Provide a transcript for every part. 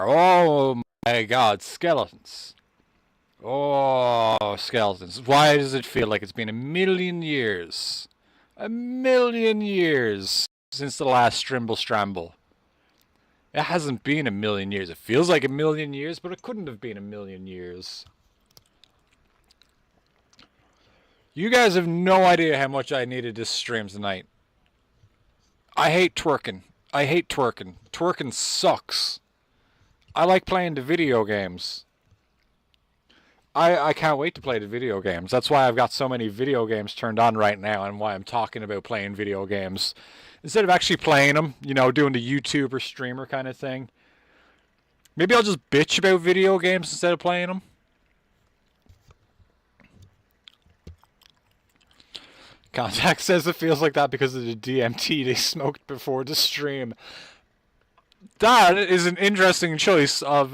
Oh my god, skeletons. Oh, skeletons. Why does it feel like it's been a million years? A million years since the last Strimble Stramble. It hasn't been a million years. It feels like a million years, but it couldn't have been a million years. You guys have no idea how much I needed this stream tonight. I hate twerking. I hate twerking. Twerking sucks. I like playing the video games. I can't wait to play the video games. That's why I've got so many video games turned on right now and why I'm talking about playing video games. Instead of actually playing them, you know, doing the YouTuber streamer kind of thing. Maybe I'll just bitch about video games instead of playing them. Contact says it feels like that because of the DMT they smoked before the stream. That is an interesting choice of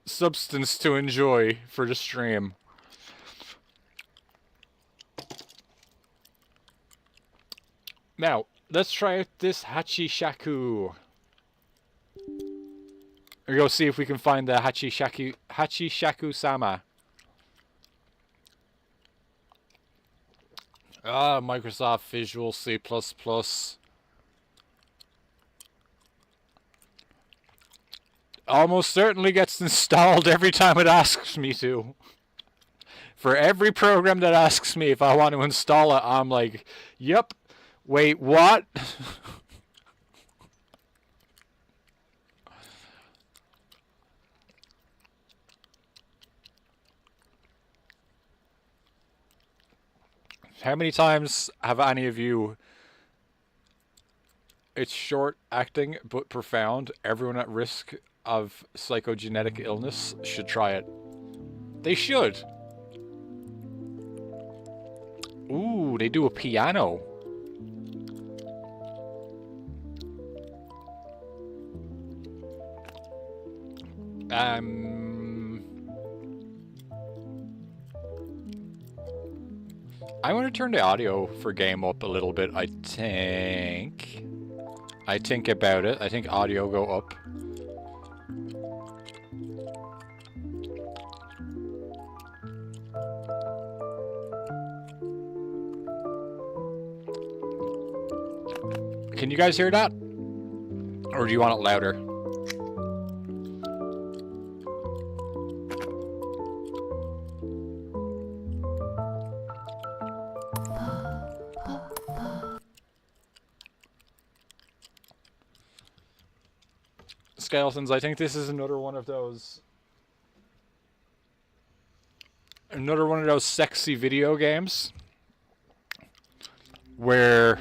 substance to enjoy for the stream. Now, let's try out this Hachishaku. We'll go see if we can find the Hachishaku-sama. Ah, Microsoft Visual C++. Almost certainly gets installed every time it asks me to. For every program that asks me if I want to install it, I'm like, yep. Wait, what? How many times have any of you... It's short, acting, but profound. Everyone at risk of psychogenetic illness should try it. They should. Ooh, they do a piano. I want to turn the audio for game up a little bit, I think. I think about it. I think audio go up. Can you guys hear that? Or do you want it louder? Skeletons, I think this is another one of those sexy video games where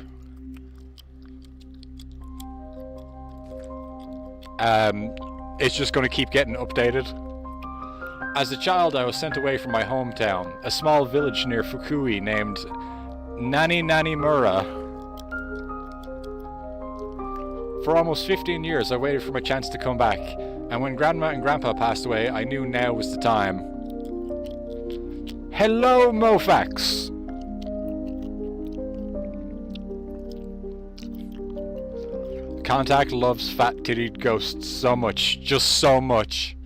it's just going to keep getting updated. As a child, I was sent away from my hometown, a small village near Fukui named Nanimura. For almost 15 years, I waited for my chance to come back, and when Grandma and Grandpa passed away, I knew now was the time. Hello, Mofax! Contact loves fat-tittied ghosts so much, just so much.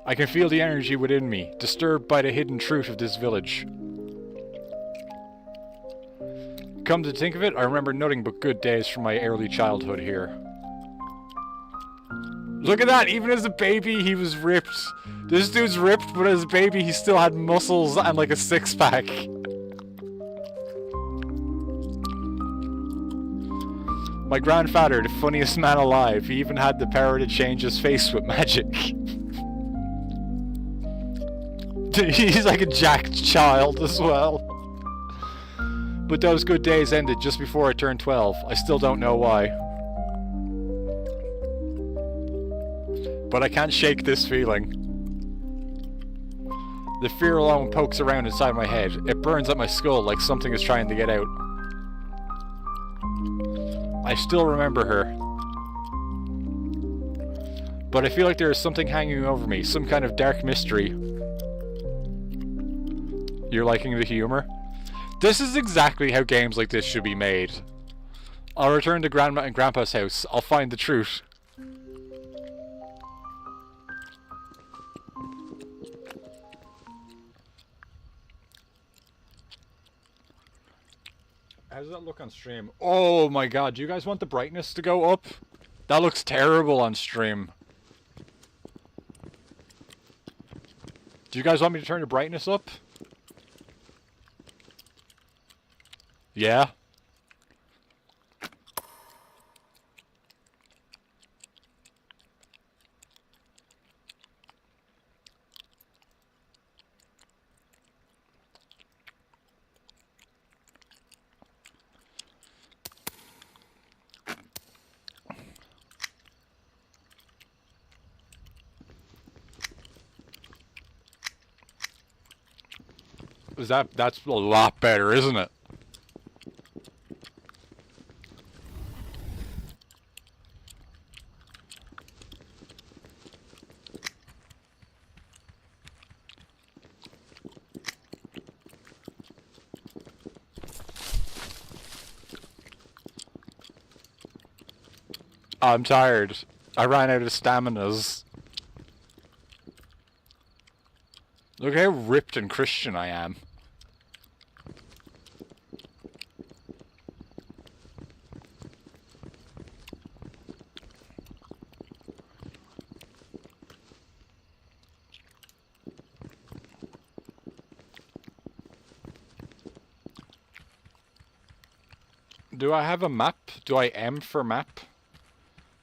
I can feel the energy within me, disturbed by the hidden truth of this village. Come to think of it, I remember nothing but good days from my early childhood here. Look at that! Even as a baby, he was ripped. This dude's ripped, but as a baby, he still had muscles and like a six-pack. My grandfather, the funniest man alive, he even had the power to change his face with magic. He's like a jacked child as well. But those good days ended just before I turned 12. I still don't know why. But I can't shake this feeling. The fear alone pokes around inside my head. It burns at my skull like something is trying to get out. I still remember her. But I feel like there is something hanging over me, some kind of dark mystery. You're liking the humor? This is exactly how games like this should be made. I'll return to Grandma and Grandpa's house. I'll find the truth. How does that look on stream? Oh my god, do you guys want the brightness to go up? That looks terrible on stream. Do you guys want me to turn the brightness up? Yeah? That's a lot better, isn't it? I'm tired. I ran out of staminas. Look how ripped and Christian I am. Do I have a map? Do I M for map?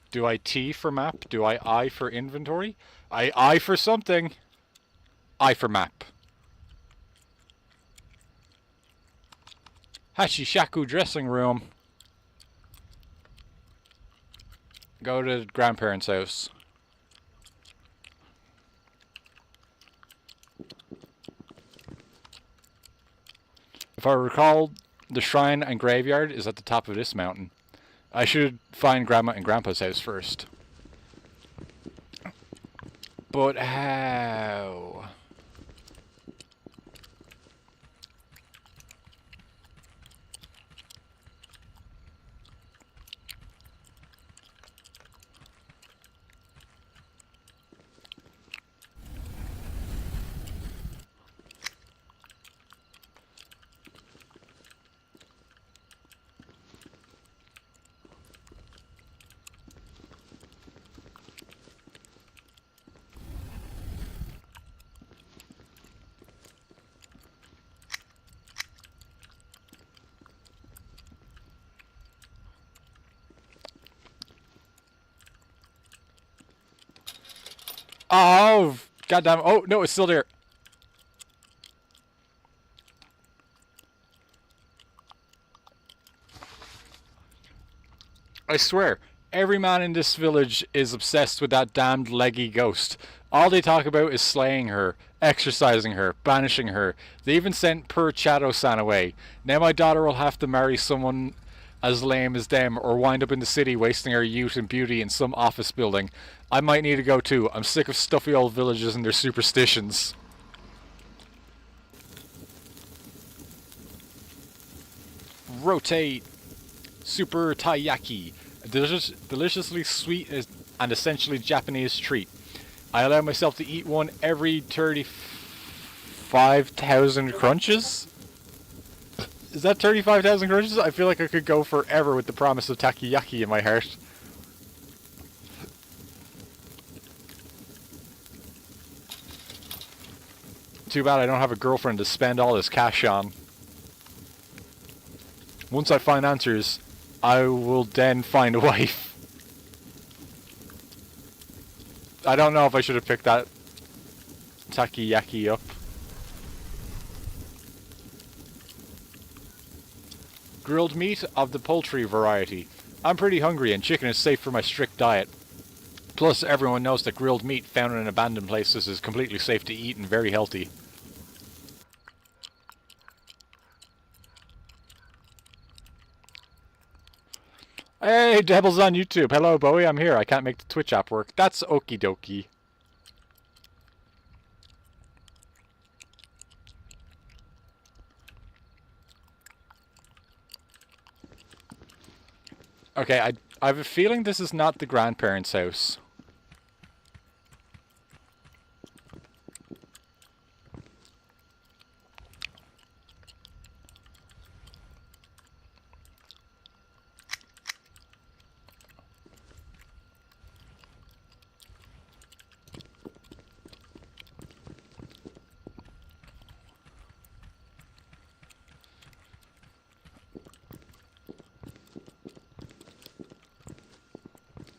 Do I T for map? Do I for inventory? I for something. I for map. Hachishaku dressing room. Go to grandparents' house. If I recall, the shrine and graveyard is at the top of this mountain. I should find Grandma and Grandpa's house first. But how? Oh, goddamn. Oh, no, it's still there. I swear, every man in this village is obsessed with that damned leggy ghost. All they talk about is slaying her, exorcising her, banishing her. They even sent poor Chato-san away. Now my daughter will have to marry someone as lame as them, or wind up in the city wasting her youth and beauty in some office building. I might need to go too. I'm sick of stuffy old villages and their superstitions. Rotate. Super taiyaki. A deliciously sweet and essentially Japanese treat. I allow myself to eat one every 35,000 crunches? Is that 35,000 crunches? I feel like I could go forever with the promise of takoyaki in my heart. Too bad I don't have a girlfriend to spend all this cash on. Once I find answers, I will then find a wife. I don't know if I should have picked that takoyaki up. Grilled meat of the poultry variety. I'm pretty hungry and chicken is safe for my strict diet. Plus, everyone knows that grilled meat found in abandoned places is completely safe to eat and very healthy. Hey, Devil's on YouTube. Hello, Bowie. I'm here. I can't make the Twitch app work. That's okie dokie. Okay, I have a feeling this is not the grandparents' house.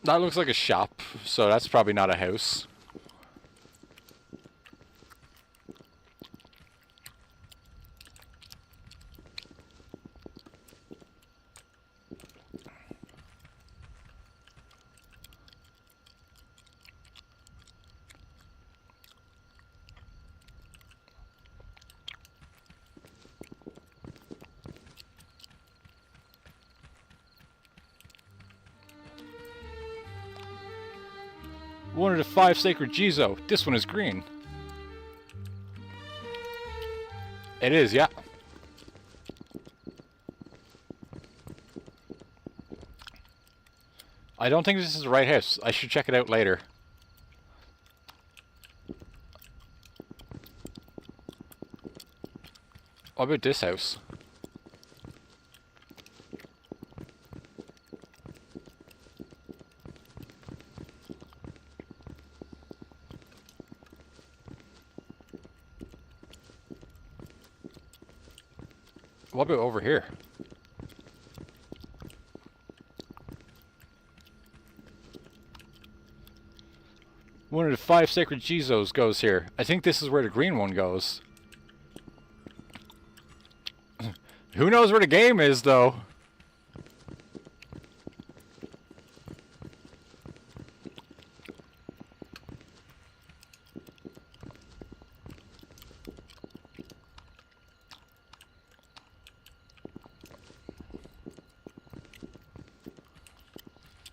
That looks like a shop, so that's probably not a house. One of the 5 sacred Jizo. This one is green. It is, yeah. I don't think this is the right house. I should check it out later. What about this house? What about over here? One of the 5 sacred Jizos goes here. I think this is where the green one goes. Who knows where the game is, though?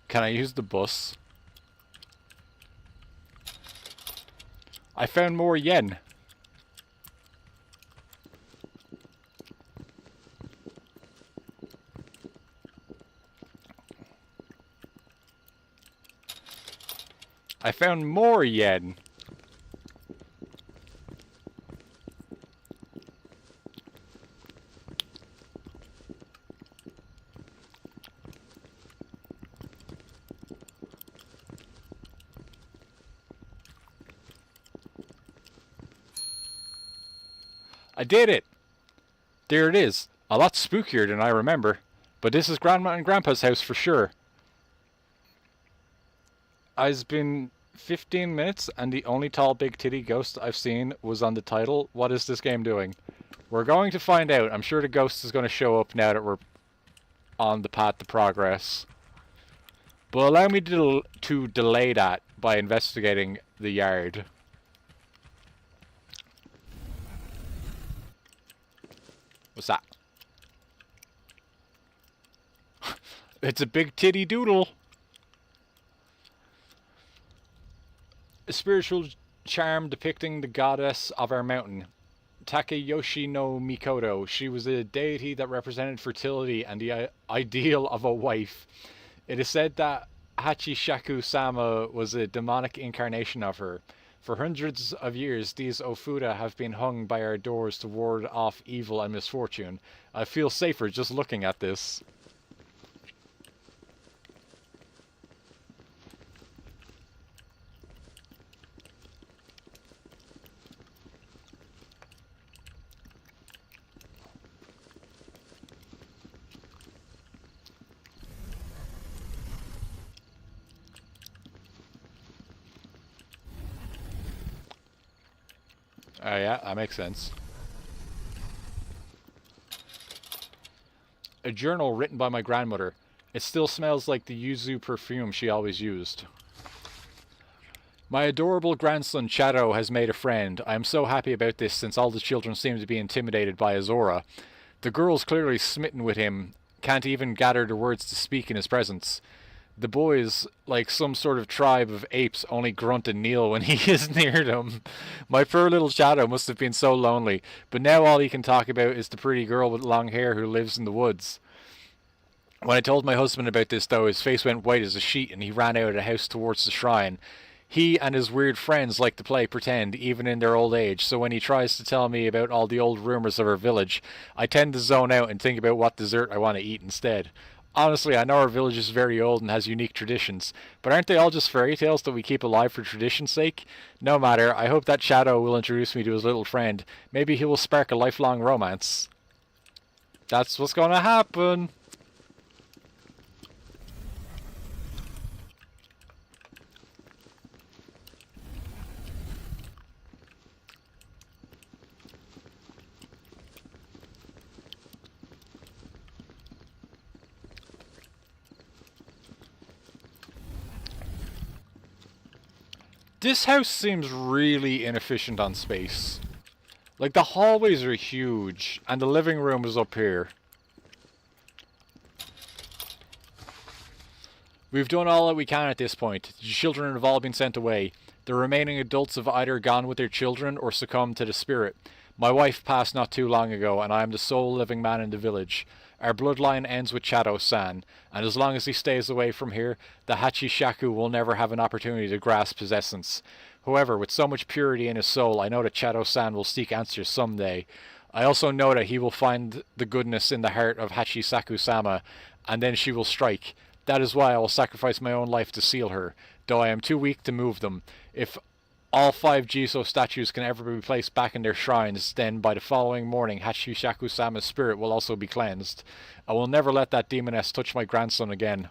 Can I use the bus? I found more yen. I found more yen. I did it! There it is. A lot spookier than I remember. But this is Grandma and Grandpa's house for sure. It's been 15 minutes and the only tall big titty ghost I've seen was on the title. What is this game doing? We're going to find out. I'm sure the ghost is going to show up now that we're on the path to progress. But allow me to delay that by investigating the yard. What's that? It's a big titty doodle. A spiritual charm depicting the goddess of our mountain, Takeyoshi no Mikoto. She was a deity that represented fertility and the ideal of a wife. It is said that Hachishaku-sama was a demonic incarnation of her. For hundreds of years, these Ofuda have been hung by our doors to ward off evil and misfortune. I feel safer just looking at this. Oh yeah, that makes sense. A journal written by my grandmother. It still smells like the yuzu perfume she always used. My adorable grandson Chado has made a friend. I am so happy about this since all the children seem to be intimidated by Azora. The girl's clearly smitten with him, can't even gather the words to speak in his presence. The boys, like some sort of tribe of apes, only grunt and kneel when he is near them. My poor little shadow must have been so lonely, but now all he can talk about is the pretty girl with long hair who lives in the woods. When I told my husband about this, though, his face went white as a sheet and he ran out of the house towards the shrine. He and his weird friends like to play pretend, even in their old age, so when he tries to tell me about all the old rumors of our village, I tend to zone out and think about what dessert I want to eat instead. Honestly, I know our village is very old and has unique traditions, but aren't they all just fairy tales that we keep alive for tradition's sake? No matter, I hope that Shadow will introduce me to his little friend. Maybe he will spark a lifelong romance. That's what's gonna happen. This house seems really inefficient on space. Like, the hallways are huge, and the living room is up here. We've done all that we can at this point. The children have all been sent away. The remaining adults have either gone with their children or succumbed to the spirit. My wife passed not too long ago, and I am the sole living man in the village. Our bloodline ends with Shadow-san, and as long as he stays away from here, the Hachishaku will never have an opportunity to grasp his essence. However, with so much purity in his soul, I know that Shadow-san will seek answers someday. I also know that he will find the goodness in the heart of Hachisaku-sama, and then she will strike. That is why I will sacrifice my own life to seal her, though I am too weak to move them. If all 5 Jiso statues can ever be placed back in their shrines, then by the following morning Hachishaku-sama's spirit will also be cleansed. I will never let that demoness touch my grandson again.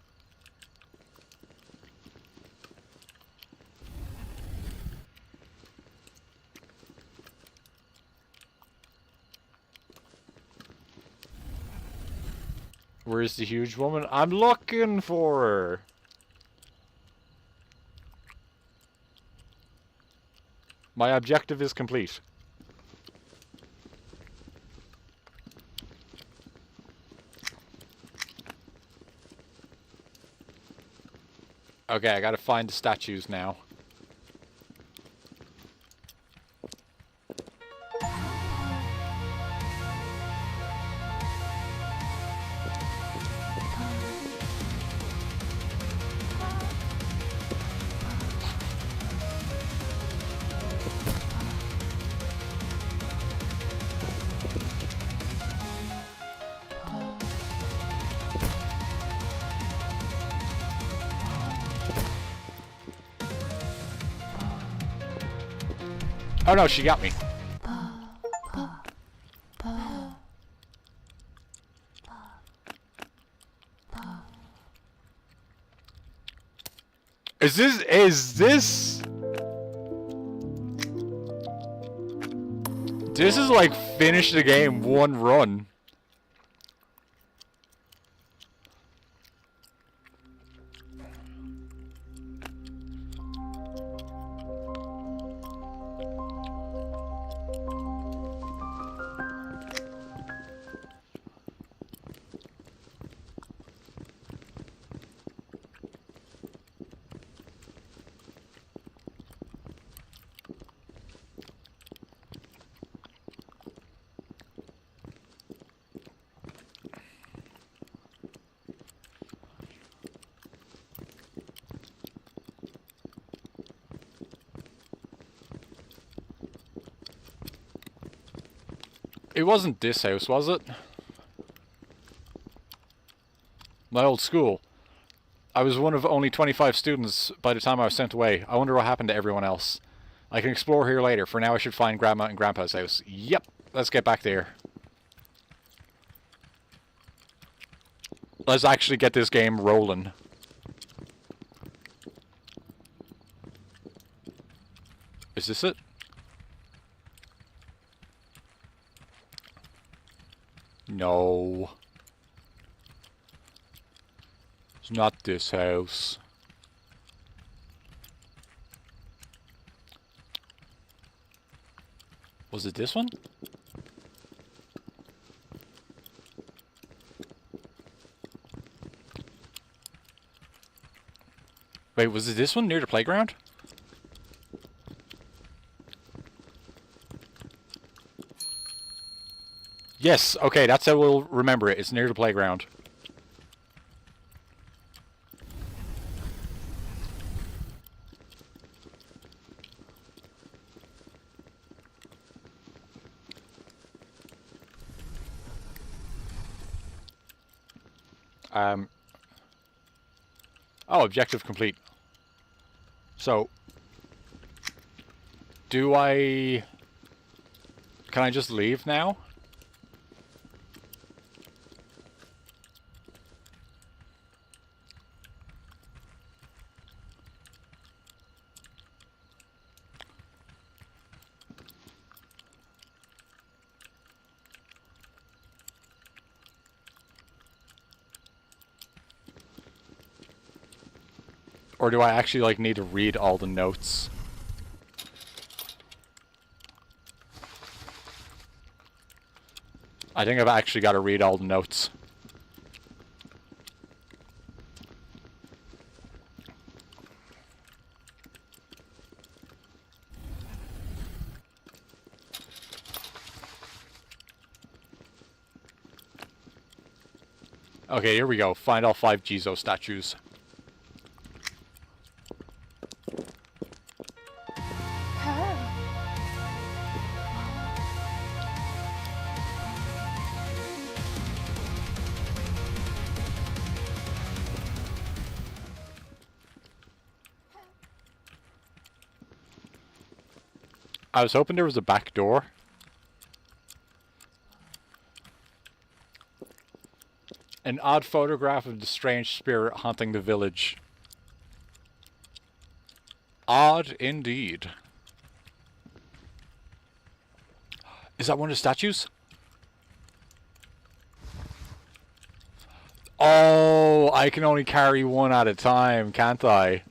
Where's the huge woman? I'm looking for her! My objective is complete. Okay, I gotta find the statues now. Oh no, she got me. Is this? This is like finish the game one run. It wasn't this house, was it? My old school. I was one of only 25 students by the time I was sent away. I wonder what happened to everyone else. I can explore here later. For now, I should find Grandma and Grandpa's house. Yep, let's get back there. Let's actually get this game rolling. Is this it? No. It's not this house. Was it this one? Wait, was it this one near the playground? Yes, okay, that's how we'll remember it. It's near the playground. Oh, objective complete. So, can I just leave now? Or do I actually, like, need to read all the notes? I think I've actually got to read all the notes. Okay, here we go. Find all 5 Jizo statues. I was hoping there was a back door. An odd photograph of the strange spirit haunting the village. Odd indeed. Is that one of the statues? Oh, I can only carry one at a time, can't I?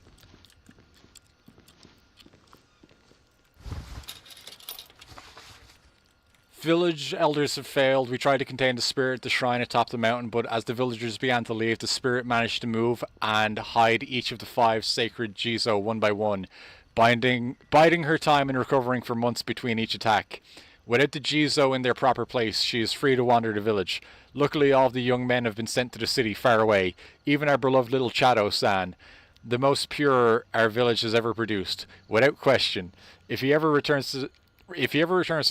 Village elders have failed. We tried to contain the spirit at the shrine atop the mountain, but as the villagers began to leave, the spirit managed to move and hide each of the 5 sacred Jizo one by one, biding her time and recovering for months between each attack. Without the Jizo in their proper place, she is free to wander the village. Luckily, all of the young men have been sent to the city far away, even our beloved little Chado-san, the most pure our village has ever produced. Without question, if he ever returns, the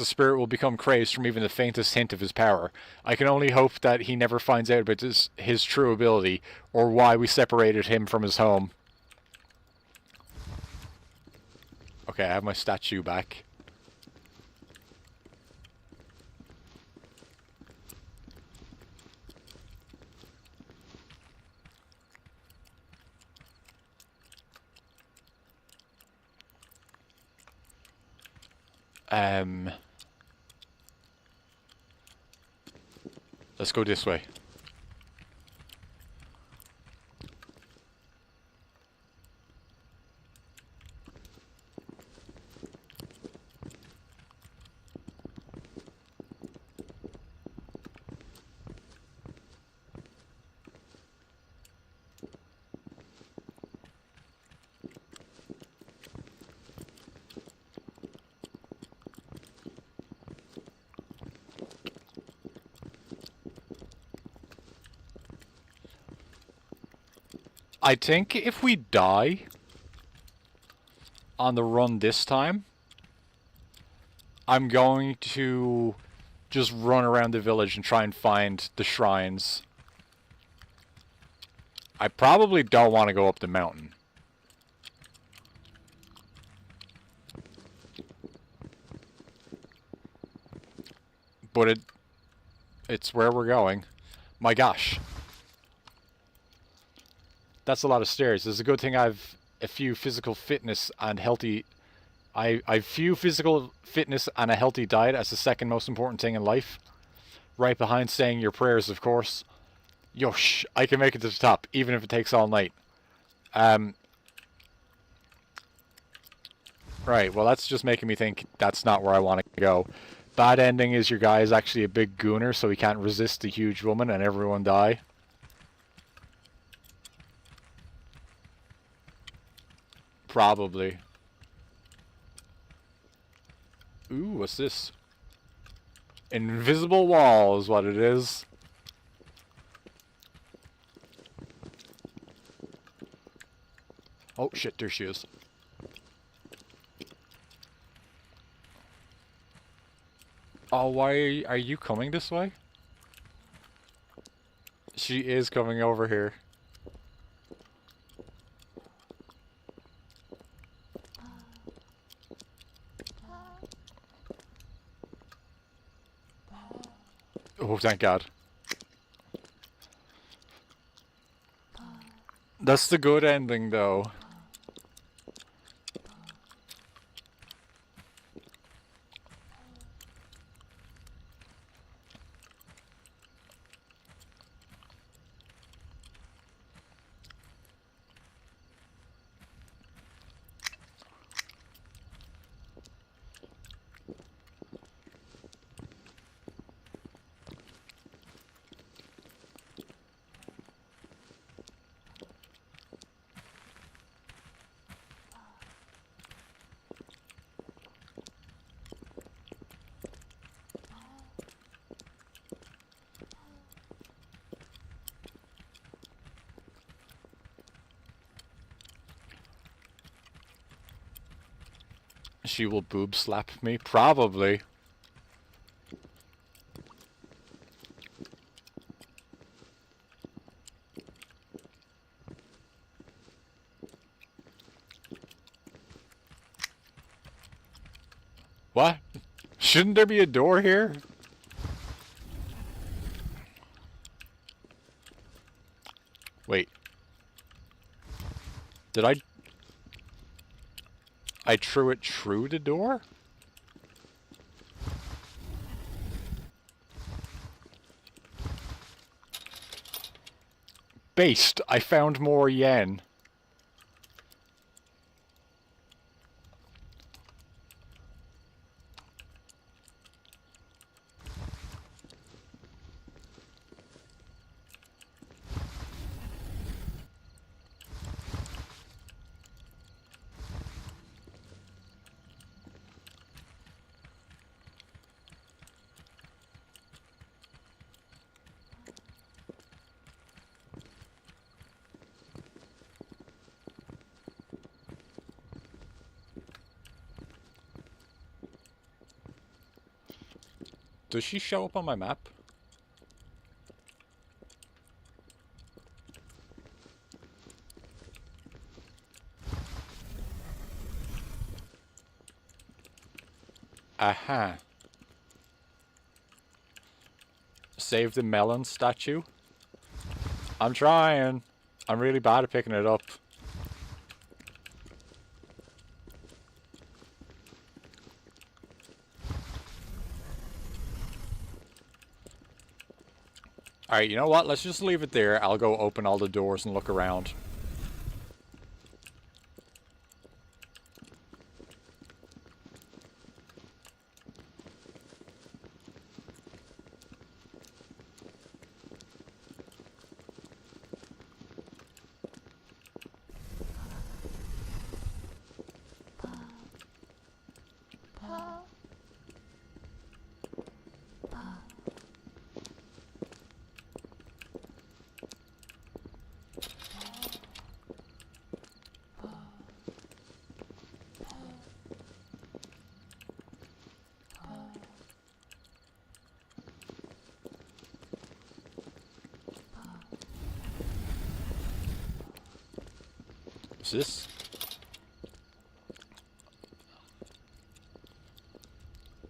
spirit will become crazed from even the faintest hint of his power. I can only hope that he never finds out about his true ability, or why we separated him from his home. Okay, I have my statue back. Let's go this way. I think if we die on the run this time, I'm going to just run around the village and try and find the shrines. I probably don't want to go up the mountain. But it's where we're going. My gosh. That's a lot of stairs. It's a good thing I've a few physical fitness and healthy... I view physical fitness and a healthy diet as the second most important thing in life. Right behind saying your prayers, of course. Yosh, I can make it to the top, even if it takes all night. Right, well that's just making me think that's not where I want to go. Bad ending is your guy is actually a big gooner, so he can't resist the huge woman and everyone die. Probably. Ooh, what's this? Invisible wall is what it is. Oh shit, there she is. Oh, why are you coming this way? She is coming over here. Oh, thank God. That's the good ending, though. She will boob slap me? Probably. What? Shouldn't there be a door here? Wait. Did I threw it through the door? Based, I found more yen. Does she show up on my map? Aha. Save the melon statue. I'm trying. I'm really bad at picking it up. Alright, you know what? Let's just leave it there. I'll go open all the doors and look around. What's this?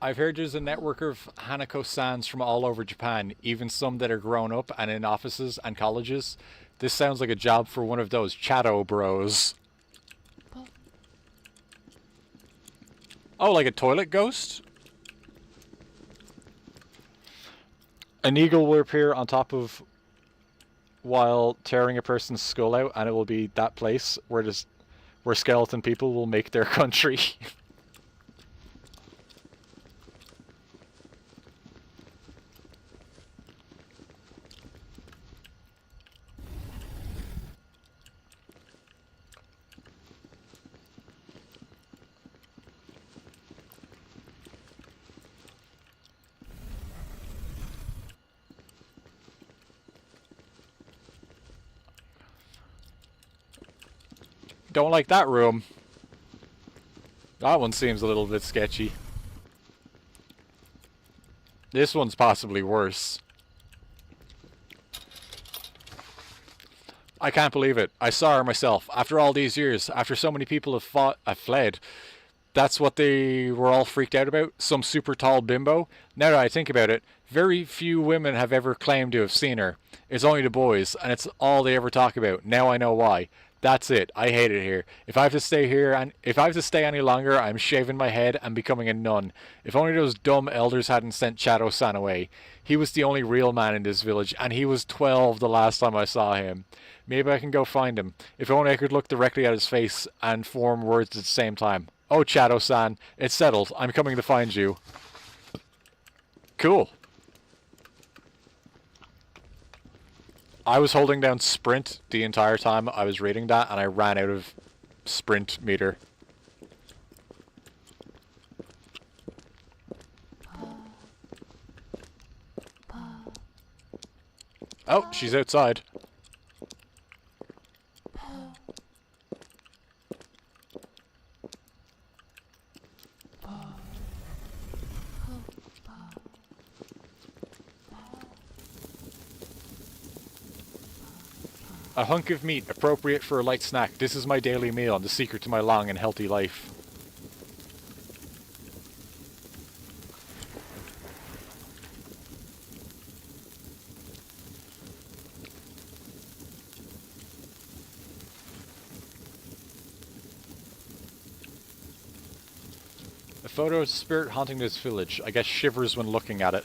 I've heard there's a network of Hanako-sans from all over Japan, even some that are grown up and in offices and colleges. This sounds like a job for one of those chatto bros. Oh, like a toilet ghost? An eagle will appear on top of while tearing a person's skull out, and it will be that place where skeleton people will make their country. Don't like that room. That one seems a little bit sketchy. This one's possibly worse. I can't believe it. I saw her myself. After all these years, after so many people have fled, that's what they were all freaked out about? Some super tall bimbo? Now that I think about it, very few women have ever claimed to have seen her. It's only the boys, and it's all they ever talk about. Now I know why. That's it. I hate it here. If I have to stay here, and if I have to stay any longer, I'm shaving my head and becoming a nun. If only those dumb elders hadn't sent Chado-san away. He was the only real man in this village, and he was 12 the last time I saw him. Maybe I can go find him. If only I could look directly at his face and form words at the same time. Oh, Chado-san, it's settled. I'm coming to find you. Cool. I was holding down sprint the entire time I was reading that, and I ran out of sprint meter. Oh, she's outside. A hunk of meat, appropriate for a light snack. This is my daily meal and the secret to my long and healthy life. A photo of a spirit haunting this village. I guess shivers when looking at it.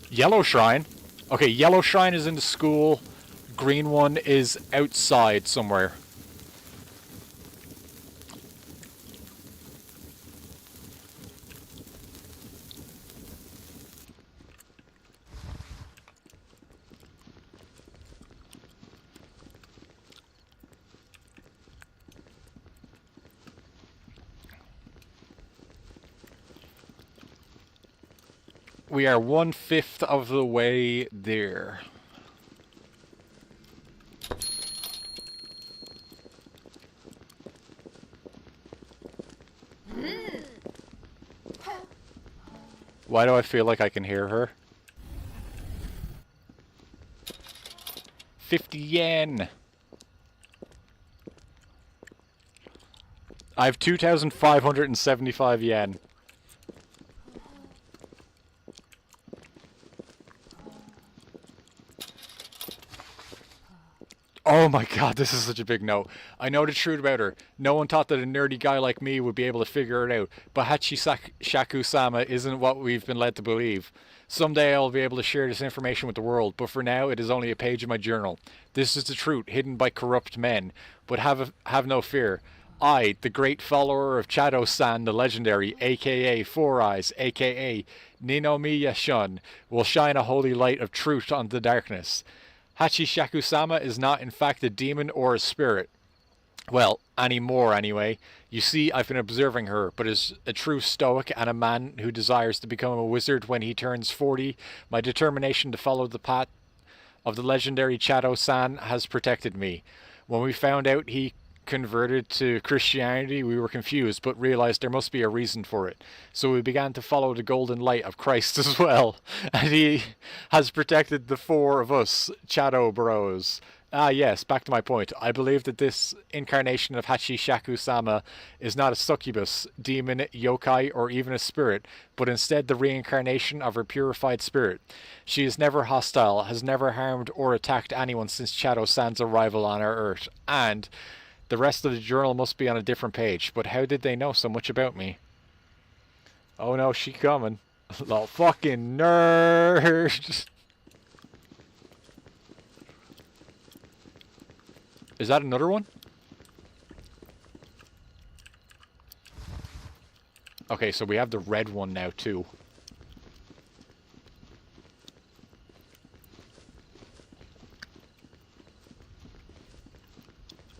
Yellow Shrine? Okay, Yellow Shrine is in the school. Green one is outside somewhere. We are 1/5 of the way there. Why do I feel like I can hear her? 50 yen! I have 2,575 yen. Oh my god, this is such a big no. I know the truth about her. No one thought that a nerdy guy like me would be able to figure it out, but Hachishaku-sama isn't what we've been led to believe. Someday I'll be able to share this information with the world, but for now it is only a page in my journal. This is the truth, hidden by corrupt men. But have no fear. I, the great follower of Chado-san the legendary, aka Four Eyes, aka Ninomiya Shun, will shine a holy light of truth on the darkness. Hachishaku-sama is not in fact a demon or a spirit. Well, anymore anyway. You see, I've been observing her, but as a true stoic and a man who desires to become a wizard when he turns 40, my determination to follow the path of the legendary Chado-san has protected me. When we found out he converted to Christianity, we were confused, but realized there must be a reason for it. So we began to follow the golden light of Christ as well. And he has protected the four of us, Chado Bros. Ah yes, back to my point. I believe that this incarnation of Hachishaku-sama is not a succubus, demon, yokai, or even a spirit, but instead the reincarnation of her purified spirit. She is never hostile, has never harmed or attacked anyone since Chado-san's arrival on our Earth, and the rest of the journal must be on a different page, but how did they know so much about me? Oh no, she coming. Little fucking nerd! Is that another one? Okay, so we have the red one now too.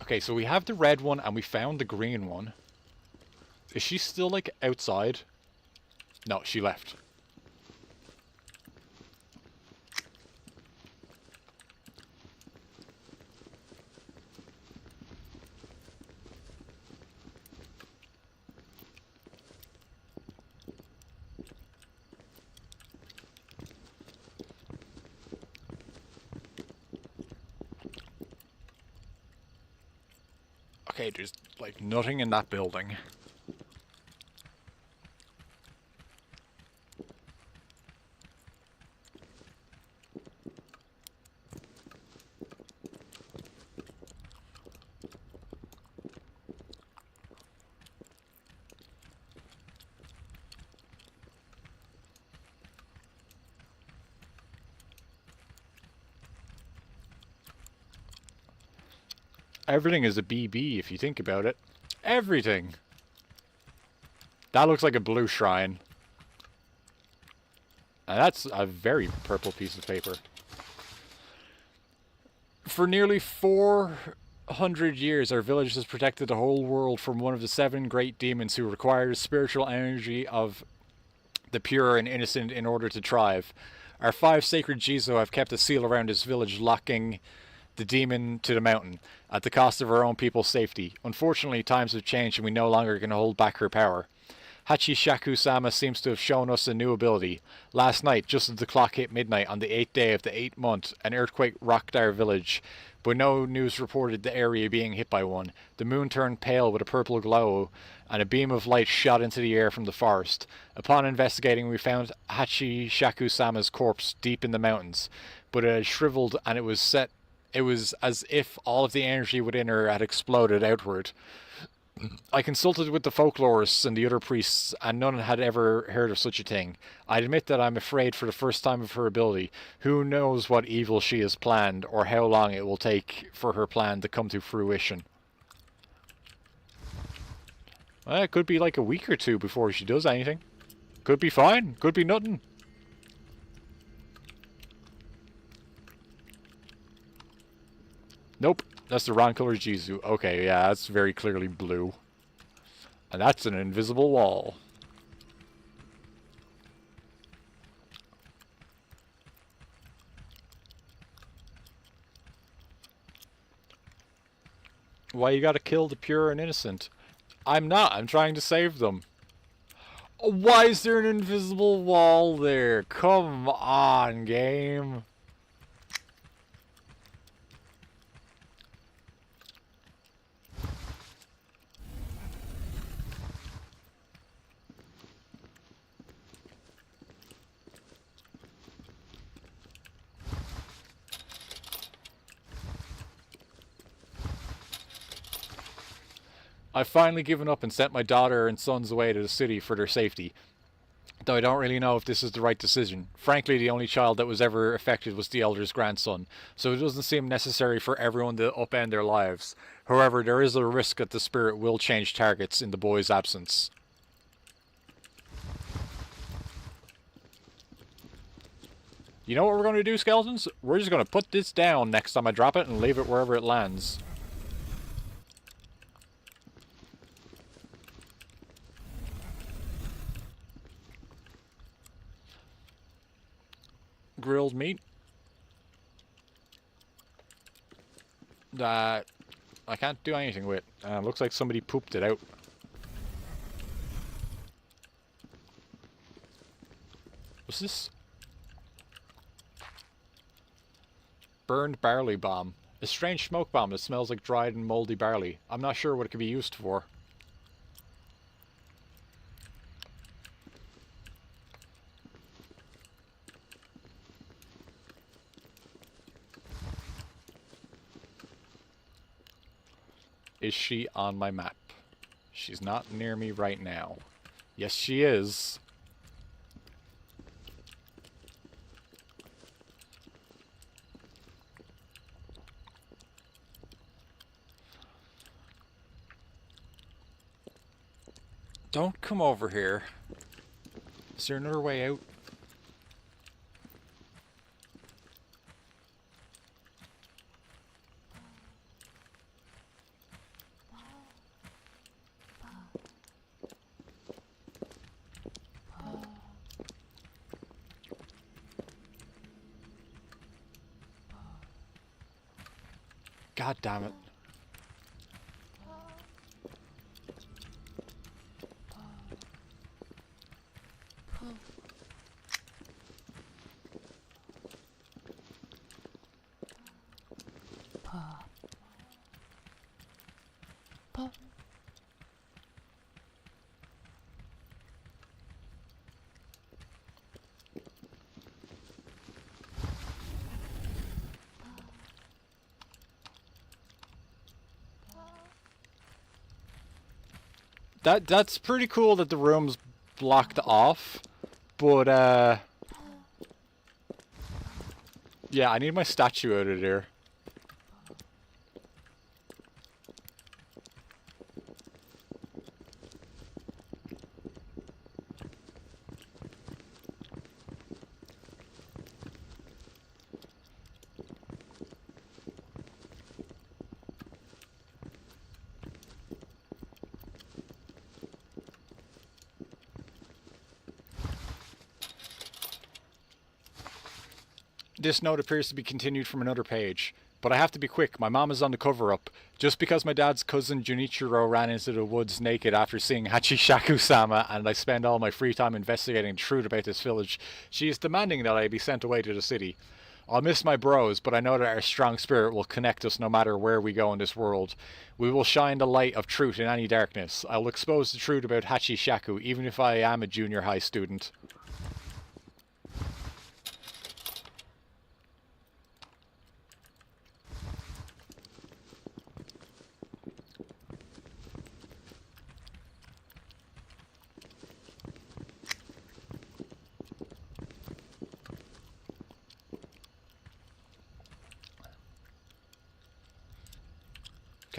Okay, so we have the red one and we found the green one. Is she still, like, outside? No, she left. Okay, there's, like, nothing in that building. Everything is a BB if you think about it. Everything! That looks like a blue shrine. And that's a very purple piece of paper. For nearly 400 years, our village has protected the whole world from one of the 7 great demons who require the spiritual energy of the pure and innocent in order to thrive. Our 5 sacred Jizo have kept a seal around this village, locking the demon to the mountain, at the cost of our own people's safety. Unfortunately, times have changed and we no longer can hold back her power. Hachishaku-sama seems to have shown us a new ability. Last night, just as the clock hit midnight on the 8th day of the 8th month, an earthquake rocked our village, but no news reported the area being hit by one. The moon turned pale with a purple glow, and a beam of light shot into the air from the forest. Upon investigating, we found Hachishaku-sama's corpse deep in the mountains, but it had shriveled and it was as if all of the energy within her had exploded outward. I consulted with the folklorists and the other priests, and none had ever heard of such a thing. I admit that I'm afraid for the first time of her ability. Who knows what evil she has planned, or how long it will take for her plan to come to fruition. Well, it could be like a week or two before she does anything. Could be fine, could be nothing. Nope, that's the wrong color Jizu. Okay, yeah, that's very clearly blue. And that's an invisible wall. Why you gotta kill the pure and innocent? I'm not, I'm trying to save them. Why is there an invisible wall there? Come on, game. I've finally given up and sent my daughter and sons away to the city for their safety. Though I don't really know if this is the right decision. Frankly, the only child that was ever affected was the elder's grandson, so it doesn't seem necessary for everyone to upend their lives. However, there is a risk that the spirit will change targets in the boy's absence. You know what we're going to do, skeletons? We're just going to put this down next time I drop it and leave it wherever it lands. Grilled meat. That I can't do anything with. Looks like somebody pooped it out. What's this? Burned barley bomb. A strange smoke bomb that smells like dried and moldy barley. I'm not sure what it could be used for. Is she on my map? She's not near me right now. Yes, she is. Don't come over here. Is there another way out? God damn it. That's pretty cool that the room's blocked off, but yeah, I need my statue out of here. This note appears to be continued from another page, but I have to be quick. My mom is on the cover-up. Just because my dad's cousin Junichiro ran into the woods naked after seeing Hachishaku-sama, and I spend all my free time investigating the truth about this village, she is demanding that I be sent away to the city. I'll miss my bros, but I know that our strong spirit will connect us no matter where we go in this world. We will shine the light of truth in any darkness. I will expose the truth about Hachishaku, even if I am a junior high student.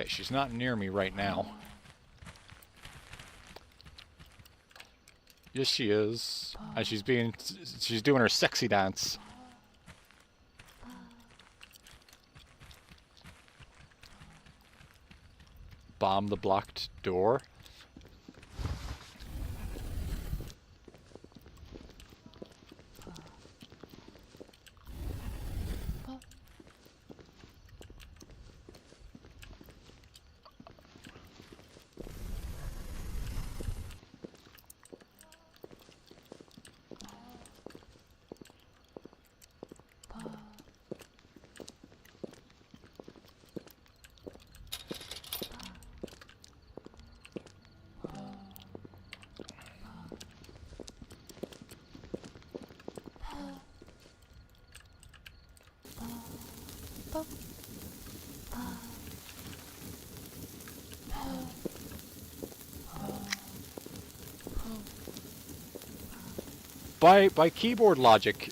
Okay, she's not near me right now. Yes, she is. And she's doing her sexy dance. Bomb the blocked door. By keyboard logic,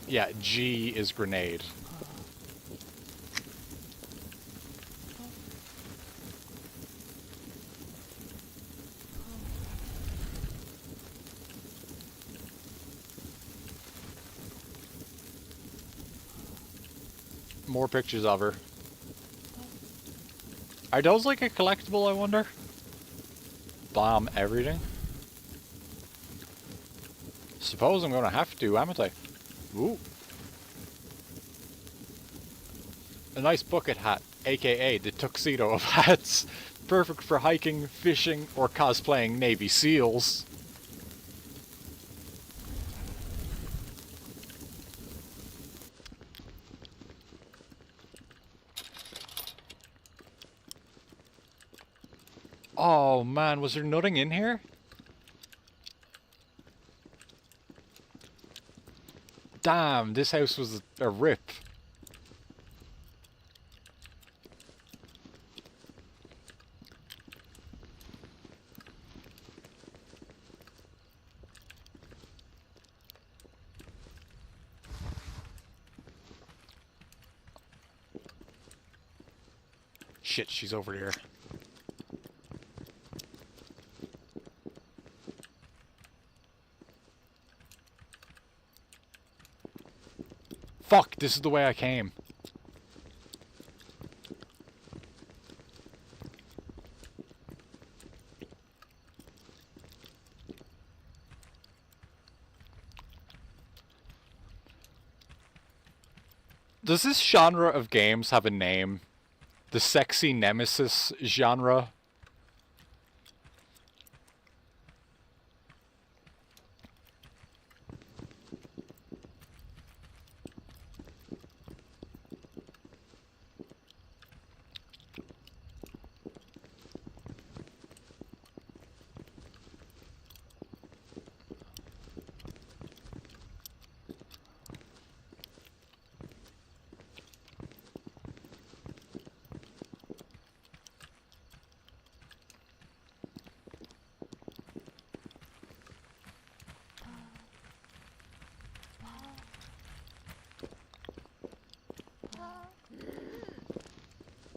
yeah, G is grenade. More pictures of her. Are those like a collectible, I wonder? Bomb everything? Suppose I'm gonna have to, haven't I? Ooh. A nice bucket hat, aka the tuxedo of hats. Perfect for hiking, fishing, or cosplaying Navy SEALs. Oh man, was there nothing in here? Damn, this house was a rip. Shit, she's over here. Fuck, this is the way I came. Does this genre of games have a name? The sexy nemesis genre?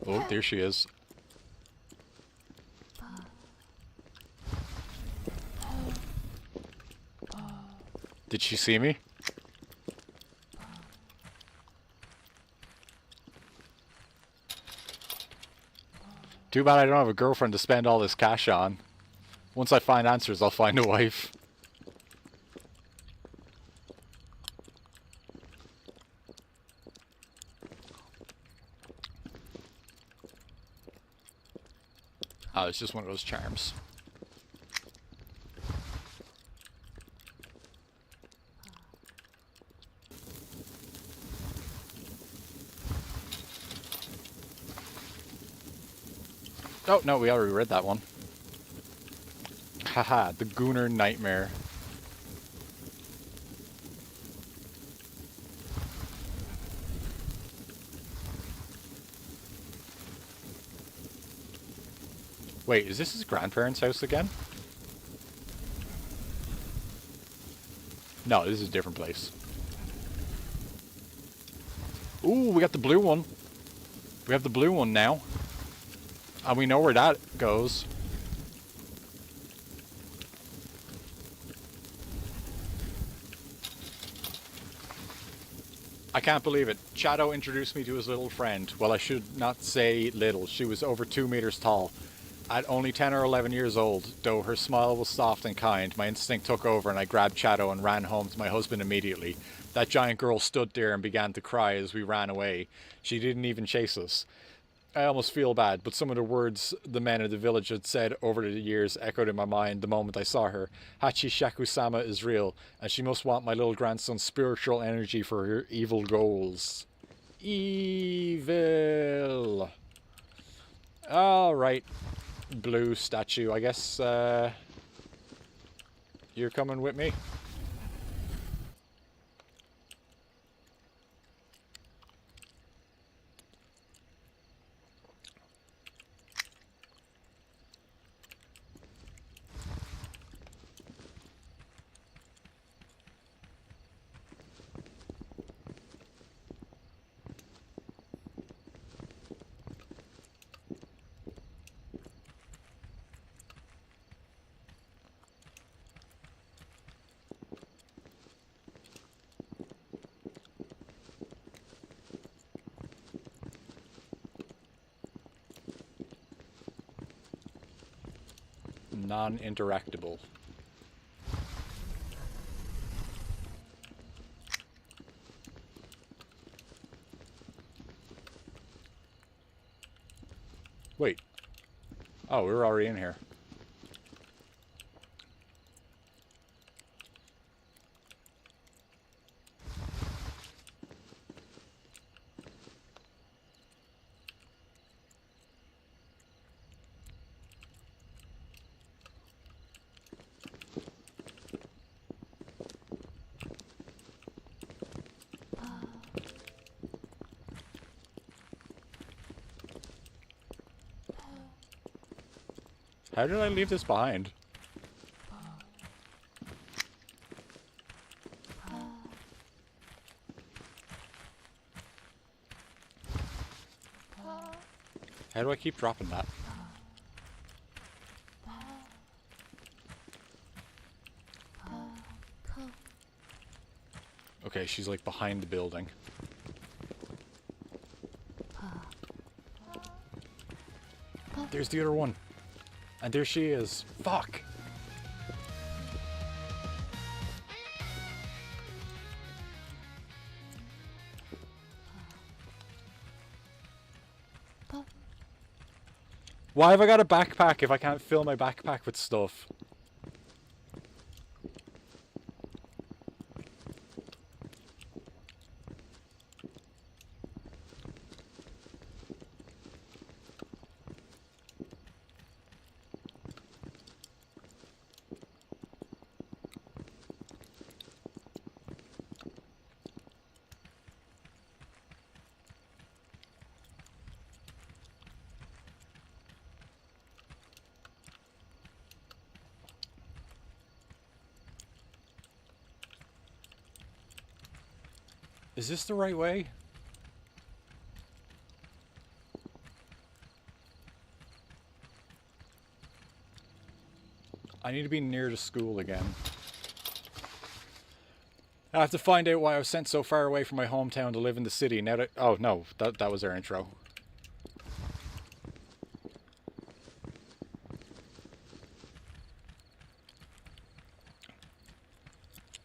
Oh, there she is. Did she see me? Too bad I don't have a girlfriend to spend all this cash on. Once I find answers, I'll find a wife. Oh, it's just one of those charms. Oh, no, we already read that one. Haha, the Gooner Nightmare. Wait, is this his grandparents' house again? No, this is a different place. Ooh, we got the blue one. We have the blue one now. And we know where that goes. I can't believe it. Shadow introduced me to his little friend. Well, I should not say little. She was over 2 meters tall. At only 10 or 11 years old, though her smile was soft and kind, my instinct took over and I grabbed Shadow and ran home to my husband immediately. That giant girl stood there and began to cry as we ran away. She didn't even chase us. I almost feel bad, but some of the words the men of the village had said over the years echoed in my mind the moment I saw her. Hachishaku-sama is real, and she must want my little grandson's spiritual energy for her evil goals. Evil. Alright. Blue statue. I guess, you're coming with me? Non-interactable. Wait. Oh, we were already in here. How did I leave this behind? How do I keep dropping that? Okay, she's like behind the building. There's the other one. And there she is. Fuck! Why have I got a backpack if I can't fill my backpack with stuff? Is this the right way? I need to be near the school again. I have to find out why I was sent so far away from my hometown to live in the city now that... Oh, no. That was our intro.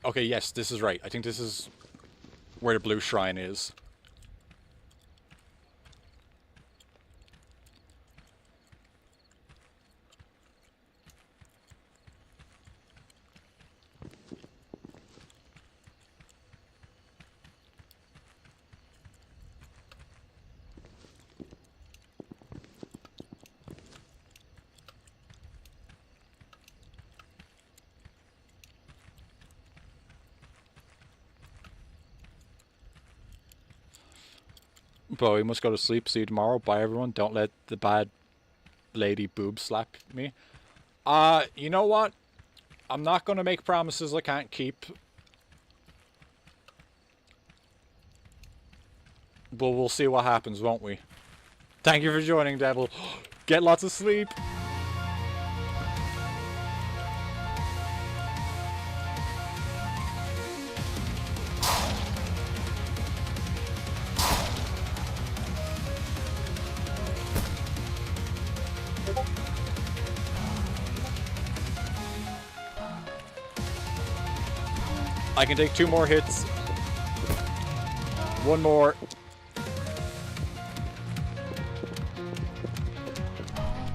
Okay, yes, this is right. I think this is where the blue shrine is. But we must go to sleep. See you tomorrow. Bye, everyone. Don't let the bad lady boob slap me. You know what? I'm not going to make promises I can't keep. But we'll see what happens, won't we? Thank you for joining, Devil. Get lots of sleep. I can take 2 more hits. 1 more.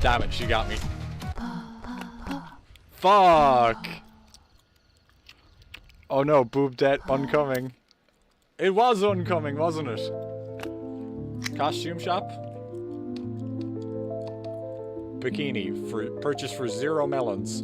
Damn it, she got me. Fuck! Oh no, boob debt oncoming. It was oncoming, wasn't it? Costume shop? Bikini for purchase for 0 melons.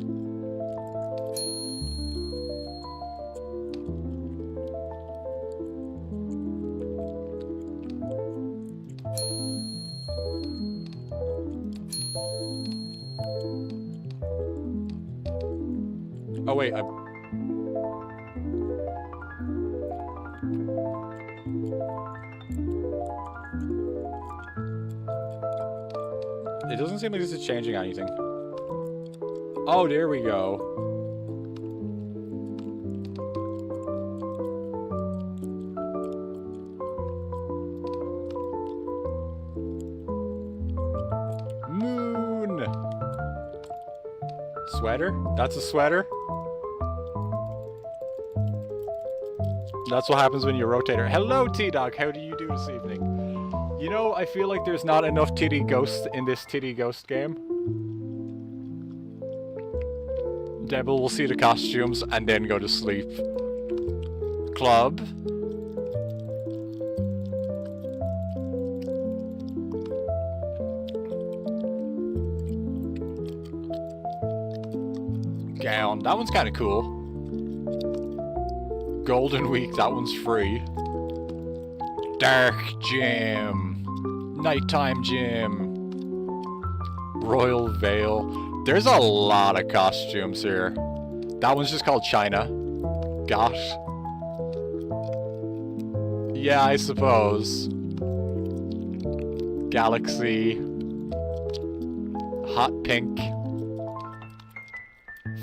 Oh wait, it doesn't seem like this is changing anything. Oh, there we go. Moon! Sweater? That's a sweater? That's what happens when you rotate her. Hello, T-Dog. How do you do this evening? You know, I feel like there's not enough titty ghosts in this titty ghost game. Devil will see the costumes and then go to sleep. Club. Gown. That one's kind of cool. Golden Week, that one's free. Dark Gym. Nighttime Gym. Royal Veil. There's a lot of costumes here. That one's just called China. Gosh. Yeah, I suppose. Galaxy. Hot Pink.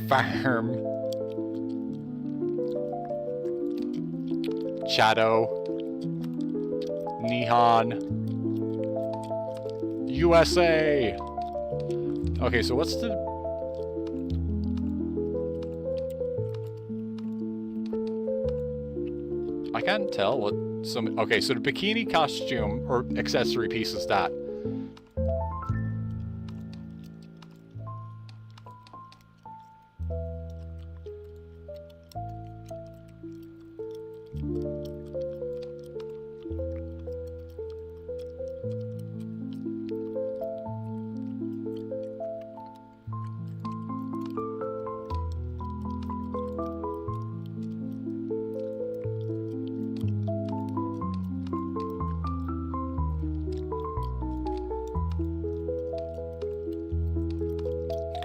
Farm. Shadow. Nihon. USA. Okay, so what's the... I can't tell what some... Okay, so the bikini costume or accessory piece is that.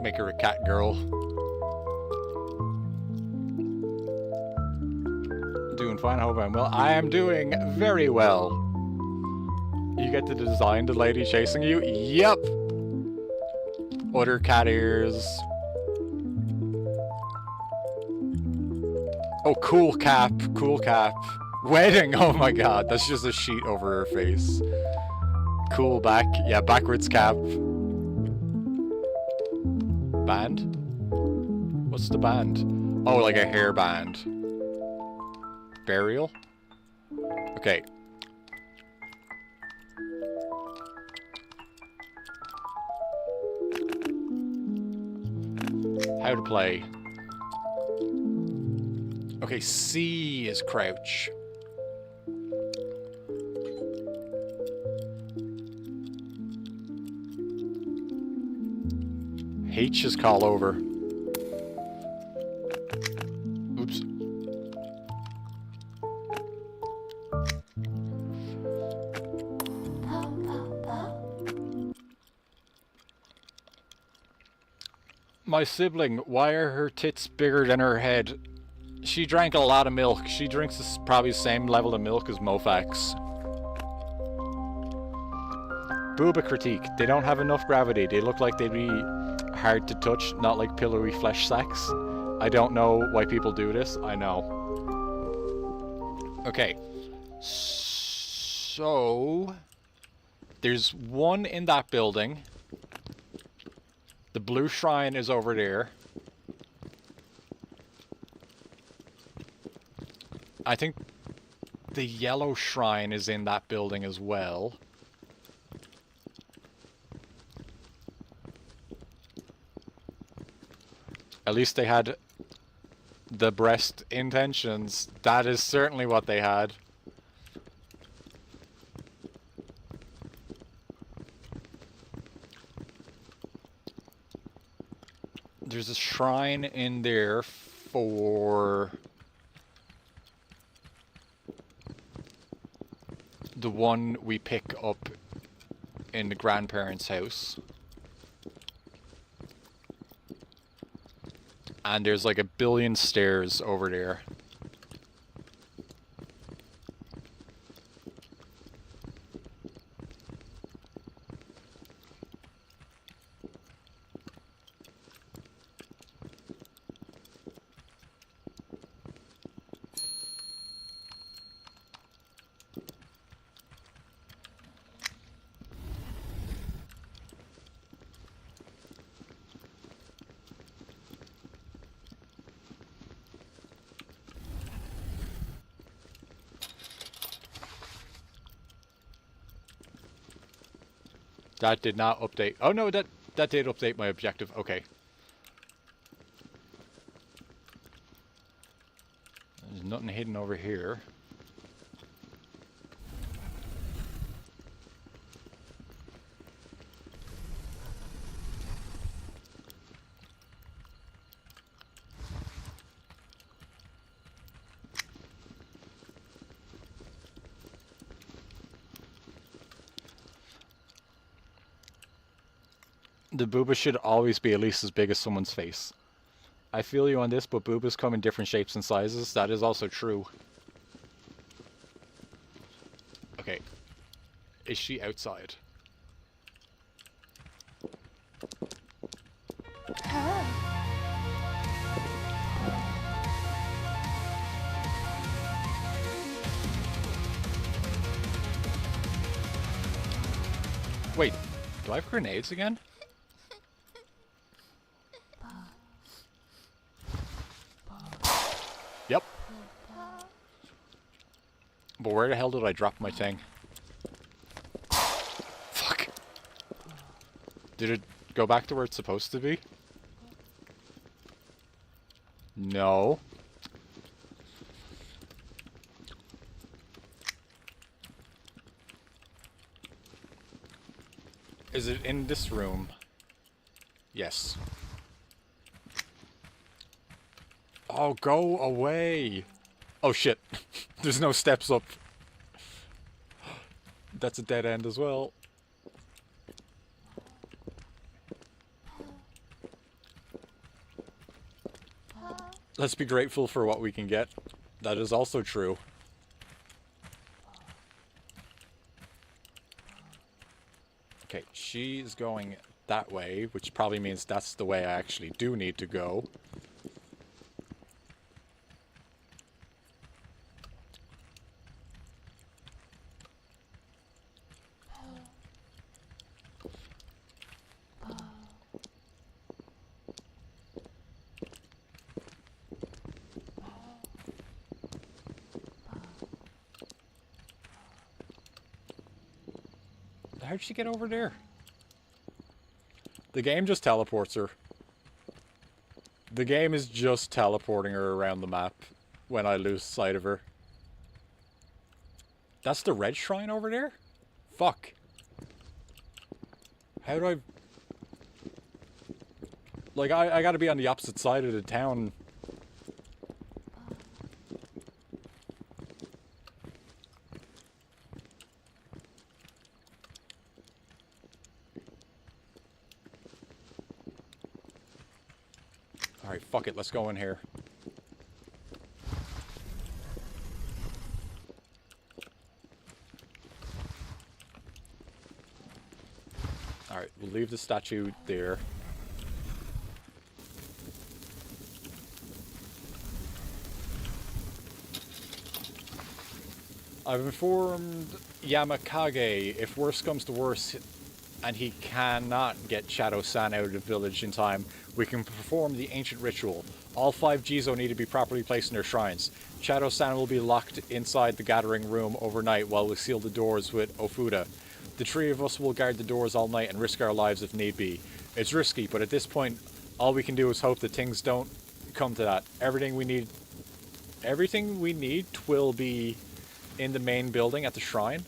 make her a cat girl. Doing fine, I hope I'm well. I am doing very well. You get to design the lady chasing you? Yep! Other cat ears. Oh, cool cap, cool cap. Wedding, oh my god, that's just a sheet over her face. Cool back, yeah, backwards cap. Band? What's the band? Oh, like a hair band. Burial? Okay. How to play. Okay, C is crouch. H is call over. Oops. My sibling, why are her tits bigger than her head? She drank a lot of milk. She drinks probably the same level of milk as Mofax. Booba critique. They don't have enough gravity. They look like they'd be hard to touch, not like pillowy flesh sacks. I don't know why people do this. I know. Okay. So... there's one in that building. The blue shrine is over there. I think the yellow shrine is in that building as well. At least they had the breast intentions. That is certainly what they had. There's a shrine in there for the one we pick up in the grandparents' house. And there's like a billion stairs over there. That did not update. Oh no, that did update my objective. Okay. There's nothing hidden over here. The booba should always be at least as big as someone's face. I feel you on this, but boobas come in different shapes and sizes. That is also true. Okay. Is she outside? Wait, do I have grenades again? Yep. But where the hell did I drop my thing? Fuck. Did it go back to where it's supposed to be? No. Is it in this room? Yes. Oh, go away! Oh shit. There's no steps up. That's a dead end as well. Let's be grateful for what we can get. That is also true. Okay, she's going that way, which probably means that's the way I actually do need to go. How'd she get over there? The game just teleports her. The game is just teleporting her around the map when I lose sight of her. That's the red shrine over there? Fuck. How do I... Like, I gotta be on the opposite side of the town. Alright, fuck it, let's go in here. Alright, we'll leave the statue there. I've informed Yamakage if worse comes to worse and he cannot get Shadow-san out of the village in time, we can perform the ancient ritual. All 5 Jizo need to be properly placed in their shrines. Shadow-san will be locked inside the gathering room overnight while we seal the doors with Ofuda. The 3 of us will guard the doors all night and risk our lives if need be. It's risky, but at this point, all we can do is hope that things don't come to that. Everything we need will be in the main building at the shrine.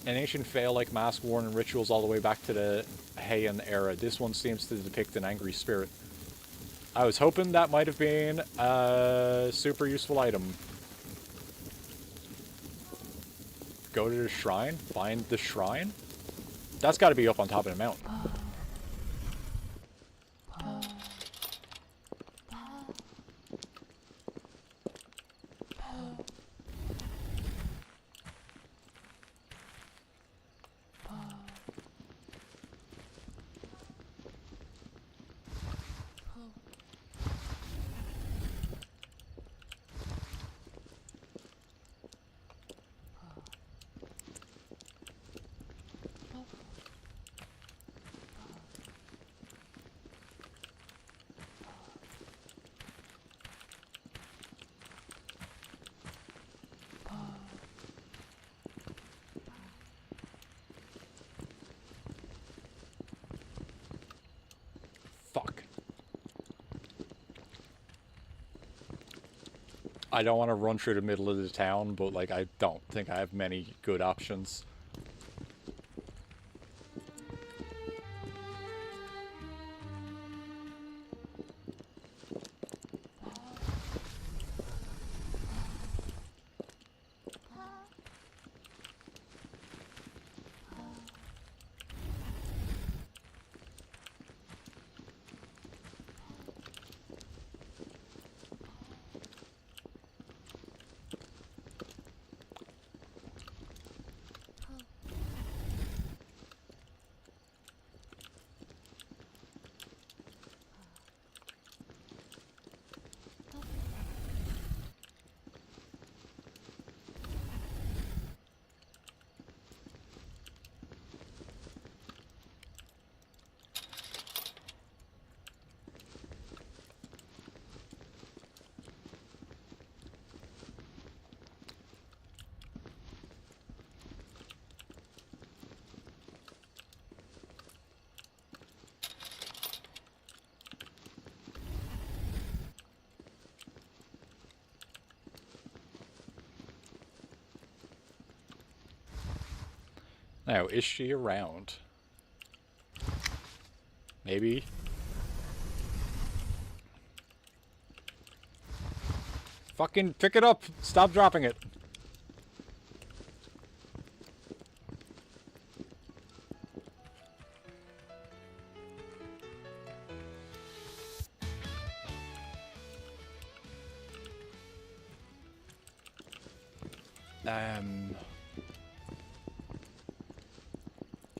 An ancient Fae-like mask worn in rituals all the way back to the Heian era. This one seems to depict an angry spirit. I was hoping that might have been a super useful item. Go to the shrine? Find the shrine? That's got to be up on top of the mountain. Fuck. I don't want to run through the middle of the town, but like I don't think I have many good options. Now, is she around? Maybe. Fucking pick it up! Stop dropping it!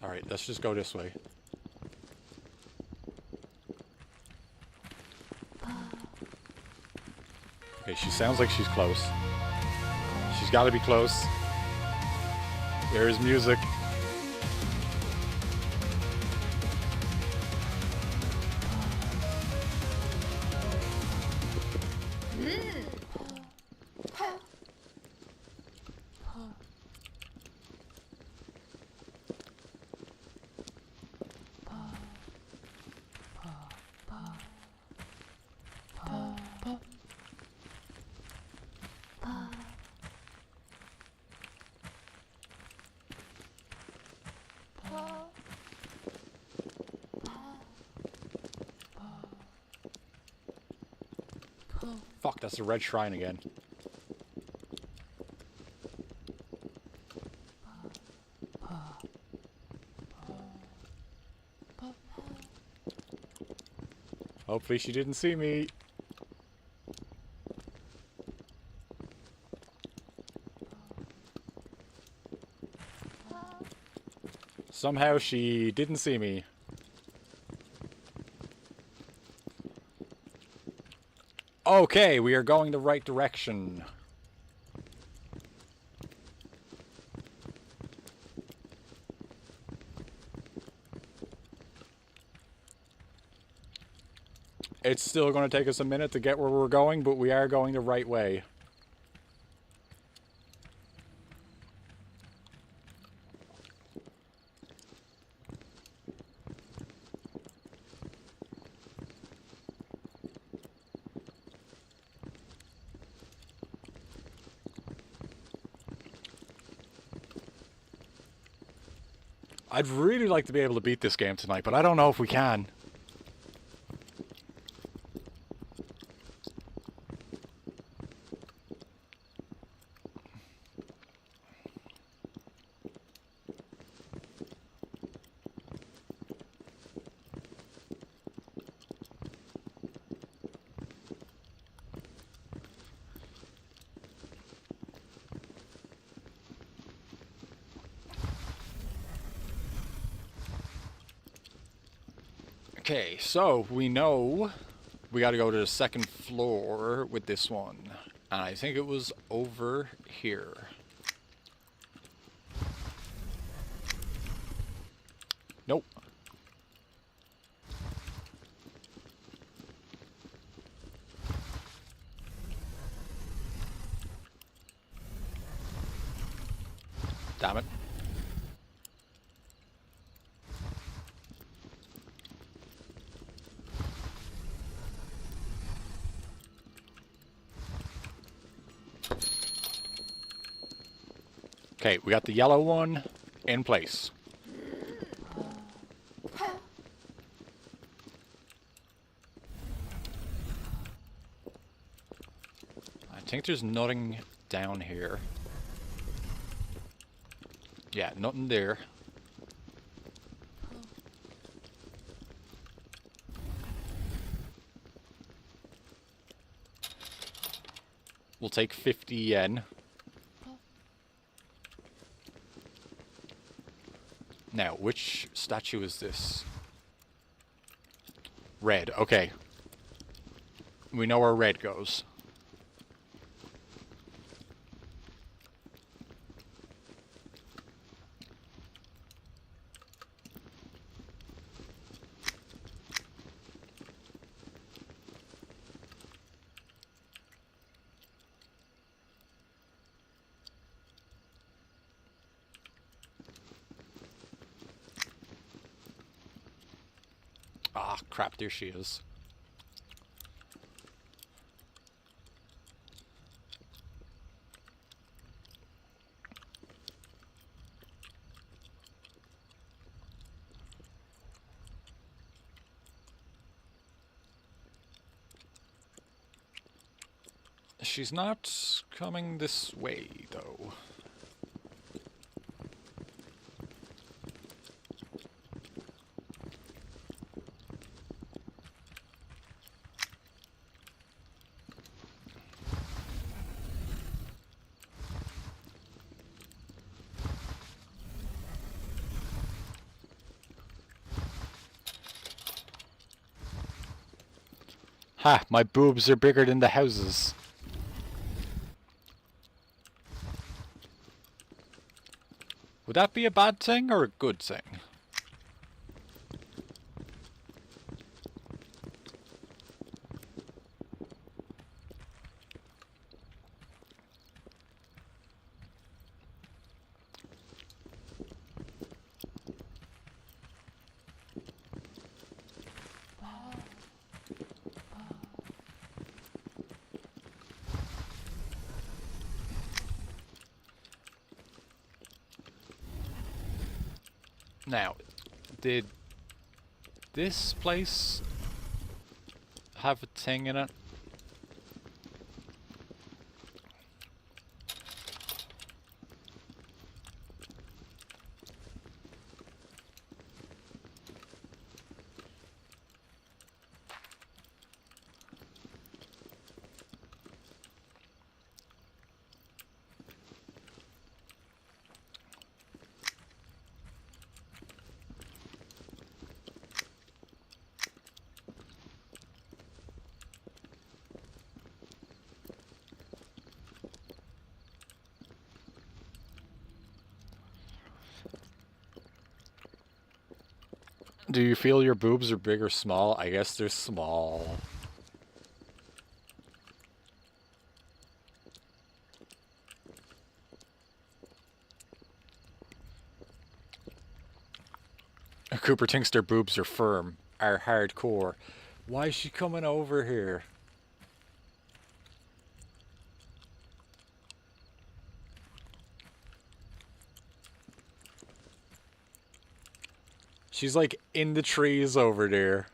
Alright, let's just go this way. Okay, she sounds like she's close. She's gotta be close. There's music. Fuck, that's the red shrine again. Hopefully she didn't see me. Somehow she didn't see me. Okay, we are going the right direction. It's still going to take us a minute to get where we're going, but we are going the right way. I'd really like to be able to beat this game tonight, but I don't know if we can. Okay, so we know we got to go to the second floor with this one. And I think it was over here. Nope. Damn it. Okay, we got the yellow one in place. I think there's nothing down here. Yeah, nothing there. We'll take 50 yen. Now, which statue is this? Red, okay. We know where red goes. Ah, crap, there she is. She's not coming this way, though. Ha! My boobs are bigger than the houses. Would that be a bad thing or a good thing? Now, did this place have a thing in it? Do you feel your boobs are big or small? I guess they're small. Cooper thinks their boobs are firm, are hardcore. Why is she coming over here? She's like in the trees over there.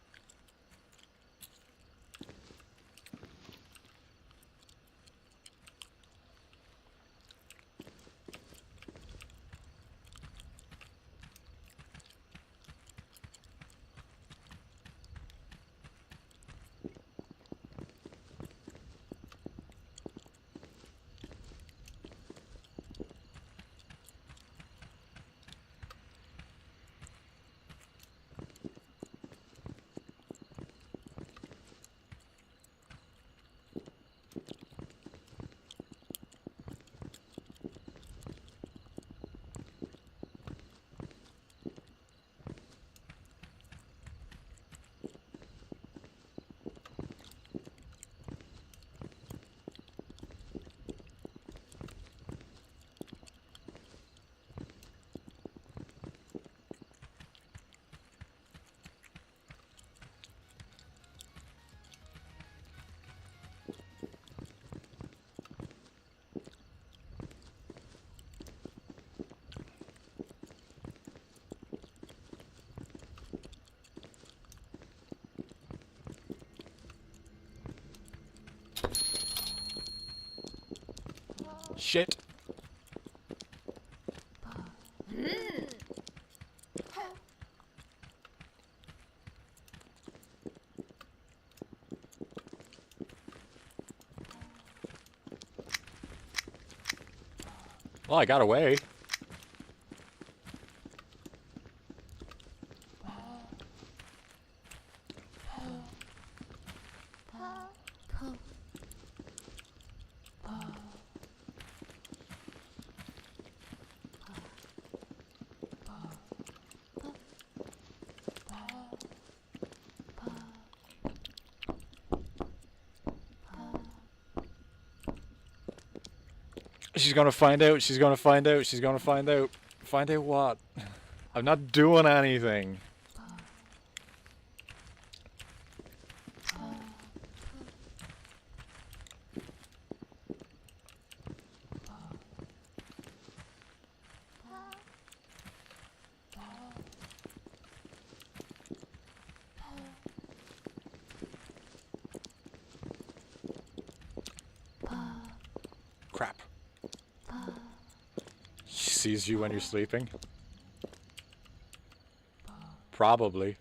Shit. Well, I got away. She's gonna find out, she's gonna find out, she's gonna find out. Find out what? I'm not doing anything. Crap. She sees you when you're sleeping? Probably.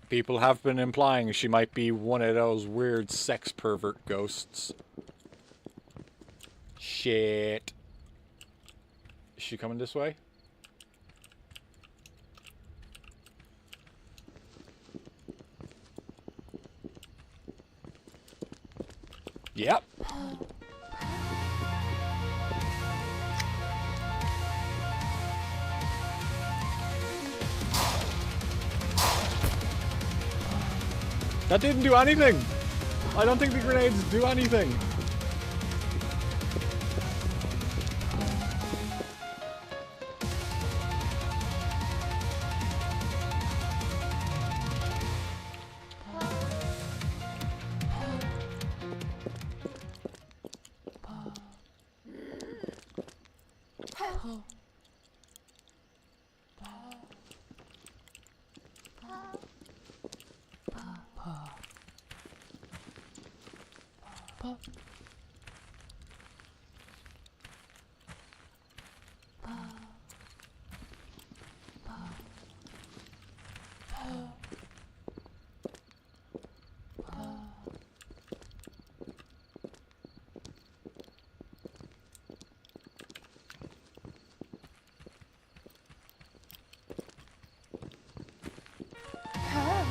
People have been implying she might be one of those weird sex pervert ghosts. Shit. Is she coming this way? Yep. That didn't do anything! I don't think the grenades do anything.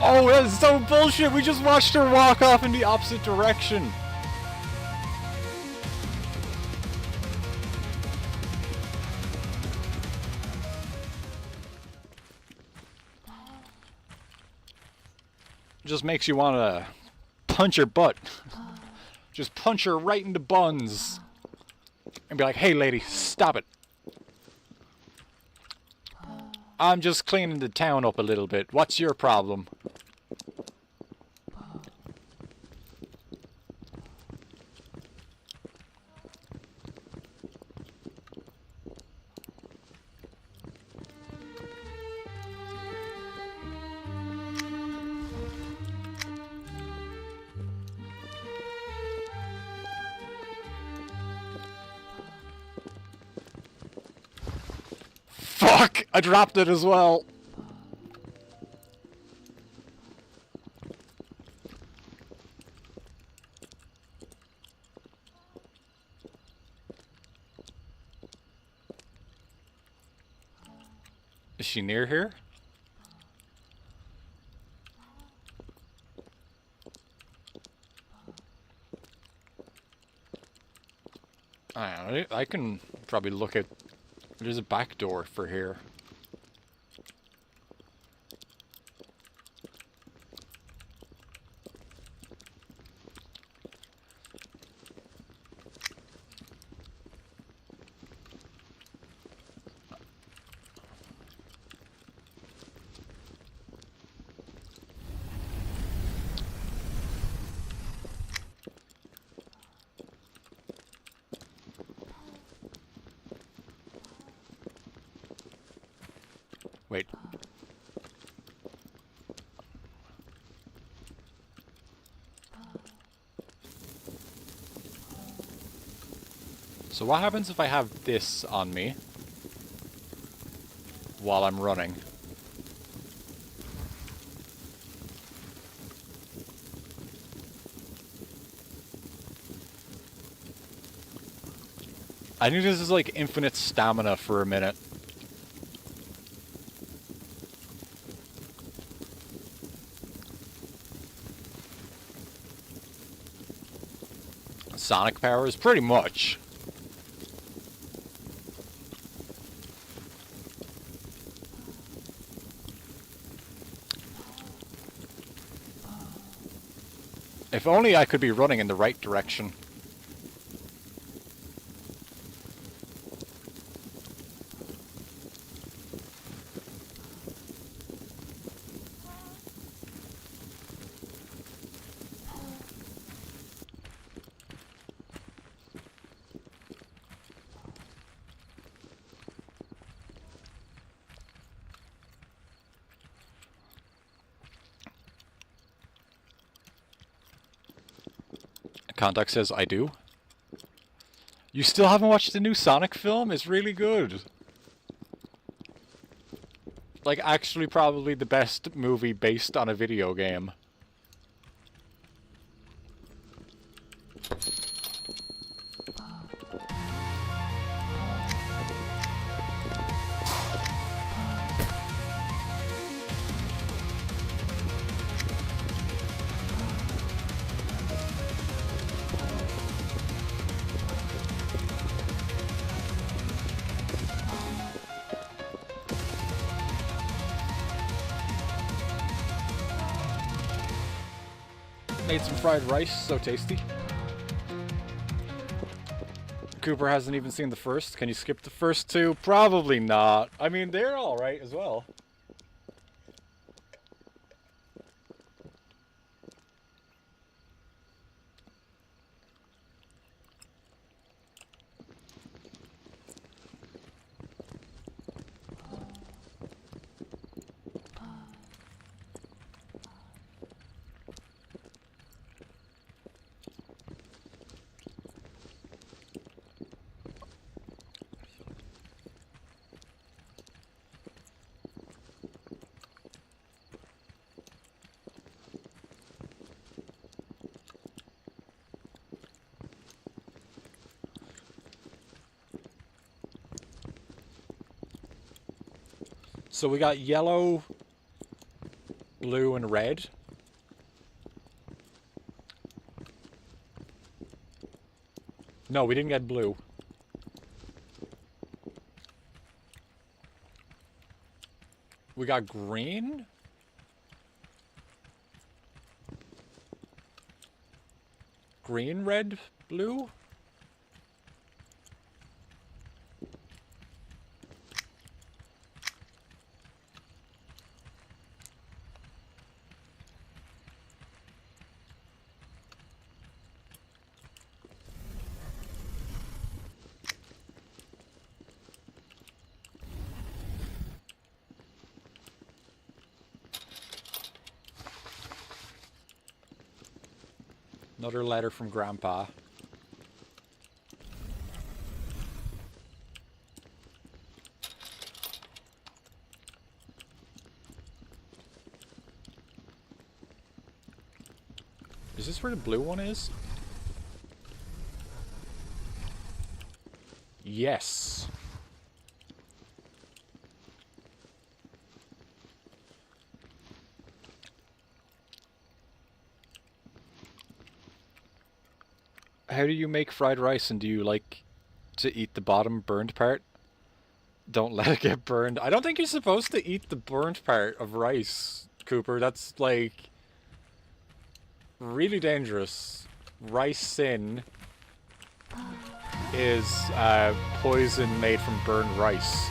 Oh, that's so bullshit! We just watched her walk off in the opposite direction! Just makes you want to punch her butt. Just punch her right in the buns. And be like, hey lady, stop it. I'm just cleaning the town up a little bit. What's your problem? Fuck! I dropped it as well. Is she near here? I don't know, I can probably look at... There's a back door for here. Wait. So what happens if I have this on me while I'm running? I think this is like infinite stamina for a minute. Sonic powers, pretty much. If only I could be running in the right direction. Contact says, I do. You still haven't watched the new Sonic film? It's really good. Like, actually probably the best movie based on a video game. Made some fried rice, so tasty. Cooper hasn't even seen the first. Can you skip the first two? Probably not. I mean, they're alright as well. So we got yellow, blue, and red. No, we didn't get blue. We got green? Green, red, blue? Another letter from Grandpa. Is this where the blue one is? Yes. How do you make fried rice, and do you like to eat the bottom burned part? Don't let it get burned. I don't think you're supposed to eat the burnt part of rice, Cooper. That's like really dangerous. Ricin is poison made from burned rice.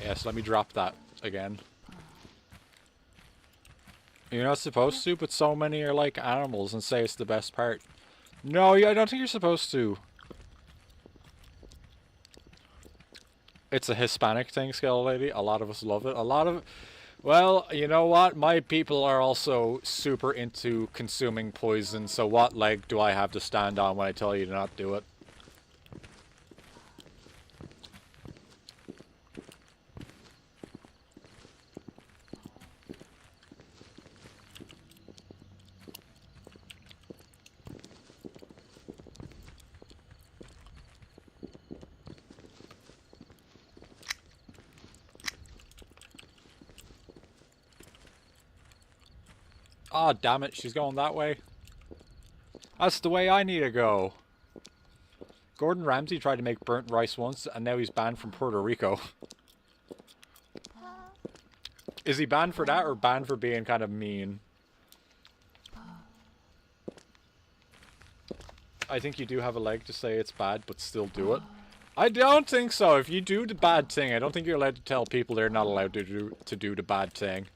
Yes, let me drop that again. You're not supposed to, but so many are like animals and say it's the best part. No, I don't think you're supposed to. It's a Hispanic thing, Skeleton Lady. A lot of us love it. A lot of... Well, you know what? My people are also super into consuming poison, so what leg do I have to stand on when I tell you to not do it? Ah, damn it, she's going that way. That's the way I need to go. Gordon Ramsay tried to make burnt rice once, and now he's banned from Puerto Rico. Is he banned for that, or banned for being kind of mean? I think you do have a leg to say it's bad, but still do it. I don't think so. If you do the bad thing, I don't think you're allowed to tell people they're not allowed to do the bad thing.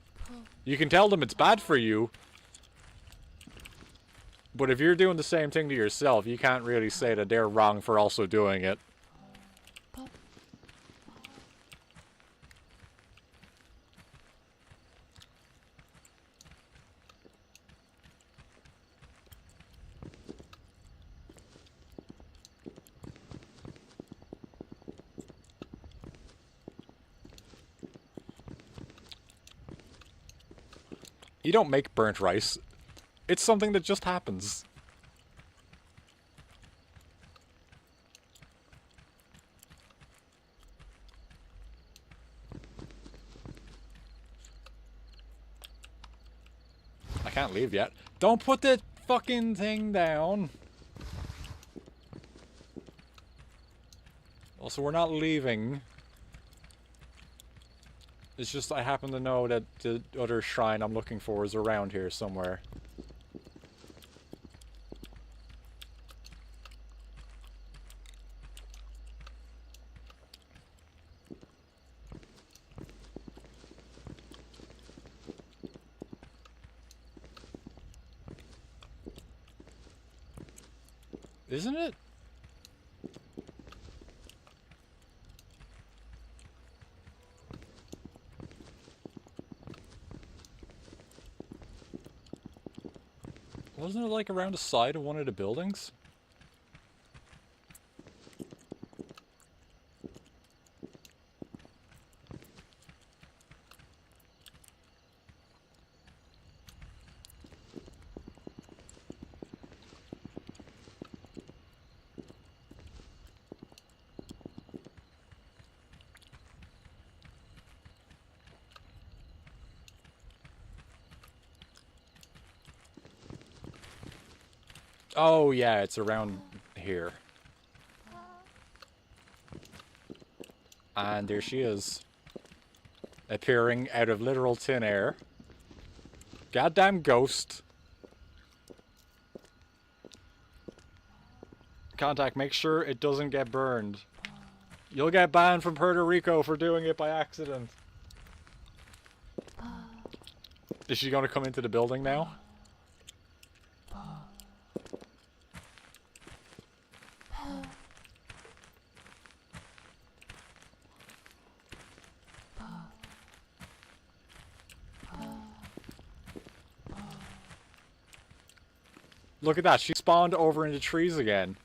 You can tell them it's bad for you, but if you're doing the same thing to yourself, you can't really say that they're wrong for also doing it. You don't make burnt rice. It's something that just happens. can't leave yet. Don't put the fucking thing down. Also, we're not leaving. It's just I happen to know that the other shrine I'm looking for is around here somewhere. Isn't it? Wasn't it like around the side of one of the buildings? Oh yeah, it's around here. And there she is. Appearing out of literal thin air. Goddamn ghost. Contact, make sure it doesn't get burned. You'll get banned from Puerto Rico for doing it by accident. Is she gonna come into the building now? Look at that, she spawned over into trees again.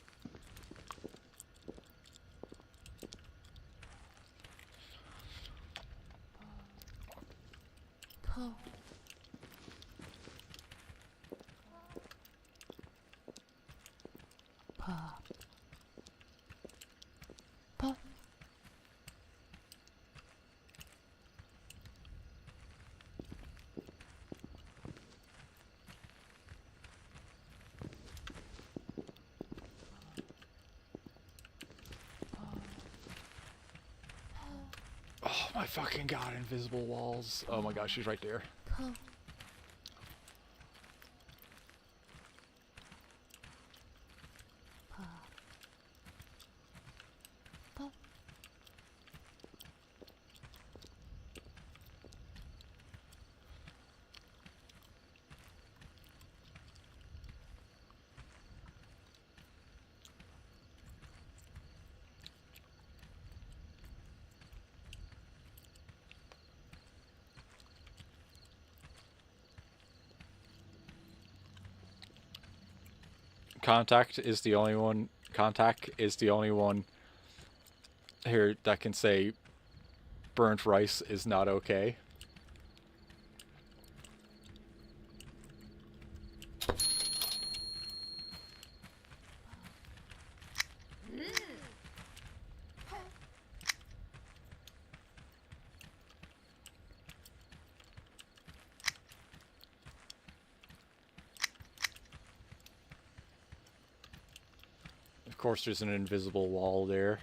Oh my fucking god, invisible walls. Oh my gosh, she's right there. Contact is the only one here that can say burnt rice is not okay. Of course there's an invisible wall there.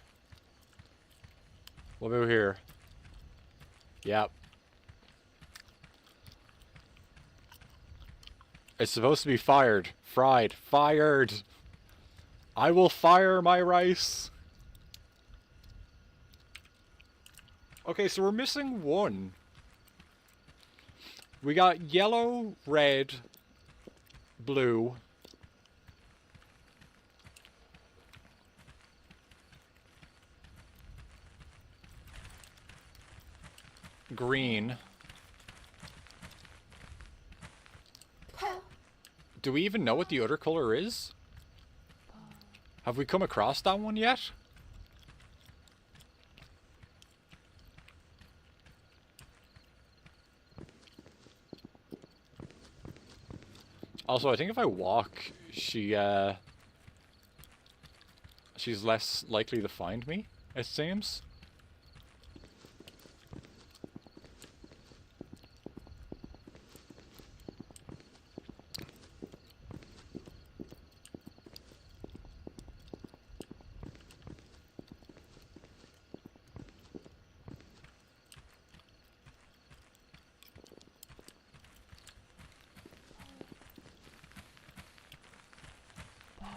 What about here? Yep. It's supposed to be fired. Fried. Fired! I will fire my rice! Okay, so we're missing one. We got yellow, red, blue. Green. Do we even know what the other color is? Have we come across that one yet? Also, I think if I walk, she's less likely to find me, it seems.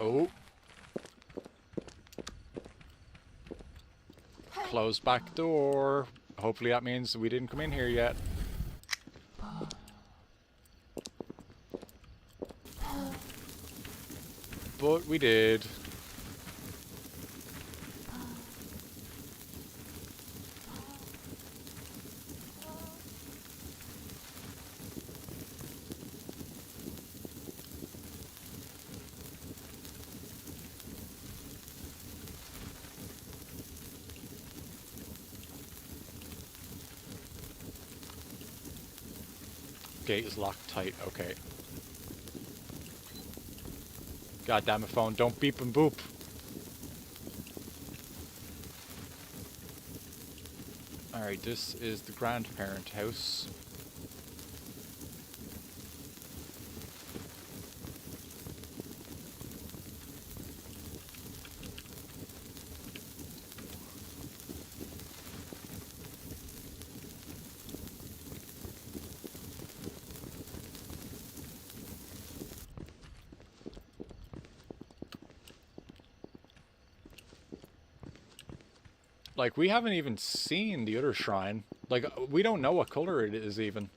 Oh. Close back door. Hopefully that means we didn't come in here yet. But we did. Gate is locked tight. Okay. God damn it, phone. Don't beep and boop. Alright, this is the grandparent house. Like, we haven't even seen the other shrine. Like, we don't know what color it is even.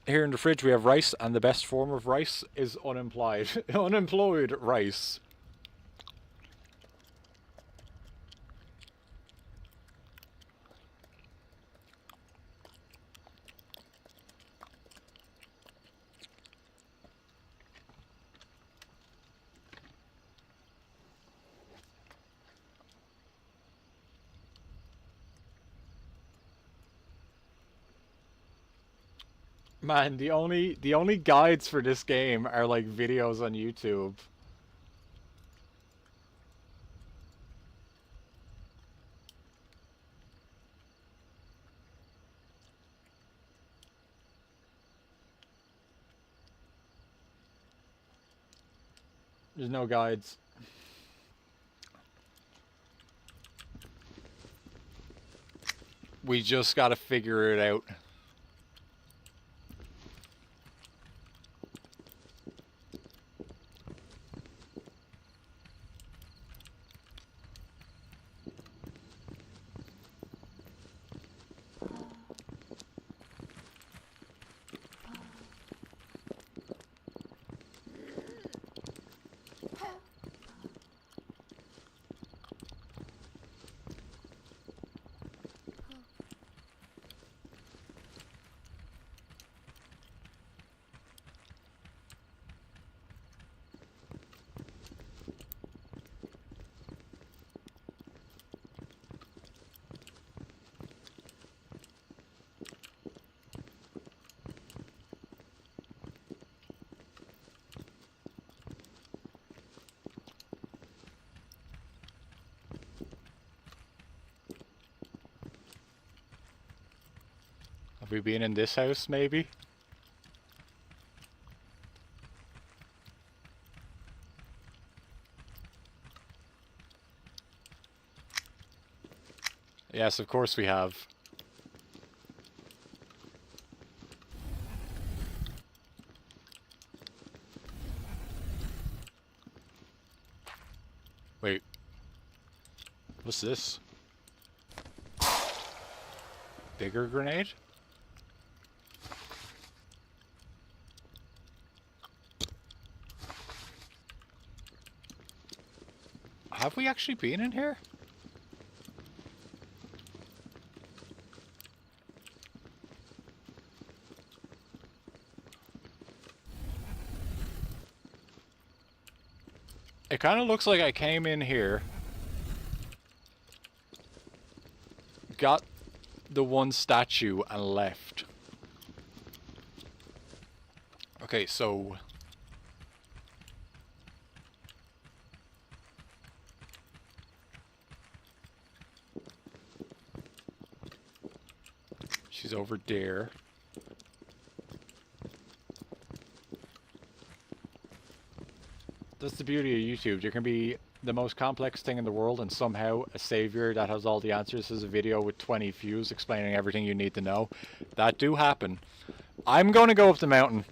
Here in the fridge we have rice, and the best form of rice is unemployed. Unemployed rice. Man, the only guides for this game are like videos on YouTube. There's no guides. We just gotta figure it out. Have we been in this house, maybe? Yes, of course we have. Wait. What's this? Bigger grenade? Have we actually been in here? It kind of looks like I came in here, got the one statue and left. Okay, so she's over there. That's the beauty of YouTube. There can be the most complex thing in the world and somehow a savior that has all the answers is a video with 20 views explaining everything you need to know. That do happen. I'm going to go up the mountain.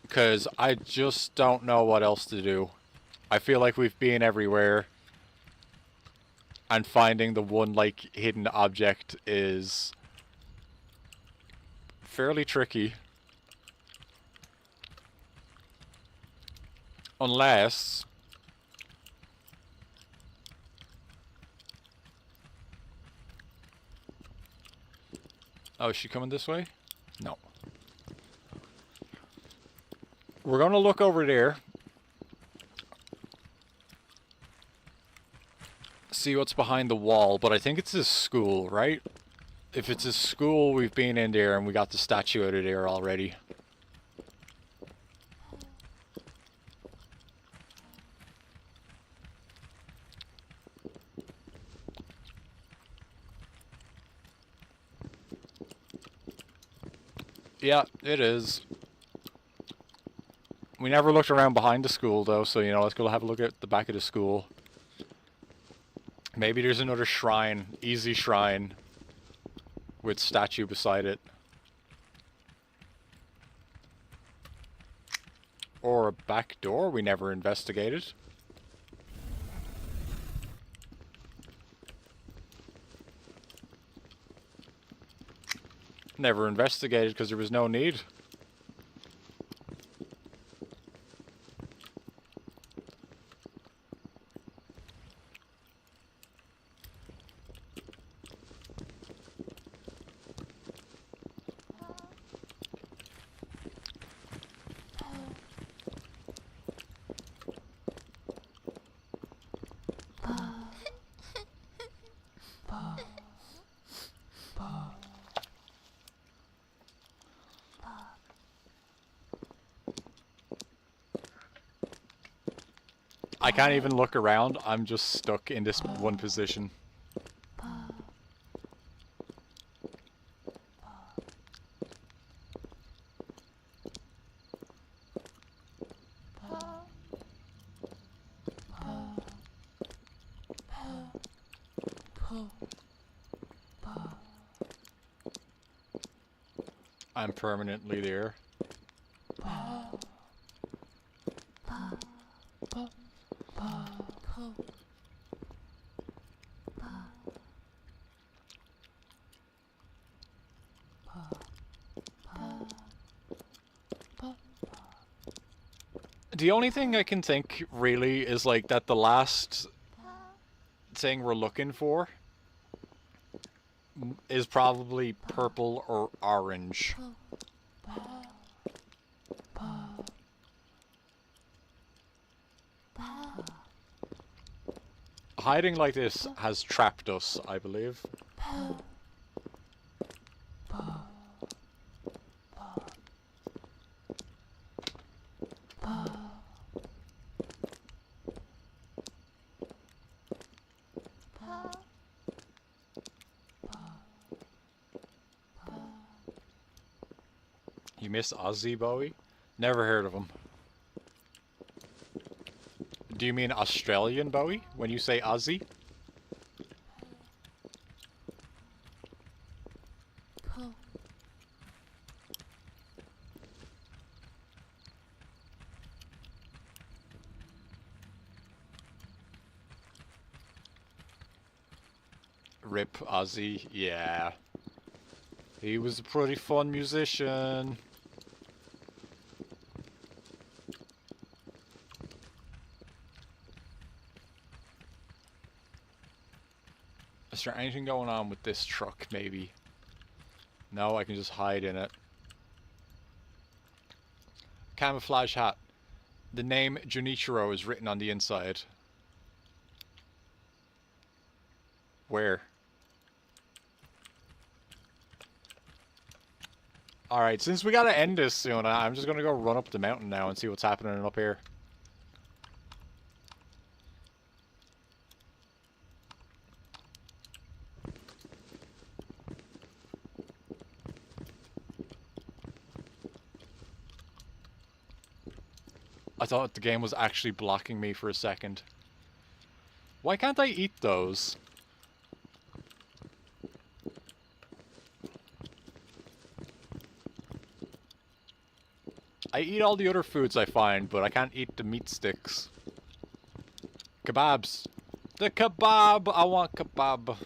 Because I just don't know what else to do. I feel like we've been everywhere. And finding the one, like, hidden object is fairly tricky. Unless... Oh, is she coming this way? No. We're gonna look over there. See what's behind the wall, but I think it's his school, right? If it's his school, we've been in there and we got the statue out of there already. Yeah, it is. We never looked around behind the school, though, so, you know, let's go have a look at the back of the school. Maybe there's another shrine, easy shrine, with statue beside it. Or a back door we never investigated. Never investigated because there was no need. I can't even look around, I'm just stuck in this one position. I'm permanently there. The only thing I can think, really, is like that the last thing we're looking for is probably purple or orange. Hiding like this has trapped us, I believe. You miss Ozzy Bowie? Never heard of him. Do you mean Australian Bowie when you say Ozzy? Rip Ozzy, yeah. He was a pretty fun musician. Is there anything going on with this truck, maybe? No, I can just hide in it. Camouflage hat. The name Junichiro is written on the inside. Where? Alright, since we gotta end this soon, I'm just gonna go run up the mountain now and see what's happening up here. I thought the game was actually blocking me for a second. Why can't I eat those? I eat all the other foods I find, but I can't eat the meat sticks. Kebabs. The kebab! I want kebab.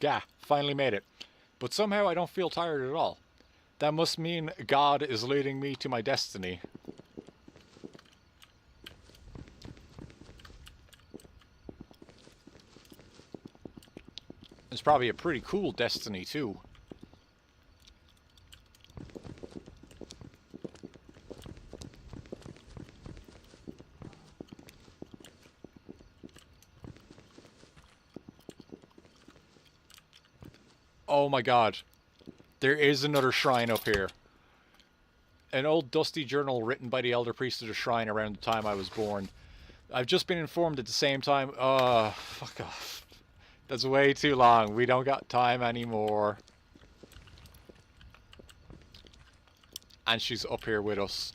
Yeah, finally made it. But somehow I don't feel tired at all. That must mean God is leading me to my destiny. It's probably a pretty cool destiny, too. Oh my god. There is another shrine up here. An old dusty journal written by the elder priest of the shrine around the time I was born. I've just been informed at the same time. Fuck off. That's way too long. We don't got time anymore. And she's up here with us.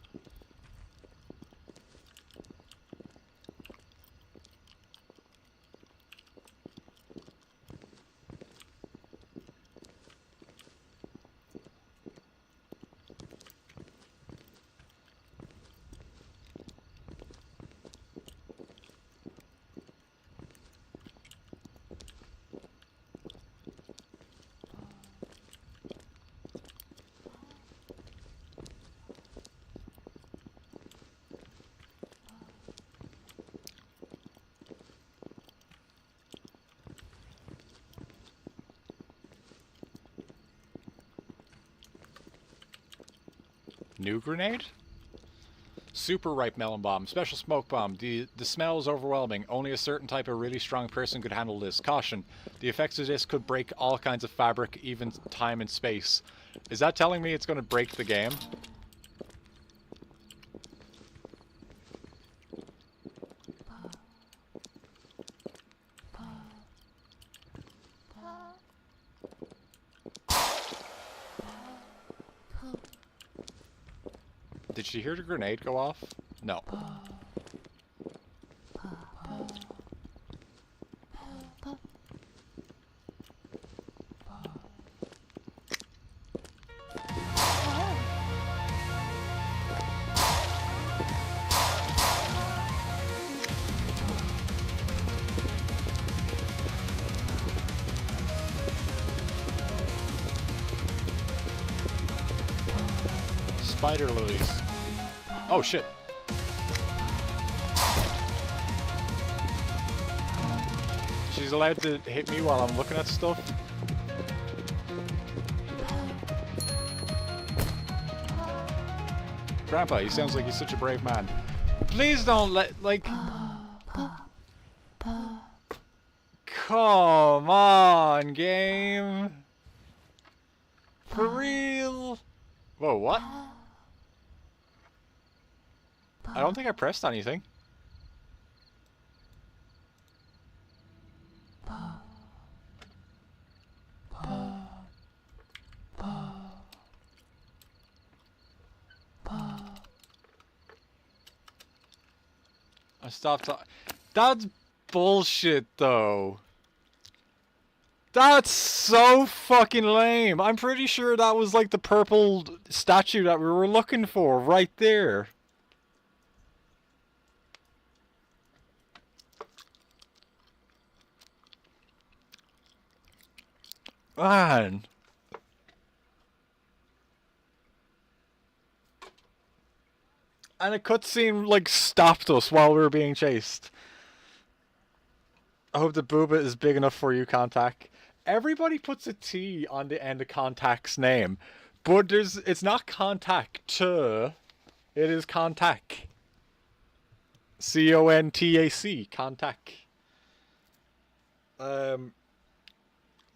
New grenade? Super ripe melon bomb. Special smoke bomb. The smell is overwhelming. Only a certain type of really strong person could handle this. Caution. The effects of this could break all kinds of fabric, even time and space. Is that telling me it's going to break the game? Did she hear the grenade go off? No. Spider lilies. Oh shit. She's allowed to hit me while I'm looking at stuff. Grandpa, he sounds like he's such a brave man. Please don't let, like... Come on, game. For real? Whoa, what? I don't think I pressed anything. I stopped. That's bullshit, though. That's so fucking lame. I'm pretty sure that was like the purple statue that we were looking for right there. Man. And a cutscene like stopped us while we were being chased. I hope the booba is big enough for you, Contact. Everybody puts a T on the end of Contact's name, but it's not Contact. It is Contact. C-O-N-T-A-C. Contact.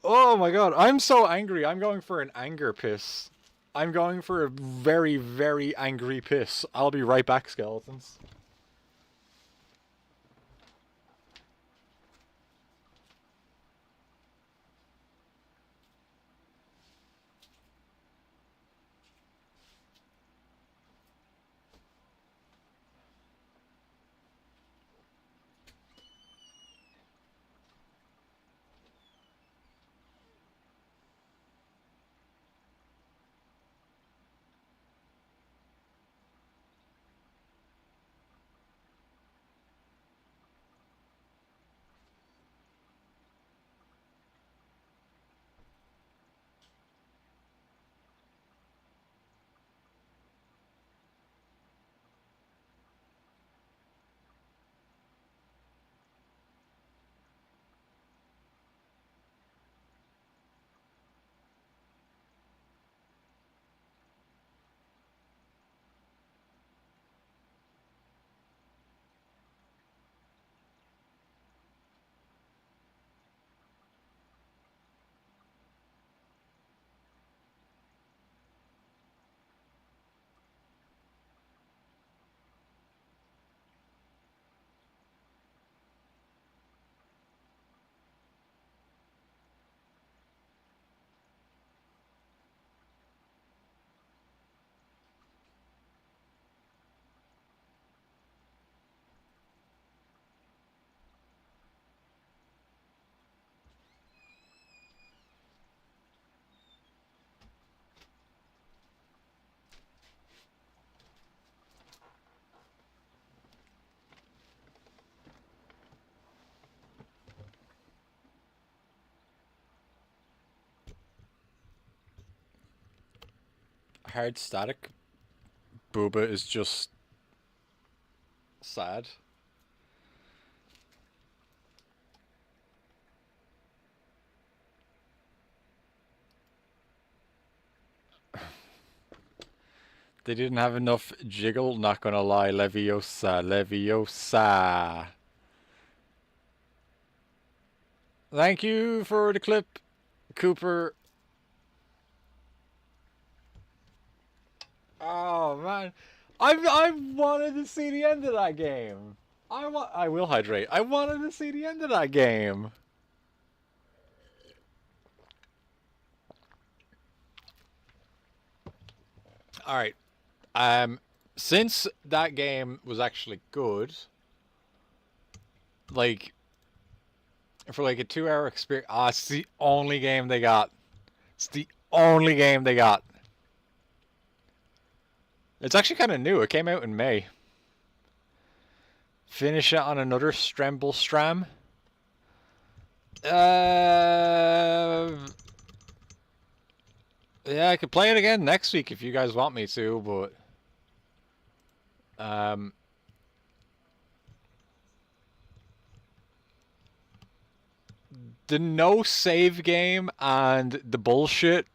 Oh my god, I'm so angry. I'm going for an anger piss. I'm going for a very, very angry piss. I'll be right back, skeletons. hard static. Booba is just sad. They didn't have enough jiggle, not gonna lie. Leviosa, Leviosa. Thank you for the clip, Cooper. Oh man, I wanted to see the end of that game. I will hydrate. I wanted to see the end of that game. All right. Since that game was actually good, like, for like a 2-hour experience, it's the only game they got. It's the only game they got. It's actually kind of new. It came out in May. Finish it on another Stremble Stram. Yeah, I could play it again next week if you guys want me to, but the no save game and the bullshit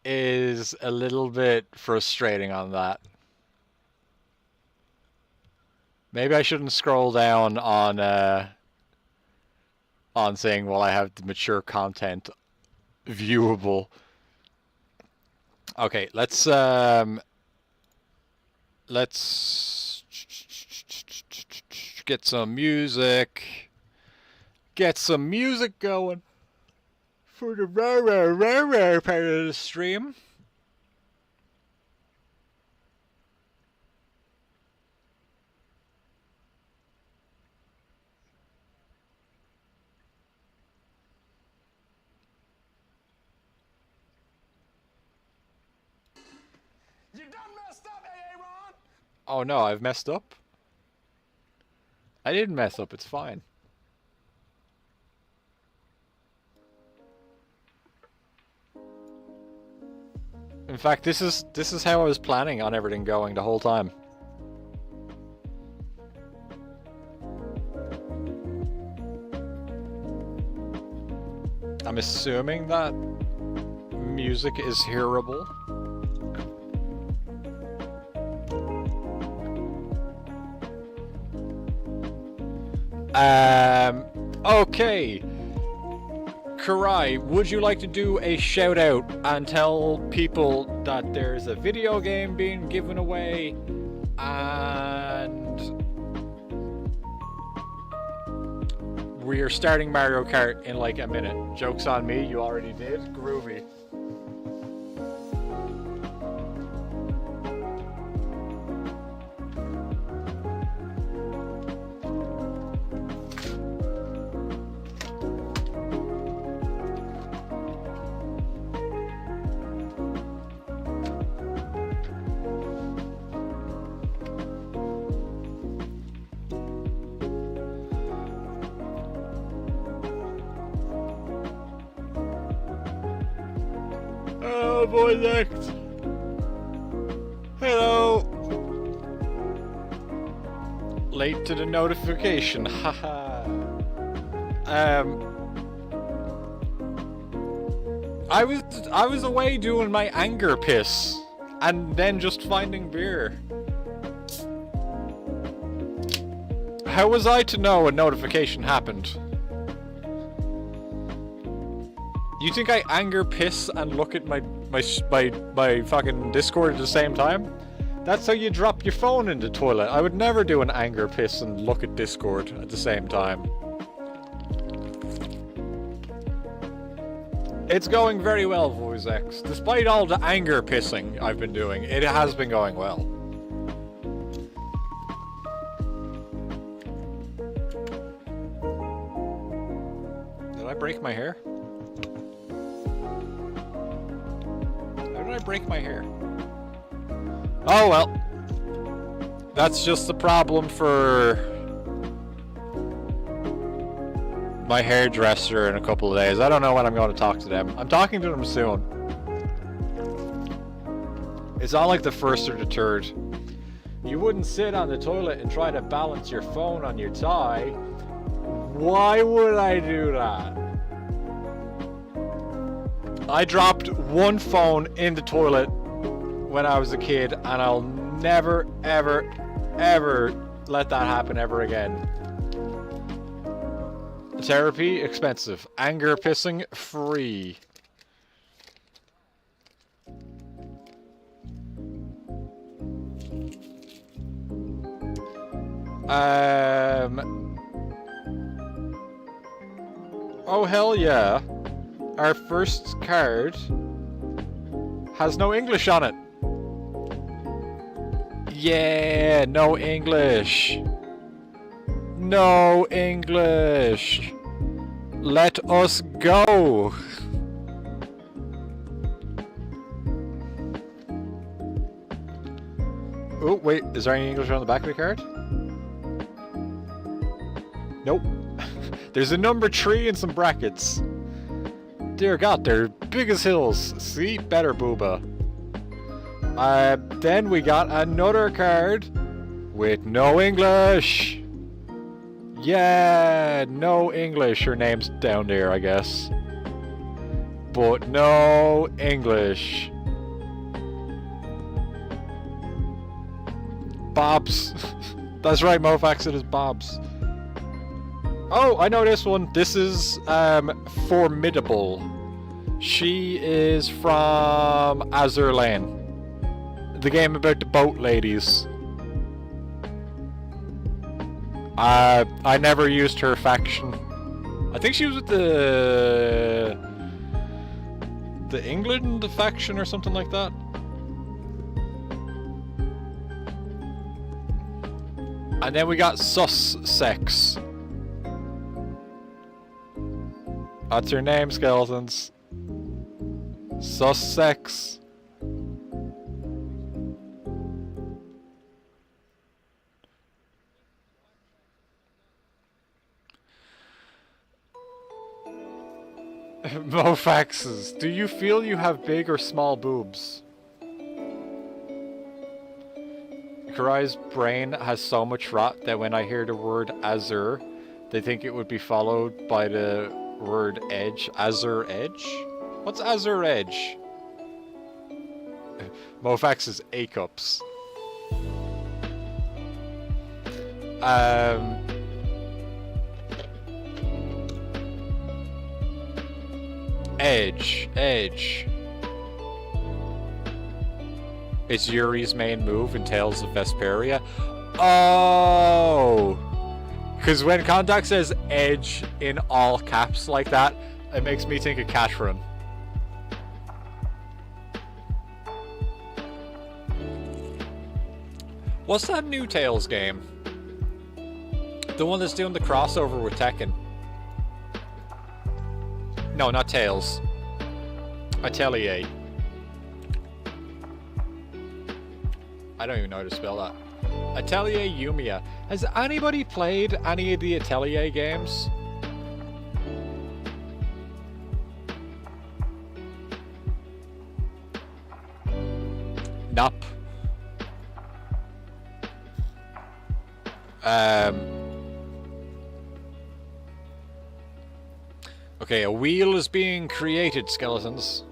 is a little bit frustrating on that. Maybe I shouldn't scroll down on saying, well, I have the mature content viewable. Okay, let's get some music. Get some music going for the rare part of the stream. Oh no, I've messed up? I didn't mess up, it's fine. In fact, this is how I was planning on everything going the whole time. I'm assuming that music is hearable. Okay. Karai, would you like to do a shout out and tell people that there's a video game being given away and we are starting Mario Kart in like a minute? Joke's on me, you already did. Groovy. Oh, boy, next. Hello. Late to the notification. Haha. I was away doing my anger piss and then just finding beer. How was I to know a notification happened? You think I anger piss and look at my fucking Discord at the same time? That's how you drop your phone in the toilet. I would never do an anger piss and look at Discord at the same time. It's going very well, Voicex. Despite all the anger pissing I've been doing, it has been going well. Did I break my hair? How did I break my hair? Oh well. That's just the problem for my hairdresser in a couple of days. I don't know when I'm going to talk to them. I'm talking to them soon. It's on like the first or the third. You wouldn't sit on the toilet and try to balance your phone on your tie. Why would I do that? I dropped one phone in the toilet when I was a kid, and I'll never, ever, ever let that happen ever again. Therapy, expensive. Anger pissing, free. Oh hell yeah. Our first card has no English on it. Yeah, no English. No English. Let us go. Oh, wait, is there any English on the back of the card? Nope. There's a number 3 and some brackets. Dear God, they're big as hills. See? Better booba. Then we got another card with no English. Yeah, no English. Her name's down there, I guess. But no English. Bobs. That's right, Mofax, it is Bobs. Oh, I know this one. This is Formidable. She is from Azur Lane. The game about the boat ladies. I never used her faction. I think she was with the England faction or something like that. And then we got Sussex. That's her name, skeletons. Sussex. Mofaxes, do you feel you have big or small boobs? Karai's brain has so much rot that when I hear the word Azur, they think it would be followed by the word edge. Azur edge? What's Azur edge? Mofax's A-cups. Edge. It's Yuri's main move in Tales of Vesperia. Oh! Because when Contact says edge in all caps like that, it makes me think of Catherine. What's that new Tales game? The one that's doing the crossover with Tekken. No, not Tales. Atelier. I don't even know how to spell that. Atelier Yumiya. Has anybody played any of the Atelier games? Nope. Okay, a wheel is being created, skeletons.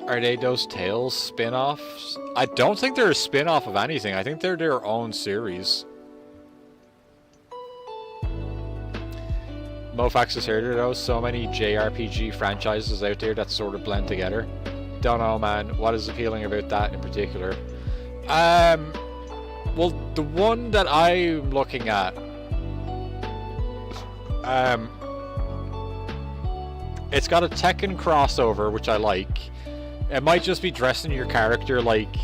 Are they those Tales spin-offs? I don't think they're a spin-off of anything. I think they're their own series. Mofax has heard of those. So many JRPG franchises out there that sort of blend together. Don't know, man. What is appealing about that in particular? Well, the one that I'm looking at, it's got a Tekken crossover, which I like. It might just be dressing your character like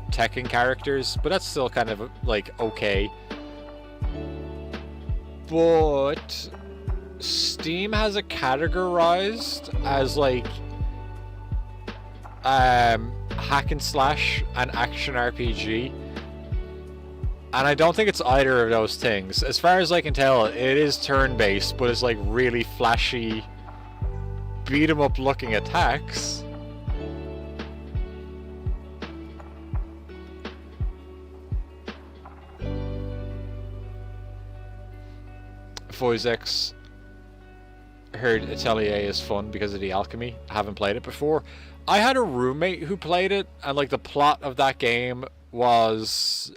Tekken characters, but that's still kind of like okay. But Steam has it categorized as like hack and slash and action RPG, And I don't think it's either of those things. As far as I can tell, it is turn-based, but it's like really flashy, beat-em-up looking attacks. Voice X heard Atelier is fun because of the alchemy. I haven't played it before. I had a roommate who played it, and like the plot of that game was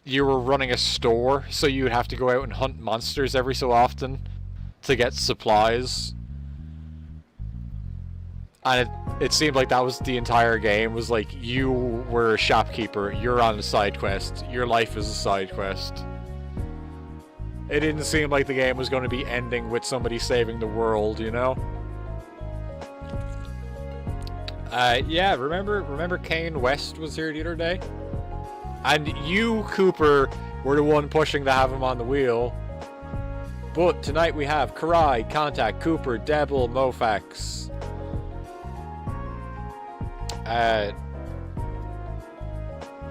you were running a store, so you would have to go out and hunt monsters every so often to get supplies. And it seemed like that was the entire game, was like you were a shopkeeper, you're on a side quest, your life is a side quest. It didn't seem like the game was going to be ending with somebody saving the world, you know? Yeah, remember Kane West was here the other day? And you, Cooper, were the one pushing to have him on the wheel. But tonight we have Karai, Contact, Cooper, Devil, Mofax.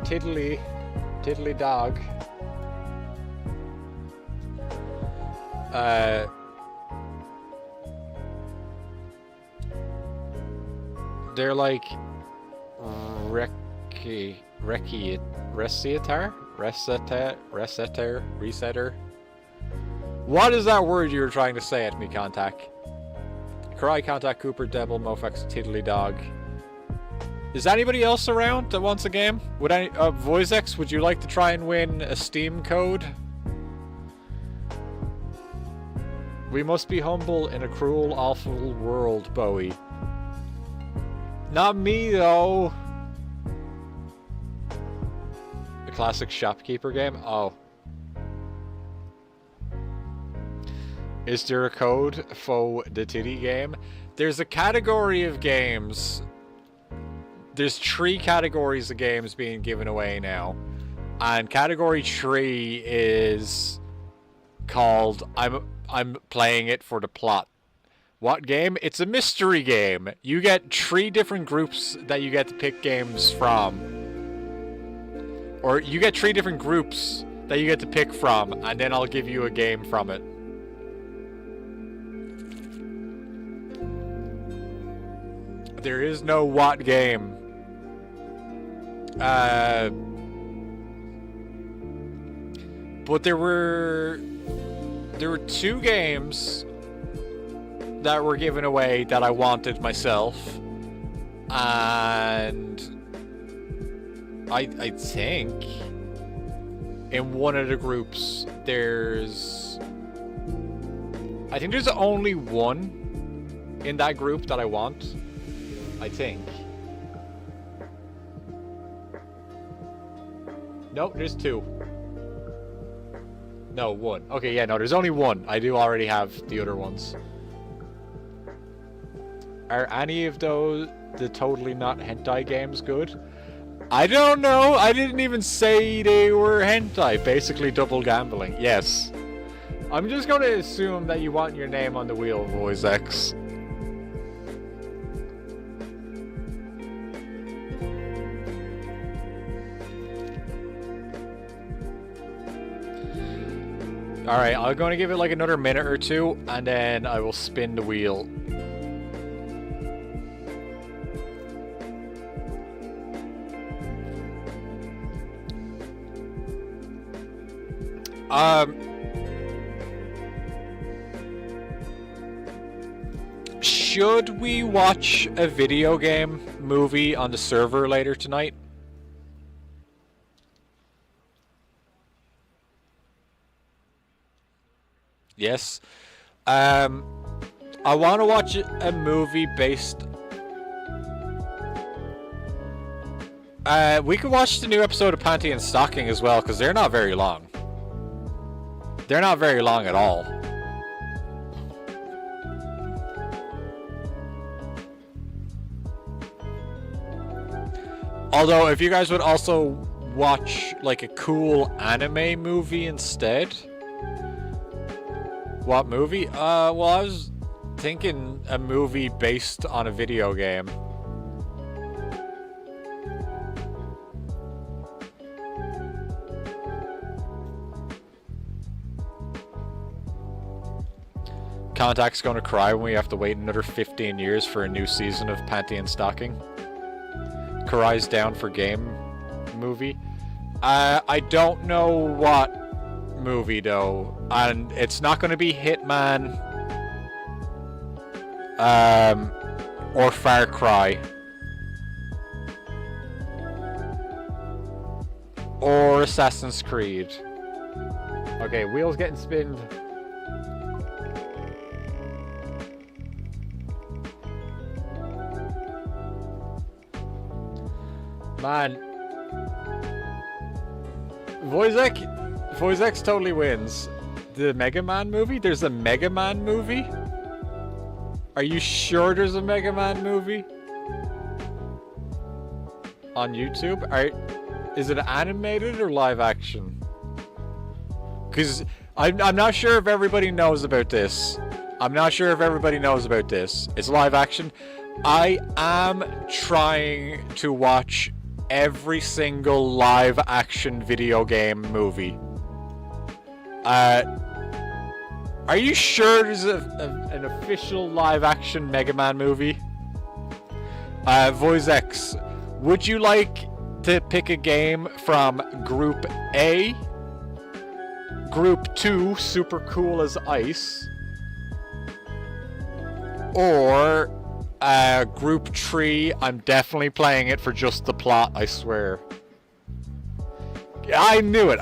Tiddly Dog. They're like Resetter. What is that word you were trying to say at me, Contact? Karai, Contact, Cooper, Devil, Mofax, Tiddly Dog. Is anybody else around that wants a game? Would any Voicex, would you like to try and win a Steam code? We must be humble in a cruel, awful world, Bowie. Not me, though. A classic shopkeeper game? Oh. Is there a code for the titty game? There's a category of games. There's 3 categories of games being given away now. And category 3 is called I'm playing it for the plot. What game? It's a mystery game. You get 3 different groups that you get to pick games from. Or you get 3 different groups that you get to pick from, and then I'll give you a game from it. There is no what game. But there were 2 games that were given away that I wanted myself, and I think in one of the groups there's only one in that group that I want, I think. Nope, there's 2. No, 1. Okay, yeah, no, there's only 1. I do already have the other ones. Are any of those the totally not hentai games good? I don't know. I didn't even say they were hentai. Basically double gambling. Yes. I'm just going to assume that you want your name on the wheel, Voice X. Alright, I'm going to give it like another minute or 2, and then I will spin the wheel. Should we watch a video game movie on the server later tonight? Yes. I want to watch a movie based... we could watch the new episode of Panty and Stocking as well, because they're not very long. They're not very long at all. Although, if you guys would also watch, like, a cool anime movie instead... What movie? Well, I was thinking a movie based on a video game. Contact's gonna cry when we have to wait another 15 years for a new season of Panty and Stocking. Karai's down for game movie. I don't know what movie though, and it's not gonna be Hitman or Far Cry or Assassin's Creed. Okay, wheels getting spinned. Man, Voizex totally wins. The Mega Man movie? There's a Mega Man movie? Are you sure there's a Mega Man movie? On YouTube? Is it animated or live action? Because I'm not sure if everybody knows about this. It's live action. I am trying to watch every single live action video game movie. Are you sure there's an official live action Mega Man movie? Voizex, would you like to pick a game from Group A, Group 2, Super Cool as Ice, or Group 3, I'm definitely playing it for just the plot, I swear. I knew it.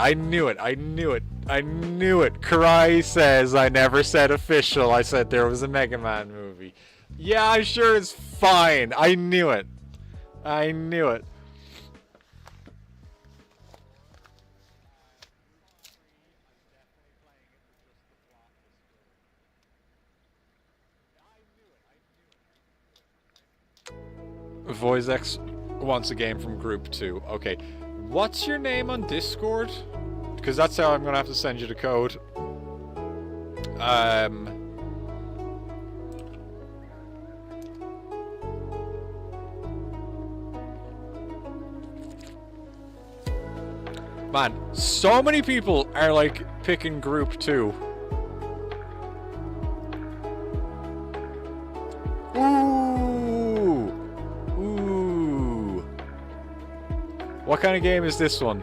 Karai says I never said official, I said there was a Mega Man movie. Yeah, I'm sure it's fine. I knew it. Voizex wants a game from Group 2. Okay. What's your name on Discord? Because that's how I'm going to have to send you the code. Man, so many people are like picking Group 2. Ooh! What kind of game is this one?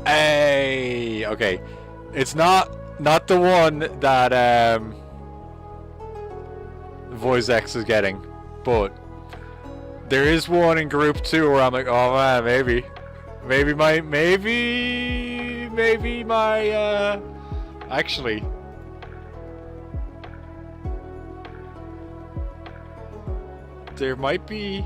Hey, okay. It's not the one that Voizex is getting, but there is one in Group 2 where I'm like, oh man, maybe my actually. There might be.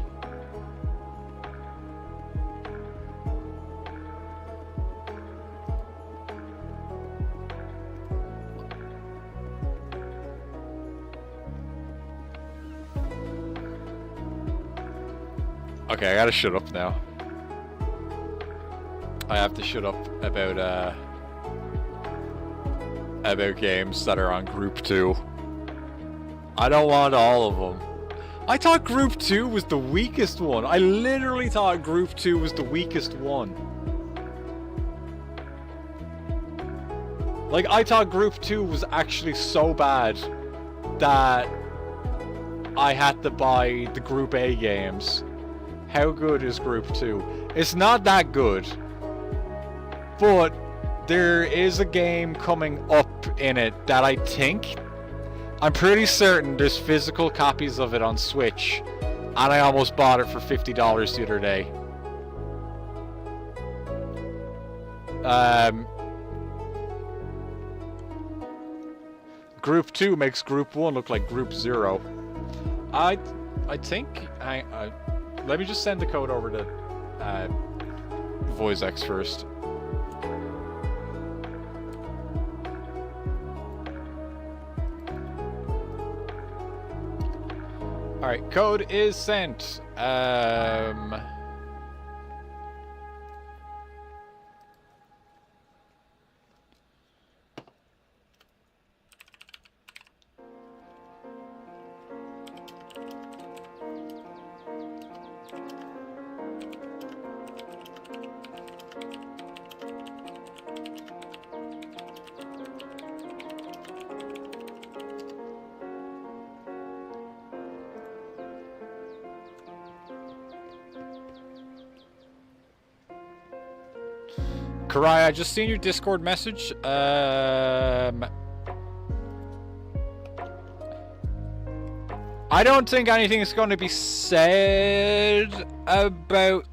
Okay, I gotta shut up now. I have to shut up about games that are on Group 2. I don't want all of them. I thought Group 2 was the weakest one. I literally thought Group 2 was the weakest one. Like, I thought Group 2 was actually so bad that I had to buy the Group A games. How good is Group 2? It's not that good. But there is a game coming up in it that I'm pretty certain there's physical copies of it on Switch, and I almost bought it for $50 the other day. Group 2 makes Group 1 look like Group 0. I think... let me just send the code over to Voizex first. Alright, code is sent. Karai, I just seen your Discord message. I don't think anything is going to be said about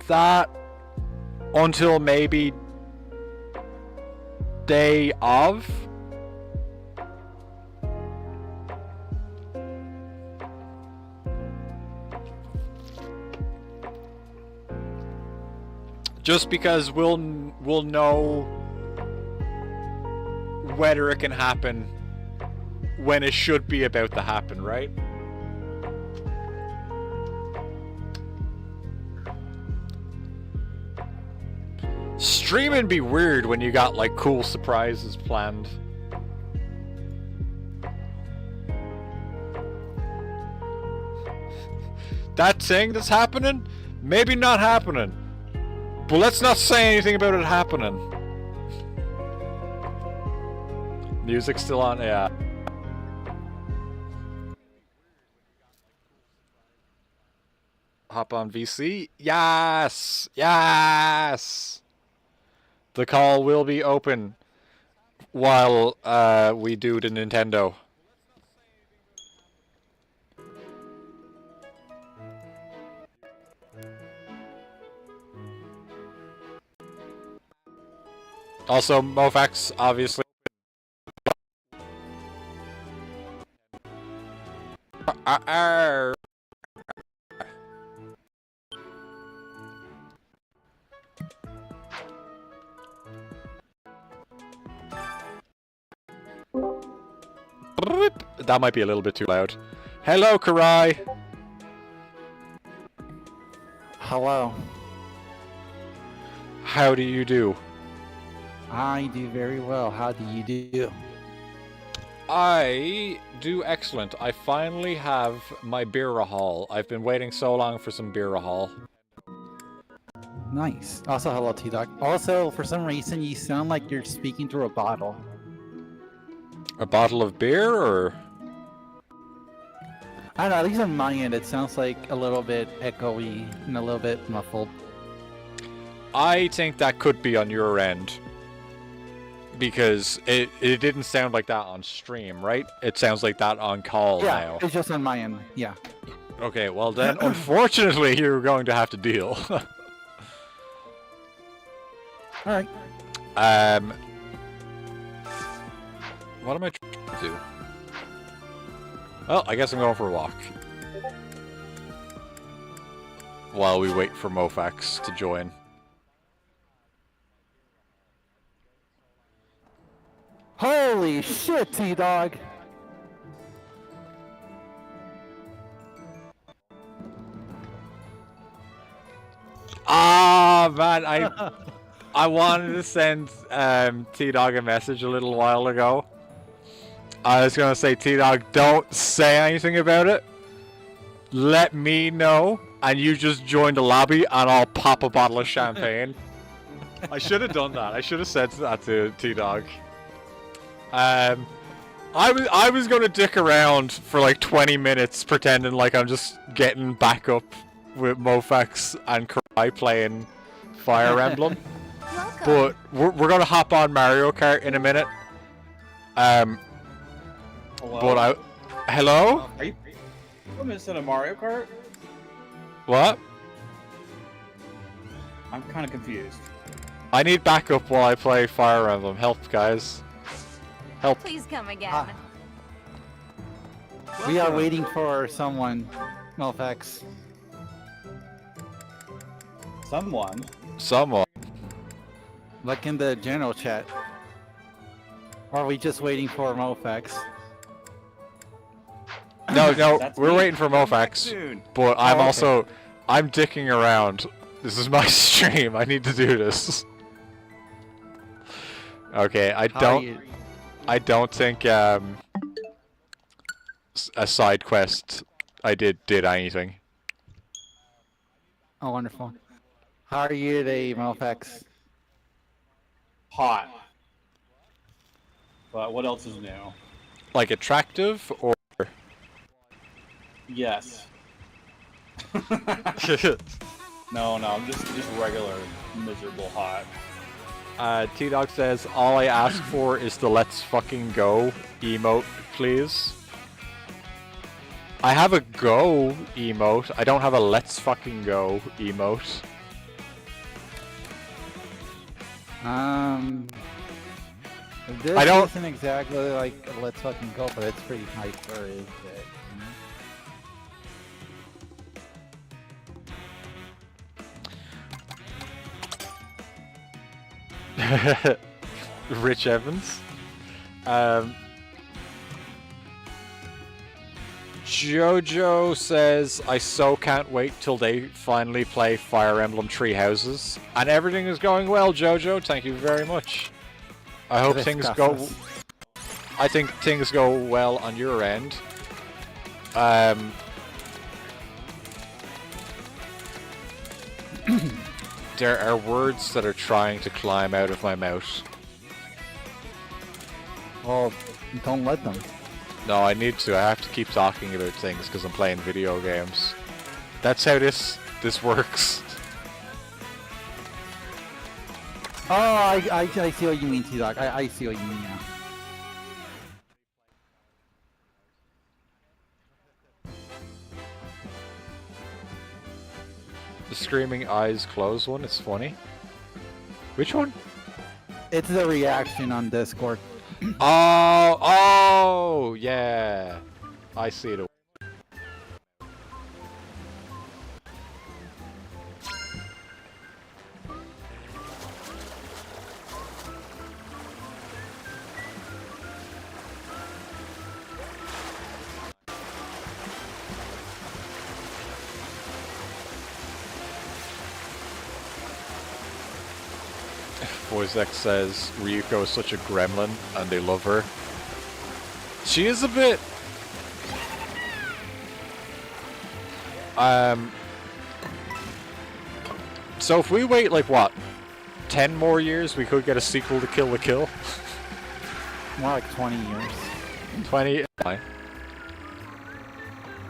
that until maybe day of. Just because we'll know whether it can happen when it should be about to happen, right? Streaming be weird when you got like cool surprises planned. That thing that's happening, maybe not happening. But let's not say anything about it happening. Music's still on, yeah. Hop on VC? Yes! Yes! The call will be open while we do the Nintendo. Also, Mofax, obviously. That might be a little bit too loud. Hello, Karai. Hello. How do you do? I do very well. How do you do? I do excellent. I finally have my beer hall. I've been waiting so long for some beer hall. Nice. Also, hello, T-Dog. Also, for some reason, you sound like you're speaking through a bottle. A bottle of beer, or? I don't know, at least on my end, it sounds like a little bit echoey and a little bit muffled. I think that could be on your end. Because it didn't sound like that on stream, right? It sounds like that on call yeah, now. It's just on my end, yeah. Okay, well then, unfortunately, you're going to have to deal. Alright. What am I trying to do? Well, I guess I'm going for a walk. While we wait for Mofax to join. Holy shit, T-Dog! Ah, man, I wanted to send T-Dog a message a little while ago. I was gonna say, T-Dog, don't say anything about it. Let me know, and you just join the lobby, and I'll pop a bottle of champagne. I should have done that. I should have said that to T-Dog. I was gonna dick around for like 20 minutes, pretending like I'm just getting back up with Mofax and Karai playing Fire Emblem. But we're gonna hop on Mario Kart in a minute. Hello? But hello? Are you missing a Mario Kart? What? I'm kind of confused. I need backup while I play Fire Emblem. Help, guys. Help. Please come again. We are waiting for someone, Mofax. Someone? Someone. Like in the general chat. Or are we just waiting for Mofax? No, That's we're me. waiting for Mofax. Soon. But I'm okay. I'm dicking around. This is my stream. I need to do this. Okay, I don't think a side quest I did anything. Oh, wonderful. How are you today, Mofax? Hot. But what else is new? Like attractive or? Yes. No, I'm just regular miserable hot. T-Dog says, all I ask for is the let's fucking go emote, please. I have a go emote. I don't have a let's fucking go emote. This I don't- isn't exactly like a let's fucking go, but it's pretty hyper, is it? Rich Evans. Jojo says, I so can't wait till they finally play Fire Emblem Three Houses. And everything is going well, Jojo. Thank you very much. I hope things go... I think things go well on your end. There are words that are trying to climb out of my mouth. Well, don't let them. No, I need to. I have to keep talking about things because I'm playing video games. That's how this works. Oh, I see what you mean, T-Dog. I see what you mean now. The screaming eyes closed one is funny. Which one? It's the reaction on Discord. Oh, yeah. I see it. Voicex says Ryuko is such a gremlin and they love her. She is a bit... So if we wait like what? 10 more years we could get a sequel to Kill the Kill? More like 20 years. 20...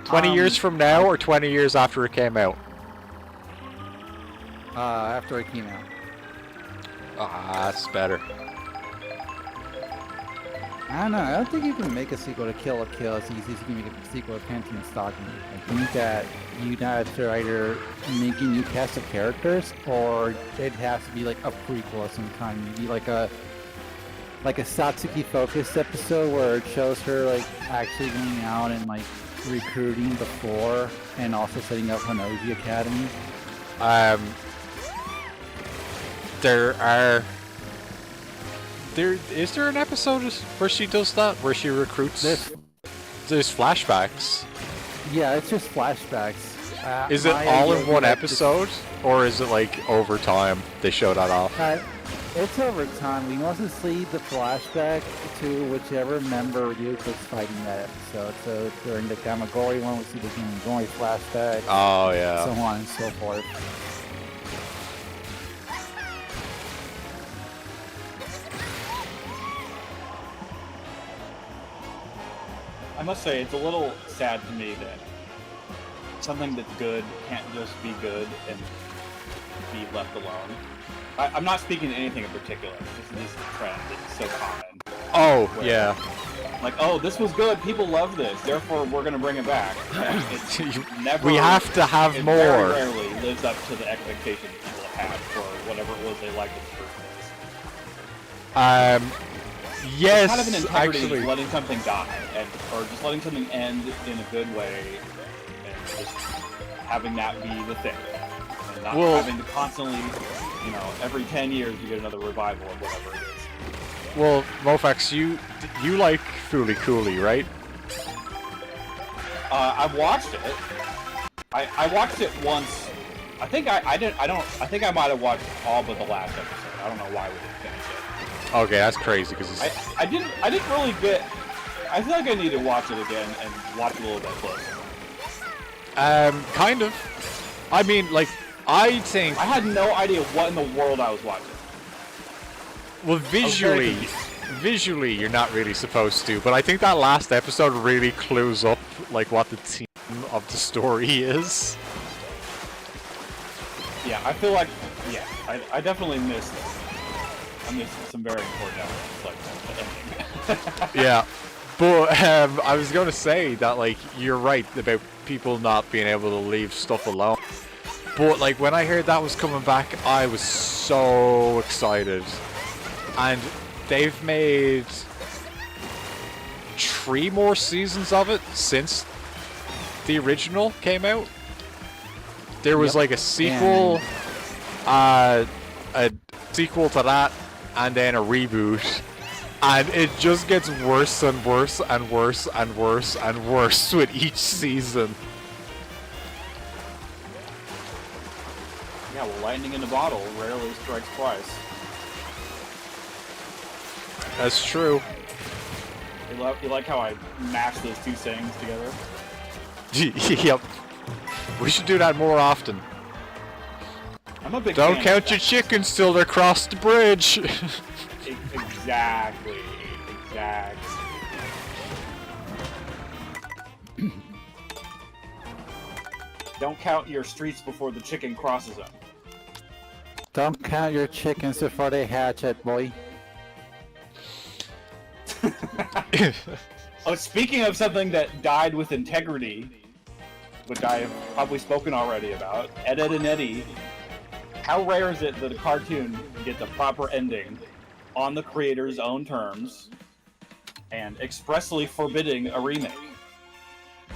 20 years from now or 20 years after it came out? After it came out. Ah, that's better. I don't know. I don't think you can make a sequel to Kill la Kill as easy as you can make a sequel to Pantheon Stalking. I think that you'd have to either make a new cast of characters, or it has to be like a prequel of some kind. Maybe like a Satsuki focused episode where it shows her like actually going out and like recruiting before, and also setting up Honoji Academy. Is there an episode where she does that? Where she recruits? There's flashbacks. Yeah, it's just flashbacks. Is it all in one episode? Or is it like over time they show that off? It's over time. We mostly see the flashback to whichever member Ryuko's fighting that episode. So during the Gamagori one, we see the Gamagori flashback. Oh, yeah. So on and so forth. I must say, it's a little sad to me that something that's good can't just be good and be left alone. I'm not speaking to anything in particular. This is a trend that's so common. Oh, where, yeah. Like, oh, this was good. People love this. Therefore, we're going to bring it back. It's never, we have to have it more. Very rarely lives up to the expectations people have for whatever it was they liked in the first place. Yes, It's kind of an integrity actually. of letting something die, or just letting something end in a good way, and just having that be the thing. And not having to constantly, every 10 years you get another revival of whatever it is. Well, Mofax, you like Fooly Cooly, right? I've watched it. I watched it once. I think I think I might have watched all but the last episode. I don't know why we didn't finish it. Okay, that's crazy because I didn't really get. I feel like I need to watch it again and watch it a little bit closer. Kind of. I mean, like, I think. I had no idea what in the world I was watching. Well, visually, you're not really supposed to, but I think that last episode really clues up like what the theme of the story is. Yeah, I feel like I definitely missed mean, some very important elements, like the ending. Yeah, but I was gonna say that like you're right about people not being able to leave stuff alone. But like when I heard that was coming back, I was so excited, and they've made 3 more seasons of it since the original came out. There was like a sequel, a sequel to that, and then a reboot. And it just gets worse and worse and worse and worse and worse with each season. Yeah, well, lightning in a bottle rarely strikes twice. That's true. You like how I mashed those two sayings together? Yep. We should do that more often. I'm a big Don't fan count of your that. chickens till they're crossed the bridge. Exactly. Don't count your streets before the chicken crosses them. Don't count your chickens before they hatch it, boy. Oh, speaking of something that died with integrity, which I have probably spoken already about, Ed, Edd and Eddy. How rare is it that a cartoon gets a proper ending on the creator's own terms and expressly forbidding a remake?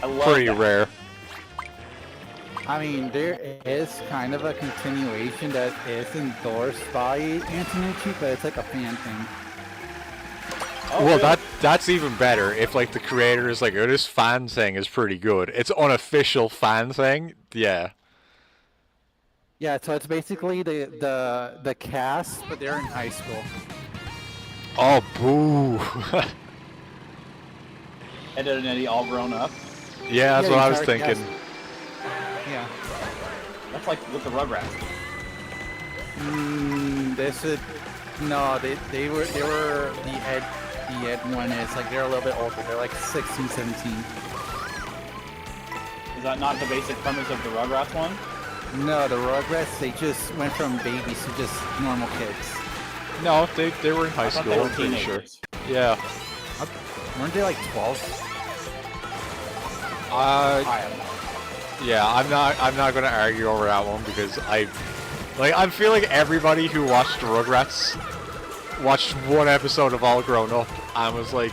I love Pretty that. rare. I mean, there is kind of a continuation that is endorsed by Antonucci, but it's like a fan thing. Oh, Well, really? that's even better. If like the creator is like, oh, this fan thing is pretty good. It's unofficial fan thing. Yeah. Yeah, so it's basically the cast, but they're in high school. Oh, boo. Ed, Edd and Eddy all grown up. Yeah, that's Yeah, what the I was entire thinking. cast. Yeah. That's like with the Rugrats. This would no, they were the Ed one is like they're a little bit older. They're like 16, 17. Is that not the basic premise of the Rugrats one? No, the Rugrats they just went from babies to just normal kids. No, they were in high I thought school. they were I'm pretty sure. teenagers. Yeah. Weren't they like 12? I don't know. Yeah, I'm not gonna argue over that one because I feel like everybody who watched Rugrats watched one episode of All Grown Up and was like,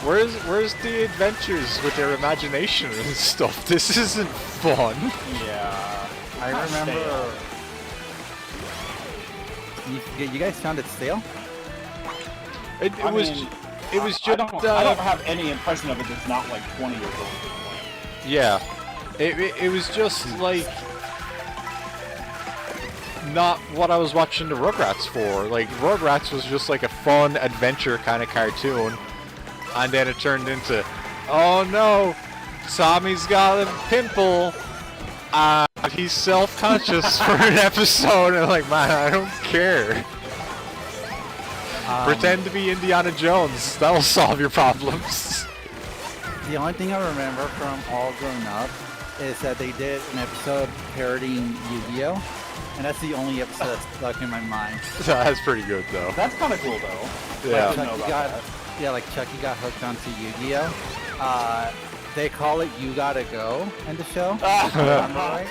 where's the adventures with their imagination and stuff? This isn't fun. Yeah. I Not remember. You guys found it stale? It I was mean, it was I just don't have any impression of it that's not like 20 years old at this point. yeah. It was just like not what I was watching the Rugrats for. Like Rugrats was just like a fun adventure kind of cartoon, and then it turned into, oh no, Tommy's got a pimple, and he's self-conscious for an episode. And like, man, I don't care. Pretend to be Indiana Jones. That'll solve your problems. The only thing I remember from All Grown Up is that they did an episode parodying Yu-Gi-Oh! And that's the only episode that's stuck in my mind. That's pretty good though. That's kind of cool though. Yeah. I didn't know Chucky about got, that. yeah, like Chucky got hooked onto Yu-Gi-Oh! They call it "You Gotta Go" in the show. if I remember right.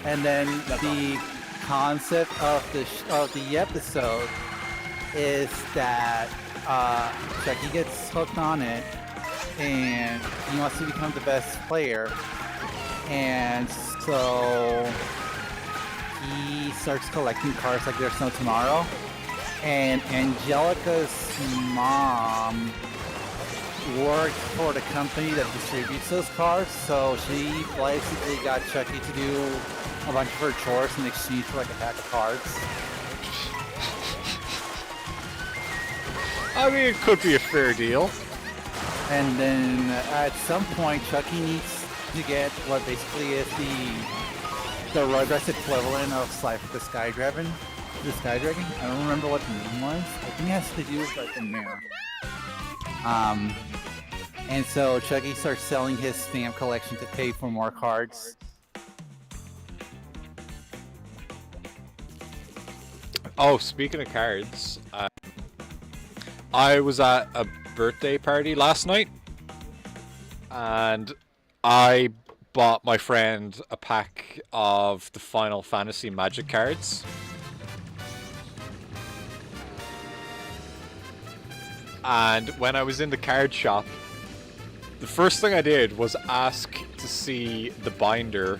And then That's the concept of the episode is that Chucky gets hooked on it, and he wants to become the best player, and so he starts collecting cards like there's no tomorrow. And Angelica's mom works for the company that distributes those cards, so she basically got Chucky to do a bunch of her chores in exchange for like a pack of cards. I mean, it could be a fair deal. And then at some point, Chucky needs to get what basically is the Rugrats equivalent of Slifer the Sky Dragon. The Sky Dragon? I don't remember what the name was. I think it has to do with like the mirror. And so Chucky starts selling his stamp collection to pay for more cards. Oh, speaking of cards, I was at a birthday party last night, and I bought my friend a pack of the Final Fantasy Magic cards. And when I was in the card shop, the first thing I did was ask to see the binder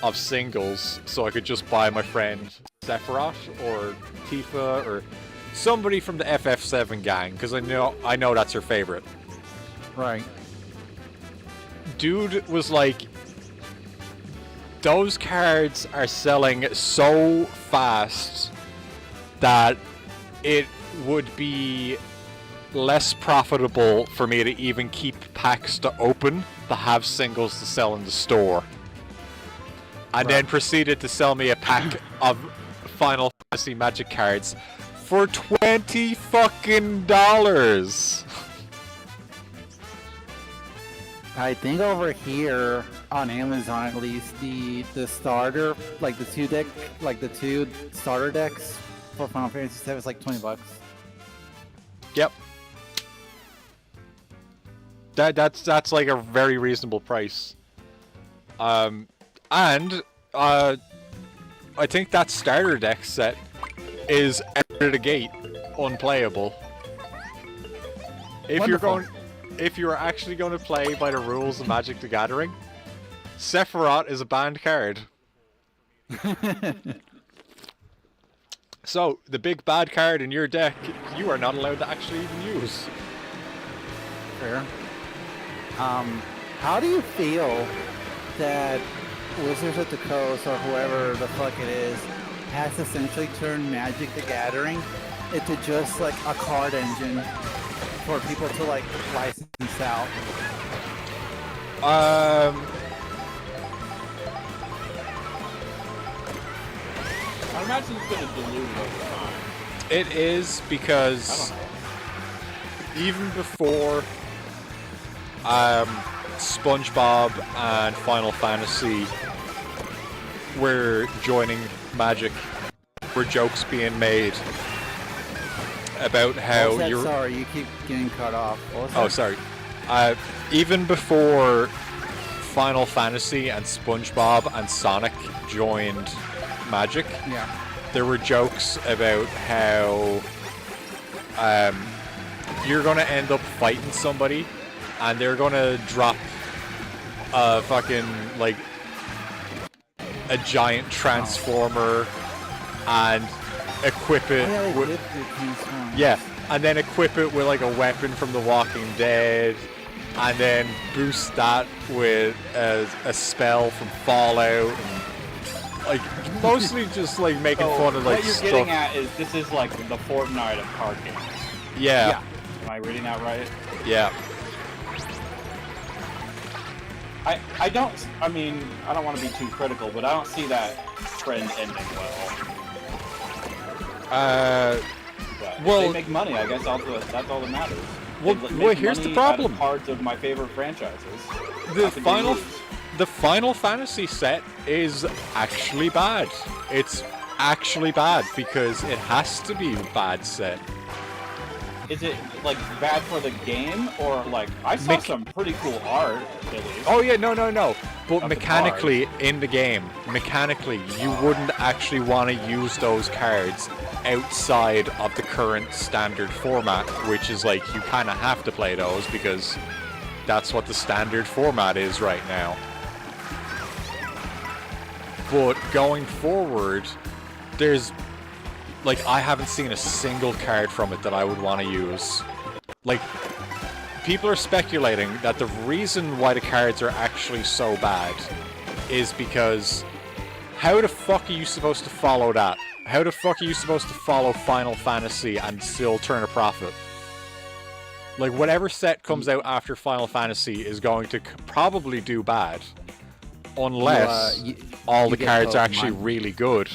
of singles so I could just buy my friend Sephiroth or Tifa or somebody from the FF7 gang, because I know that's her favorite. Right. Dude was like, those cards are selling so fast that it would be less profitable for me to even keep packs to open to have singles to sell in the store. And then proceeded to sell me a pack of Final Fantasy Magic cards for $20 fucking dollars. I think over here on Amazon, at least, the starter, like the two starter decks for Final Fantasy VII is like $20. Yep. That's like a very reasonable price. And I think that starter deck set is out of the gate unplayable. If you're actually going to play by the rules of Magic the Gathering, Sephiroth is a banned card. So, the big bad card in your deck, you are not allowed to actually even use. Fair. How do you feel that Wizards of the Coast, or whoever the fuck it is, has essentially turned Magic the Gathering into just like a card engine for people to like license out? I imagine it's gonna dilute it over time. It is, because even before SpongeBob and Final Fantasy were joining Magic, were jokes being made about how you're... Sorry, you keep getting cut off. Oh, sorry. Even before Final Fantasy and SpongeBob and Sonic joined Magic, there were jokes about how you're gonna end up fighting somebody and they're gonna drop a fucking, like, a giant transformer and equip it with... Yeah, and then equip it with, like, a weapon from The Walking Dead, and then boost that with a spell from Fallout, and, like, mostly just, like, making fun of, like, what you're stuff. getting at is this is, like, the Fortnite of card games. Yeah. Am I reading that right? Yeah. I don't want to be too critical, but I don't see that trend ending well. But well, if they make money, I guess that's all that matters. Well, here's the problem. Out of cards of my favorite franchises. The Final Fantasy set is actually bad. It's actually bad because it has to be a bad set. Is it, like, bad for the game, or, like, I saw some pretty cool art, at least. Oh yeah, no. But mechanically, in the game, you wouldn't actually want to use those cards outside of the current standard format, which is like, you kind of have to play those because that's what the standard format is right now. But going forward, there's... like, I haven't seen a single card from it that I would want to use. Like, people are speculating that the reason why the cards are actually so bad is because how the fuck are you supposed to follow that? How the fuck are you supposed to follow Final Fantasy and still turn a profit? Like, whatever set comes out after Final Fantasy is going to probably do bad. Unless all the cards are actually really good.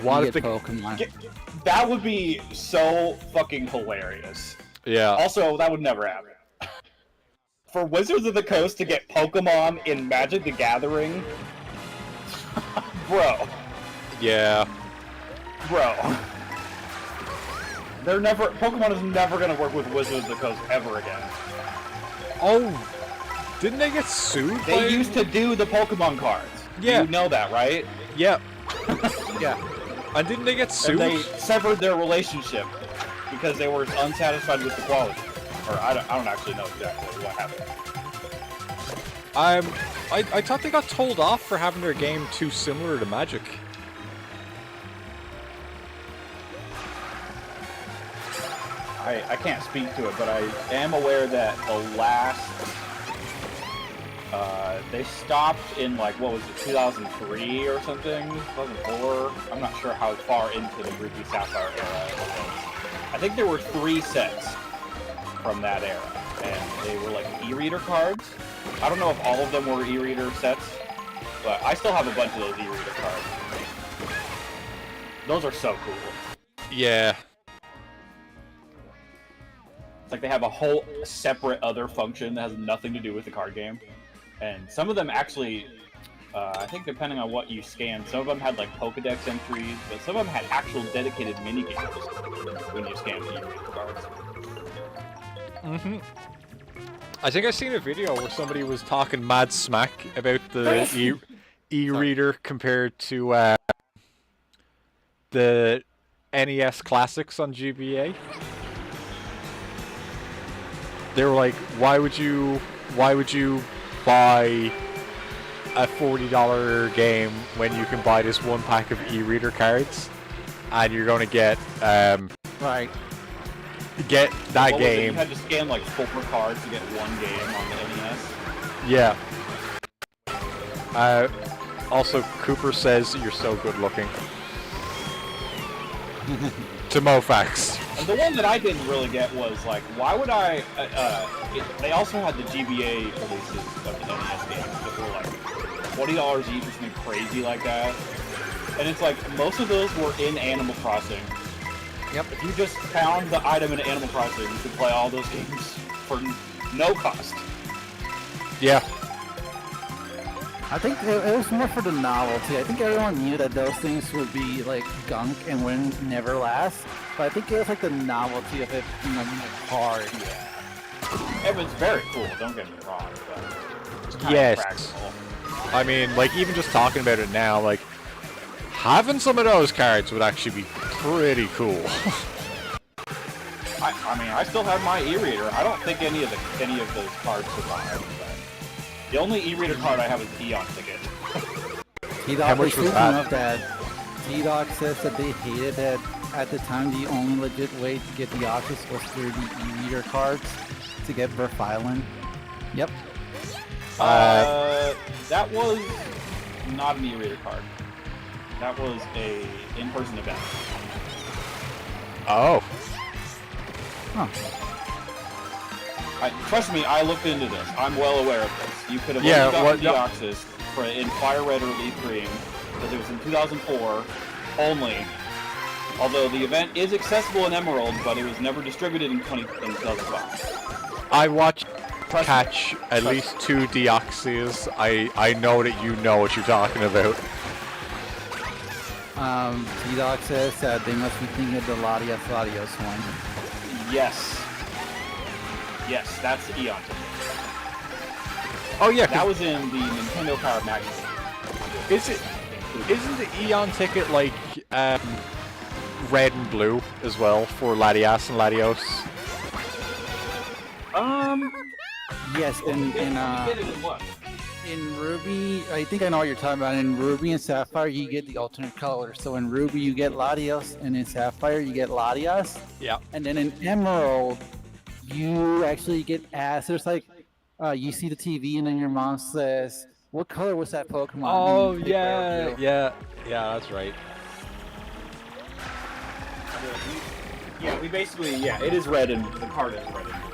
What if the Pokemon? That would be so fucking hilarious. Yeah. Also, that would never happen. For Wizards of the Coast to get Pokemon in Magic the Gathering, bro. Yeah. Bro. Pokemon is never gonna work with Wizards of the Coast ever again. Oh, didn't they get sued? They used to do the Pokemon cards. Yeah. You know that, right? Yeah. Yeah. And didn't they get sued? And they severed their relationship because they were unsatisfied with the quality. Or I don't actually know exactly what happened. I thought they got told off for having their game too similar to Magic. I can't speak to it, but I am aware that the last... they stopped in, like, what was it, 2003 or something? 2004? I'm not sure how far into the Ruby Sapphire era it was. I think there were 3 sets from that era, and they were, like, e-reader cards. I don't know if all of them were e-reader sets, but I still have a bunch of those e-reader cards. Those are so cool. Yeah. It's like they have a whole separate other function that has nothing to do with the card game. And some of them actually, I think depending on what you scan, some of them had like Pokedex entries, but some of them had actual dedicated minigames when you scan the e-reader cards. Mm-hmm. I think I seen a video where somebody was talking mad smack about the e-reader compared to the NES classics on GBA. They were like, why would you buy a $40 game when you can buy this one pack of e-reader cards and you're going to get Right. get that game. You had to scan like 4 cards to get one game on the NES. Yeah. Also, Cooper says you're so good looking. To Mofax. And the one that I didn't really get was like, why would I? They also had the GBA releases of the NES games that were like $20 each or something crazy like that. And it's like most of those were in Animal Crossing. Yep. If you just found the item in Animal Crossing, you could play all those games for no cost. Yeah. I think it was more for the novelty. I think everyone knew that those things would be like gunk and wouldn't never last. But I think it was like the novelty of it being like hard. Yeah. It was very cool, don't get me wrong, but it's kind Yes. of practical. I mean, like, even just talking about it now, like, having some of those cards would actually be pretty cool. I mean, I still have my e-reader. I don't think any of those cards survived. But the only e-reader card I have is Eon Ticket. How much was that? T-Dog says that they hated that at the time the only legit way to get the Oculus was through the e-reader cards to get Burf Island. Yep. That was not an e-reader card. That was a in-person event. Oh. Huh. Trust me, I looked into this. I'm well aware of this. You could have Yeah, only gotten Deoxys in Fire Red or Leaf Green because it was in 2004 only. Although the event is accessible in Emerald, but it was never distributed in 2005. I watched catch at least 2 Deoxys. I know that you know what you're talking about. T-Dog says that they must be thinking of the Latios one. Yes. Yes, that's Eon Ticket. Oh yeah, That was in the Nintendo Power magazine. Isn't the Eon Ticket like red and blue as well for Latias and Latios? Yes, in Ruby, I think I know what you're talking about. In Ruby and Sapphire, you get the alternate colors. So in Ruby, you get Latios, and in Sapphire, you get Latias. Yeah. And then in Emerald, you actually get asked. There's like, you see the TV, and then your mom says, "What color was that Pokemon?" Oh And you pick red or blue. yeah, that's right. Yeah, we basically, it is red and the card is red and blue.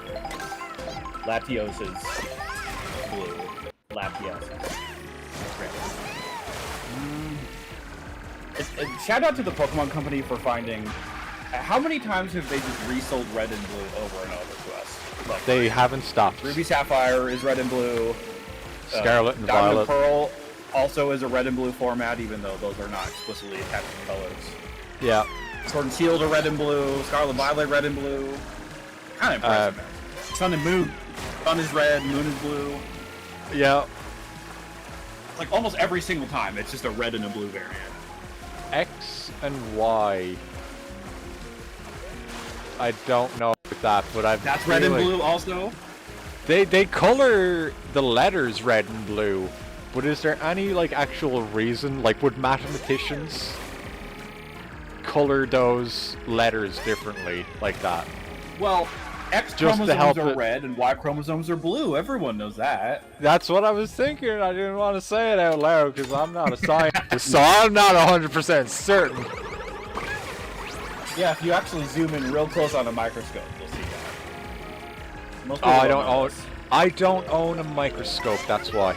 Latios is blue. Latias is red. Shout out to the Pokemon Company for finding... How many times have they just resold red and blue over and over to us? Like, They haven't stopped. Ruby Sapphire is red and blue. Scarlet and Diamond Violet. and Pearl also is a red and blue format, even though those are not explicitly attached to colors. Yeah. Sword and Shield are red and blue. Scarlet Violet red and blue. Kind of impressive. Sun and Moon. Sun is red, Moon is blue. Yeah. Like almost every single time, it's just a red and a blue variant. X and Y. I don't know about that, but That's red and blue also? They color the letters red and blue, but is there any like actual reason? Like, would mathematicians color those letters differently like that? Well, X Just to help chromosomes are it- red and Y chromosomes are blue. Everyone knows that. That's what I was thinking. I didn't want to say it out loud because I'm not a scientist, so I'm not 100% certain. Yeah, if you actually zoom in real close on a microscope, you'll see that. Most Oh, people I don't know own. this. I don't own a microscope. That's why.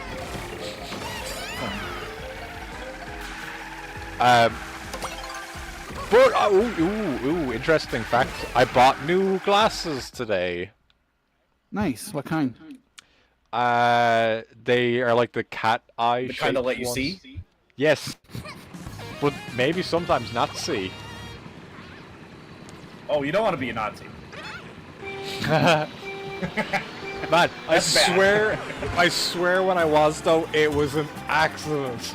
But ooh, interesting fact. I bought new glasses today. Nice. What kind? They are like the cat eye. To kind of let you ones. see. Yes. But maybe sometimes not see. Oh, you don't want to be a Nazi. Man, I That's bad. swear when I was though, it was an accident.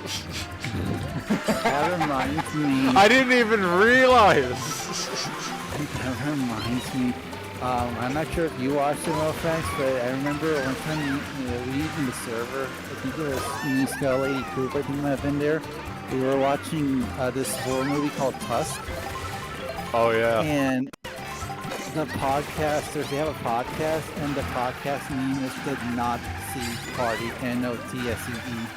That reminds me. I didn't even realize. That reminds me. I'm not sure if you watched it, no offense, but I remember one time we in the server, I think it was me, Skull Lady Coop, I think might have been there. We were watching this horror movie called Tusk, Oh yeah. and the podcasters, they have a podcast, and the podcast name is the Nazi Party, N-O-T-S-E-E.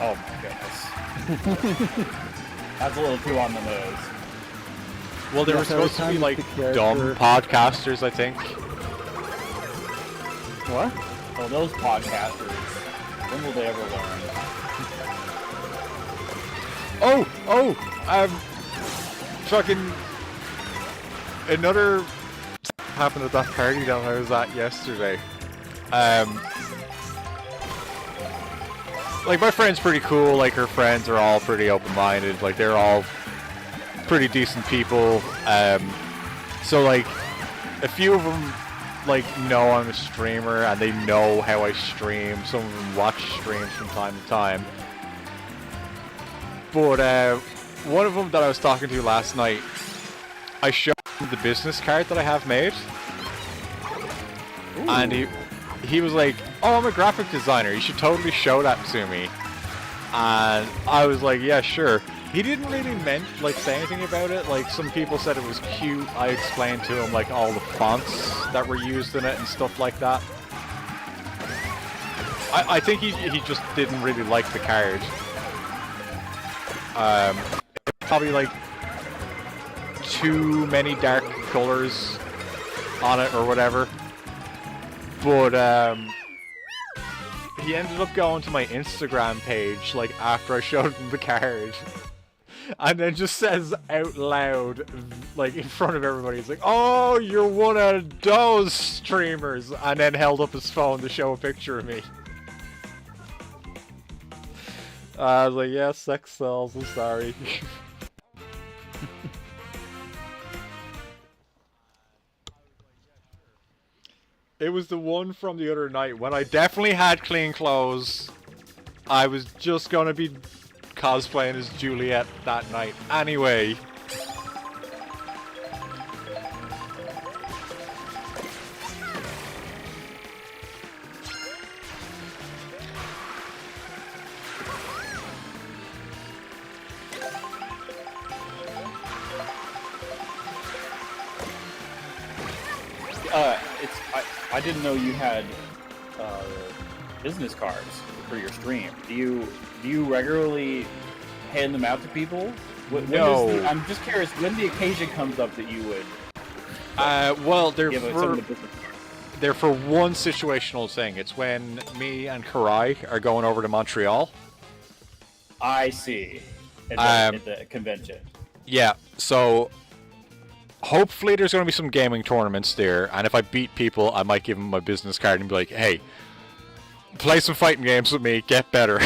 Oh my goodness. That's a little too on the nose. Well, they Yeah, were so every supposed to time be like the dumb character- podcasters, I think. What? Oh, those podcasters. When will they ever learn? Fucking another happened at that party that I was at yesterday. Like my friend's pretty cool. Like her friends are all pretty open-minded. Like they're all pretty decent people. So like a few of them like know I'm a streamer and they know how I stream. Some of them watch streams from time to time. But one of them that I was talking to last night, I showed him the business card that I have made. Ooh. And he was like, "Oh, I'm a graphic designer. You should totally show that to me." And I was like, "Yeah, sure." He didn't really say anything about it. Like some people said it was cute. I explained to him like all the fonts that were used in it and stuff like that. I think he just didn't really like the card. Probably like too many dark colors on it or whatever. But he ended up going to my Instagram page like after I showed him the card. And then just says out loud, like in front of everybody, he's like, "Oh, you're one of those streamers," and then held up his phone to show a picture of me. I was like, "Yeah, sex sells, I'm sorry." It was the one from the other night when I definitely had clean clothes. I was just gonna be cosplaying as Juliet that night. Anyway. I didn't know you had business cards for your stream. Do you regularly hand them out to people? No. I'm just curious when the occasion comes up that you would Well, they're give some of the business cards. they're for one situational thing. It's when me and Karai are going over to Montreal. I see. At the convention. Yeah, so hopefully there's going to be some gaming tournaments there, and if I beat people, I might give them my business card and be like, "Hey, play some fighting games with me, get better."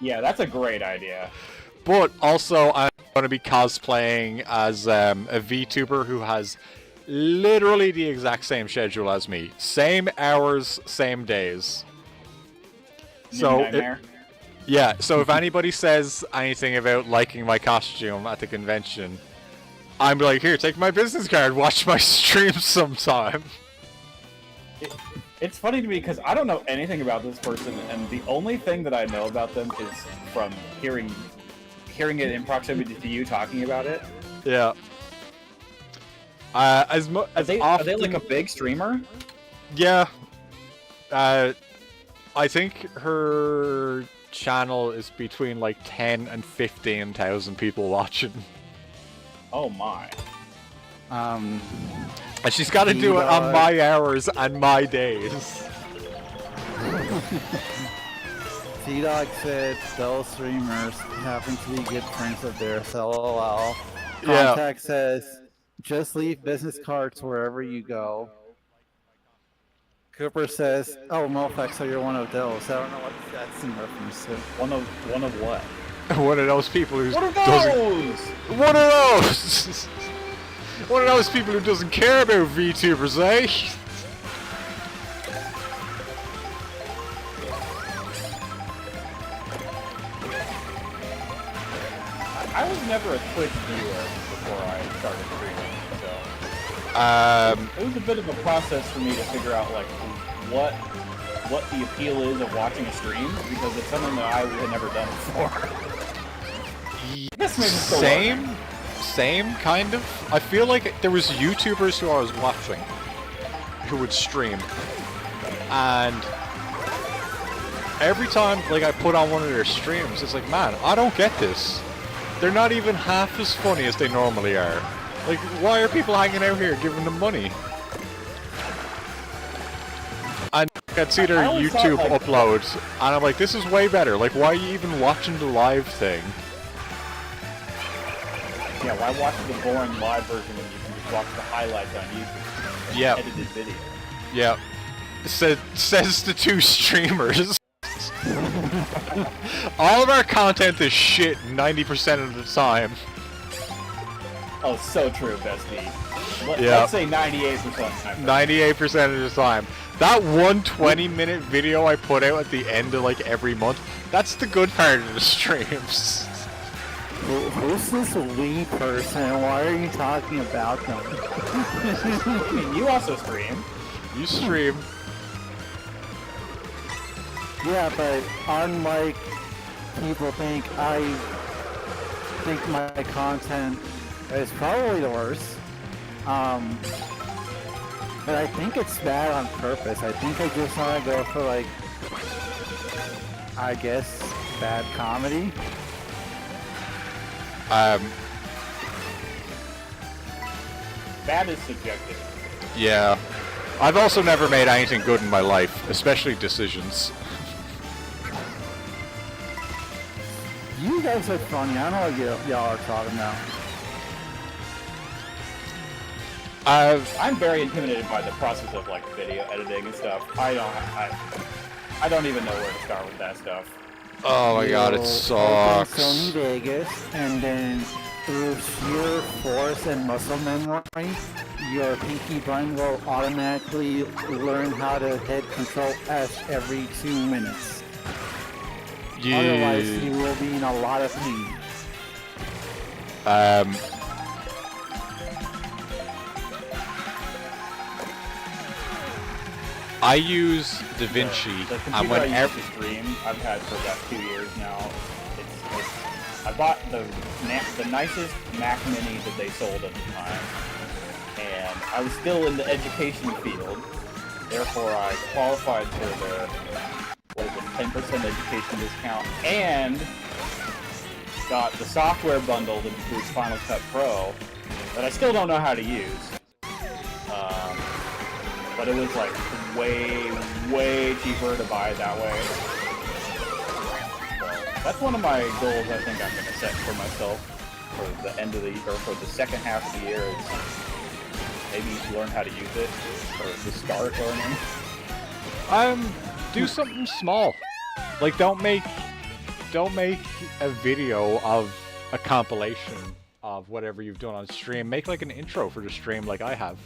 Yeah, that's a great idea. But also, going to be cosplaying as a VTuber who has literally the exact same schedule as me. Same hours, same days. So, yeah, so if anybody says anything about liking my costume at the convention, I'm like, here, take my business card, watch my stream sometime. It's funny to me because I don't know anything about this person, and the only thing that I know about them is from hearing it in proximity to you talking about it. Yeah. Are they like a big streamer? Yeah. I think her channel is between like 10 and 15,000 people watching. Oh my. And she's got to do it on my hours and my days. T-Dog said those streamers happen to be good friends of theirs, LOL. Contact says, just leave business cards wherever you go. Cooper says, oh, Mofex, so you're one of those. I don't know what that's in reference to. One of what? One of those people who One of those people who doesn't care about VTubers, eh? I was never a Twitch viewer before I started streaming, so it was a bit of a process for me to figure out like what the appeal is of watching a stream, because it's something that I had never done before. Same kind of. I feel like there was YouTubers who I was watching who would stream, and every time like I put on one of their streams, it's like, man, I don't get this. They're not even half as funny as they normally are. Like, why are people hanging out here giving them money? And I'd see their YouTube uploads, and I'm like, this is way better. Like, why are you even watching the live thing? Yeah, why watch the boring live version when you can just watch the highlights on YouTube? Yeah. Edited video. Yeah. Says the two streamers. All of our content is shit 90% of the time. Oh, so true, bestie. Yeah. Let's say 98% of the time. 98% of the time. That one 20-minute video I put out at the end of like every month, that's the good part of the streams. Who's this we person? Why are you talking about them? I mean, you also stream. You stream. Yeah, but unlike people think, I think my content is probably the worst. But I think it's bad on purpose. I think I just want to go for like, I guess, bad comedy. Bad is subjective. Yeah. I've also never made anything good in my life, especially decisions. You guys are funny. I don't know what y'all are talking about. I'm very intimidated by the process of like video editing and stuff. I don't even know where to start with that stuff. Oh my god, it sucks. Sony Vegas, and then through sheer force and muscle memory, your pinky button will automatically learn how to hit Control S every 2 minutes. Yeah. Otherwise, you will be in a lot of pain. I use DaVinci, the and computer I used to stream, I've had for about 2 years now. I bought the nicest Mac Mini that they sold at the time, and I was still in the education field. Therefore, I qualified for their 10% education discount, and got the software bundle that includes Final Cut Pro that I still don't know how to use. But it was like way cheaper to buy it that way. So that's one of my goals I think I'm gonna set for myself for the end of the year, or for the second half of the year, is maybe learn how to use it, or to start learning. Do something small. Like, don't make a video of a compilation of whatever you've done on stream. Make like an intro for the stream, like I have.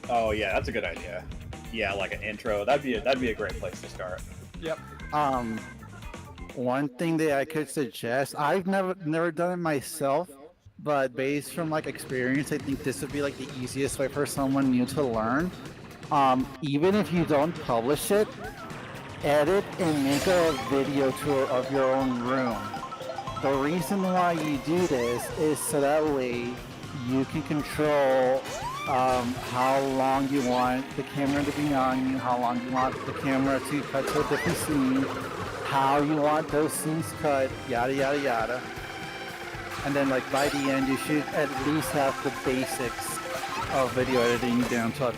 Oh yeah, that's a good idea. Yeah, like an intro. That'd be a great place to start. Yep. One thing that I could suggest, I've never done it myself, but based from like experience, I think this would be like the easiest way for someone new to learn. Even if you don't publish it, edit and make a video tour of your own room. The reason why you do this is so that way you can control how long you want the camera to be on you, how long you want the camera to cut to a different scene, how you want those scenes cut, yada yada yada. And then like by the end you should at least have the basics of video editing down to a T.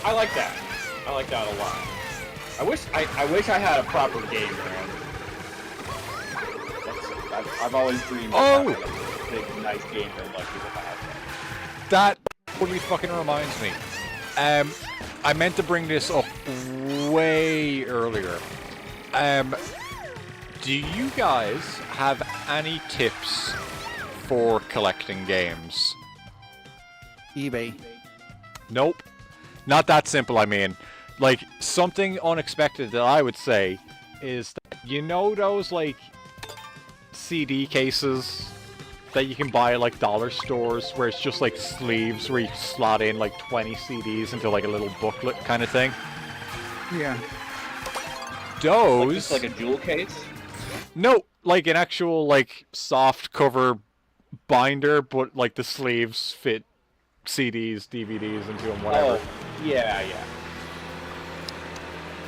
I like that. I like that a lot. I wish I had a proper game man. I've always dreamed of having a big, nice game room like people have. That totally fucking reminds me. I meant to bring this up way earlier. Do you guys have any tips for collecting games? eBay. Nope. Not that simple, I mean. Like, something unexpected that I would say is that, you know those, like, CD cases that you can buy at, like, dollar stores where it's just, like, sleeves where you slot in, like, 20 CDs into, like, a little booklet kind of thing? Yeah. Those... Like just like a jewel case? No, like an actual, like, soft cover binder, but, like, the sleeves fit CDs, DVDs into them, whatever. Oh, yeah.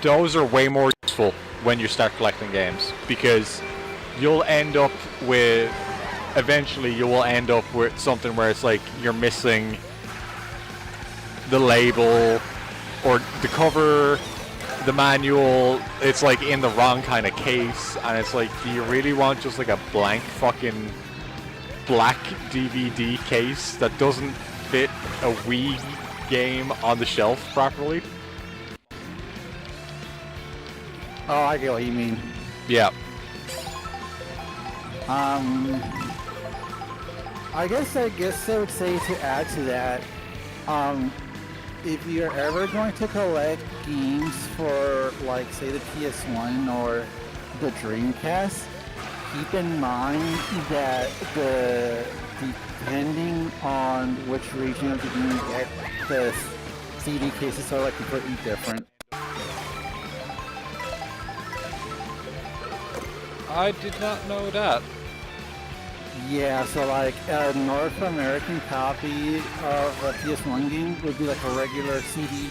Those are way more useful when you start collecting games, because you'll end up with... Eventually, you will end up with something where it's like you're missing the label, or the cover, the manual, it's like in the wrong kind of case, and it's like, do you really want just like a blank fucking black DVD case that doesn't fit a Wii game on the shelf properly? Oh, I get what you mean. Yeah. I guess I would say to add to that, if you're ever going to collect games for, like, say the PS1 or the Dreamcast, keep in mind that depending on which region of the game you get, the CD cases are like completely different. I did not know that. Yeah, so like a North American copy of a PS1 game would be like a regular CD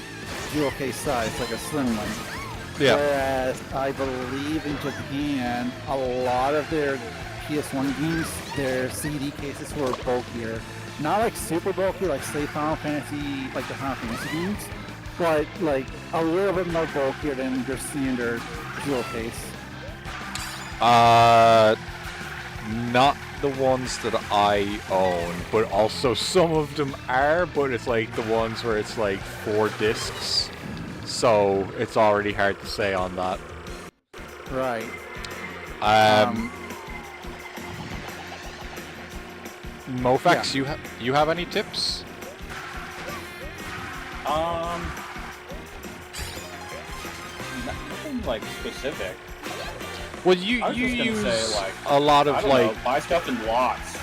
jewel case size, like a slim one. Yeah. Whereas I believe in Japan, a lot of their PS1 games, their CD cases were bulkier. Not like super bulky, like say Final Fantasy, like the Final Fantasy games, but like a little bit more bulkier than their standard jewel case. Not the ones that I own, but also some of them are, but it's like the ones where it's like 4 discs, so it's already hard to say on that. Right. Mofax, you have any tips? Nothing like specific. Well, you use say, like, a lot of I don't like know, buy stuff in lots.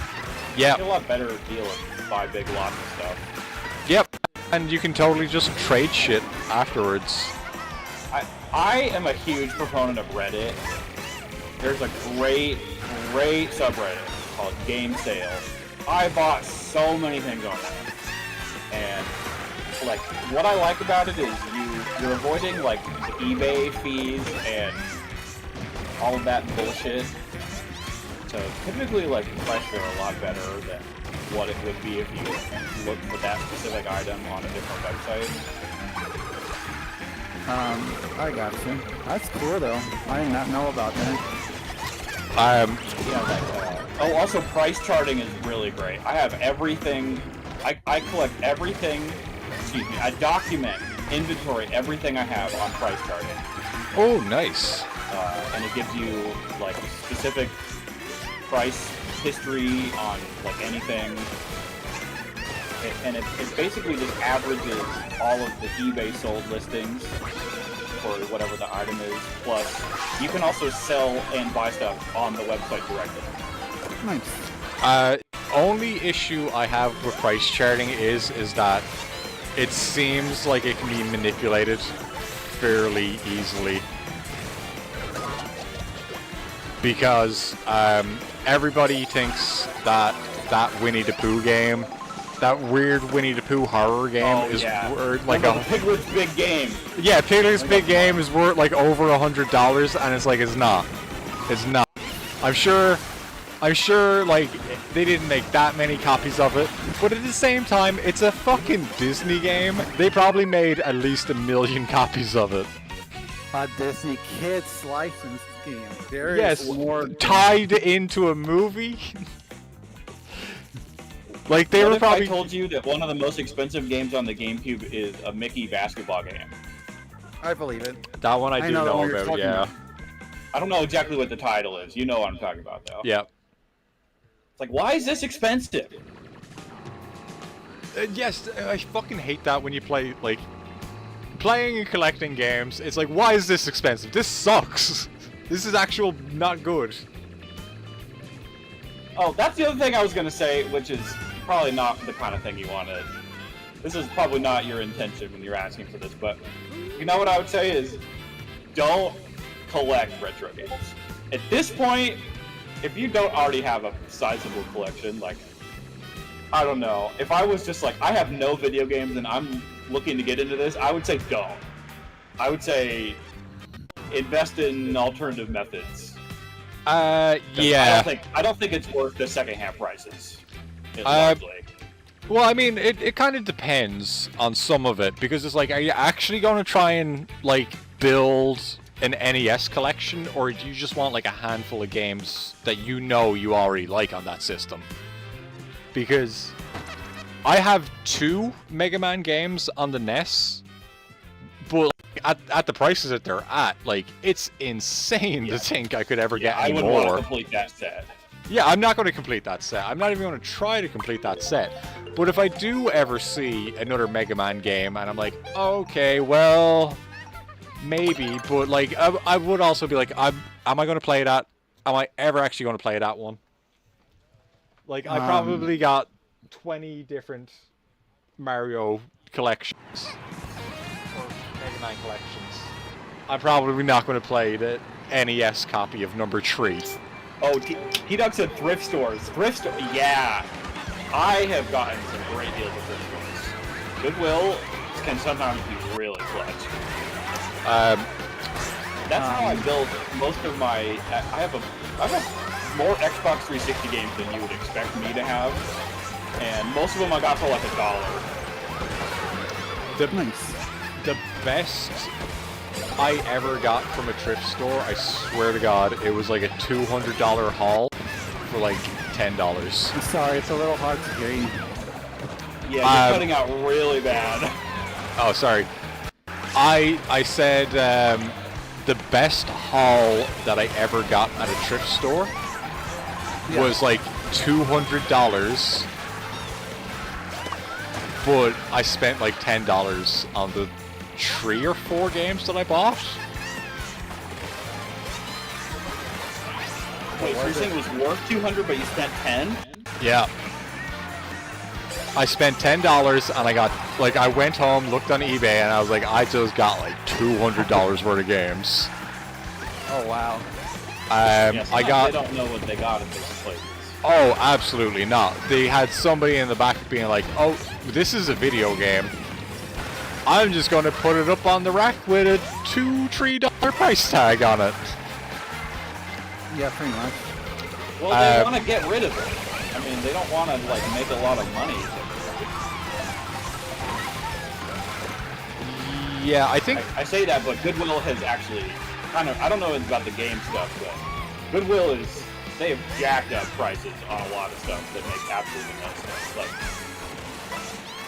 yeah, Get a lot better deal if you buy big lots of stuff. yep, and you can totally just trade shit afterwards. I am a huge proponent of Reddit. There's a great subreddit called Game Sale. I bought so many things on that, and like what I like about it is you're avoiding like the eBay fees and all of that bullshit. So typically, like, the prices are a lot better than what it would be if you looked for that specific item on a different website. I got you. That's cool though. I did not know about that. Yeah, like, also price charting is really great. I have everything. I collect everything. Excuse me. I document, inventory everything I have on price charting. Oh, nice. and it gives you like specific price history on like anything. And it basically just averages all of the eBay sold listings for whatever the item is. Plus, you can also sell and buy stuff on the website directly. Nice. Only issue I have with price charting is that it seems like it can be manipulated fairly easily. Because everybody thinks that Winnie the Pooh game, that weird Winnie the Pooh horror game is worth like Piglet's Big Game. Yeah, Piglet's Big Game is worth like over $100, and it's like it's not. It's not. I'm sure like they didn't make that many copies of it, but at the same time, it's a fucking Disney game. They probably made at least 1 million copies of it. A Disney Kids licensed game. There Yes, is more tied into a movie. Like they What were if probably. I told you that one of the most expensive games on the GameCube is a Mickey basketball game? I believe it. That one I do know the know one you're about. talking Yeah. about. I don't know exactly what the title is. You know what I'm talking about, though. Yeah. It's like, why is this expensive? Yes, I fucking hate that when you play like playing and collecting games. It's like, why is this expensive? This sucks. This is actual not good. Oh, that's the other thing I was gonna say, which is probably not the kind of thing you wanted. This is probably not your intention when you're asking for this, but you know what I would say is, don't collect retro games. At this point, if you don't already have a sizable collection, like, I don't know, if I was just like, I have no video games and I'm looking to get into this, I would say don't. I would say invest in alternative methods. Yeah. I don't think it's worth the secondhand prices. Largely. Well, I mean, it kind of depends on some of it, because it's like, are you actually going to try and, like, build an NES collection, or do you just want, like, a handful of games that you know you already like on that system? Because I have 2 Mega Man games on the NES, but at the prices that they're at, like, it's insane to think I could ever get any I would more. want to complete that set. Yeah, I'm not going to complete that set. I'm not even going to try to complete that set. But if I do ever see another Mega Man game, and I'm like, okay, well, maybe. But, like, I would also be like, am I going to play that? Am I ever actually going to play that one? Like, I probably got 20 different Mario collections. Or Mega Man collections. I'm probably not going to play the NES copy of number 3. Oh, T-Dog said thrift stores. Thrift store, yeah. I have gotten some great deals at thrift stores. Goodwill can sometimes be really clutch. That's how I build most of my. I have more Xbox 360 games than you would expect me to have, and most of them I got for like $1. The best I ever got from a thrift store, I swear to God, it was like a $200 haul for like $10. I'm sorry, it's a little hard to hear you. Yeah, you're cutting out really bad. Oh, sorry. I said the best haul that I ever got at a thrift store was like $200, but I spent like $10 on the 3 or 4 games that I bought. Wait, so you're saying it was worth $200, but you spent $10? Yeah. I spent $10 and I got, like, I went home, looked on eBay, and I was like, I just got like $200 worth of games. Oh, wow. Yeah, I got. They don't know what they got in these places. Oh, absolutely not. They had somebody in the back being like, oh, this is a video game. I'm just going to put it up on the rack with a $2-3 price tag on it. Yeah, pretty much. Well, they want to get rid of it. I mean, they don't want to, like, make a lot of money. Yeah, I think... I say that, but Goodwill has actually kind of... I don't know about the game stuff, but Goodwill is... They have jacked up prices on a lot of stuff that makes absolutely no sense.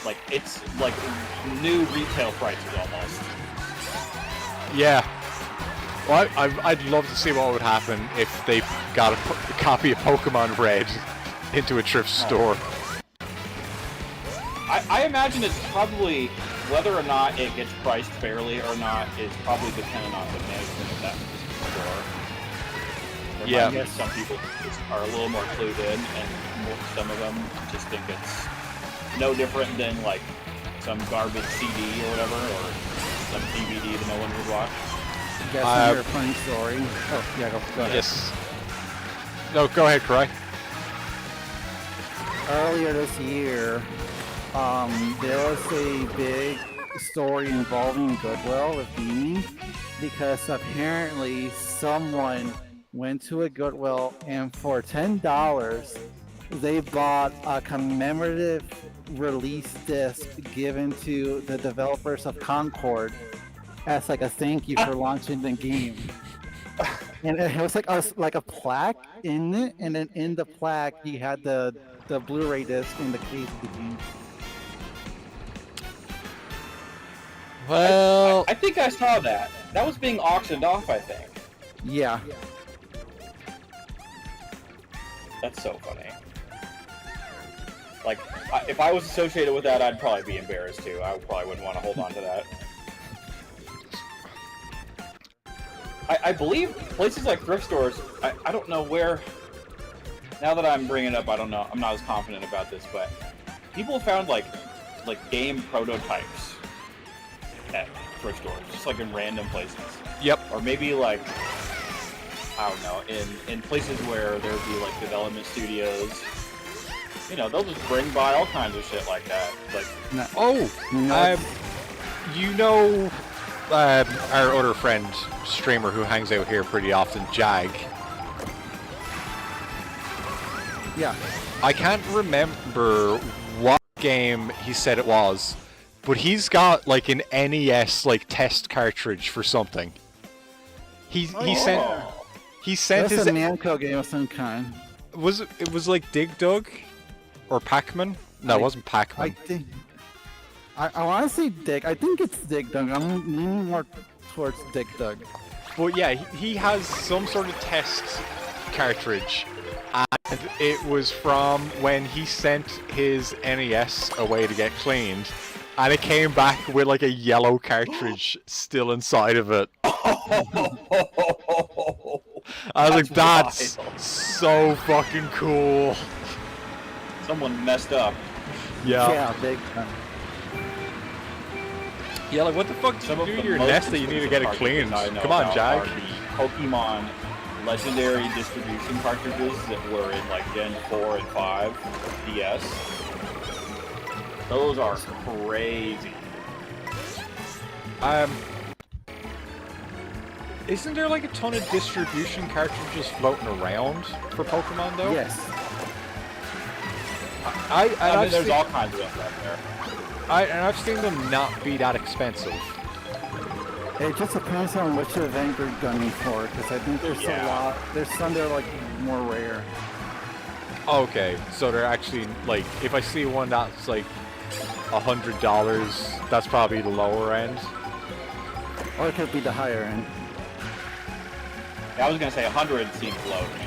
Like, it's like new retail prices almost. Yeah. Well, I'd love to see what would happen if they got a copy of Pokemon Red into a thrift store. I imagine it's probably, whether or not it gets priced fairly or not, is probably dependent on the management of that store. There might be some people just are a little more clued in, and some of them just think it's no different than like some garbage CD or whatever, or some DVD that no one would watch. You guys hear a funny story? Oh, yeah, go ahead. Yes. No, go ahead, Cry. Earlier this year, there was a big story involving Goodwill with gaming, because apparently someone went to a Goodwill and for $10 they bought a commemorative release disc given to the developers of Concord as like a thank you for launching the game. And it was like a plaque in it, and then in the plaque he had the Blu-ray disc in the case of the game. Well, I think I saw that. That was being auctioned off, I think. Yeah. That's so funny. Like, if I was associated with that, I'd probably be embarrassed too. I probably wouldn't want to hold on to that. I believe places like thrift stores, I don't know where, now that I'm bringing it up, I don't know, I'm not as confident about this, but people found like game prototypes at thrift stores, just like in random places. Yep. Or maybe like, I don't know, in places where there'd be like development studios. You know, they'll just bring by all kinds of shit like that. Like, you know, our other friend, streamer who hangs out here pretty often, Jag. Yeah. I can't remember what game he said it was, but he's got like an NES like test cartridge for something. He sent That's his a Namco game of some kind. It was like Dig Dug or Pac-Man? No, it wasn't Pac-Man. I think I want to say Dig. I think it's Dig Dug. I'm leaning more towards Dig Dug. But yeah, he has some sort of test cartridge, and it was from when he sent his NES away to get cleaned, and it came back with like a yellow cartridge still inside of it. I was like, that's so fucking cool. Someone messed up. Yeah. Yeah, big time. Yeah, like what the fuck did you do to your nest that you need to get it cleaned? Come on, Jag. Are the Pokemon legendary distribution cartridges that were in like Gen 4 and 5 DS. Those are crazy. Isn't there like a ton of distribution cartridges floating around for Pokemon though? Yes. I mean, there's all kinds of stuff out there. I've seen them not be that expensive. It just depends on which event you're gunning for, because I think there's a lot. There's some that are like more rare. Okay, so they're actually like, if I see one that's like $100, that's probably the lower end. Or it could be the higher end. Yeah, I was gonna say 100 seems low to me.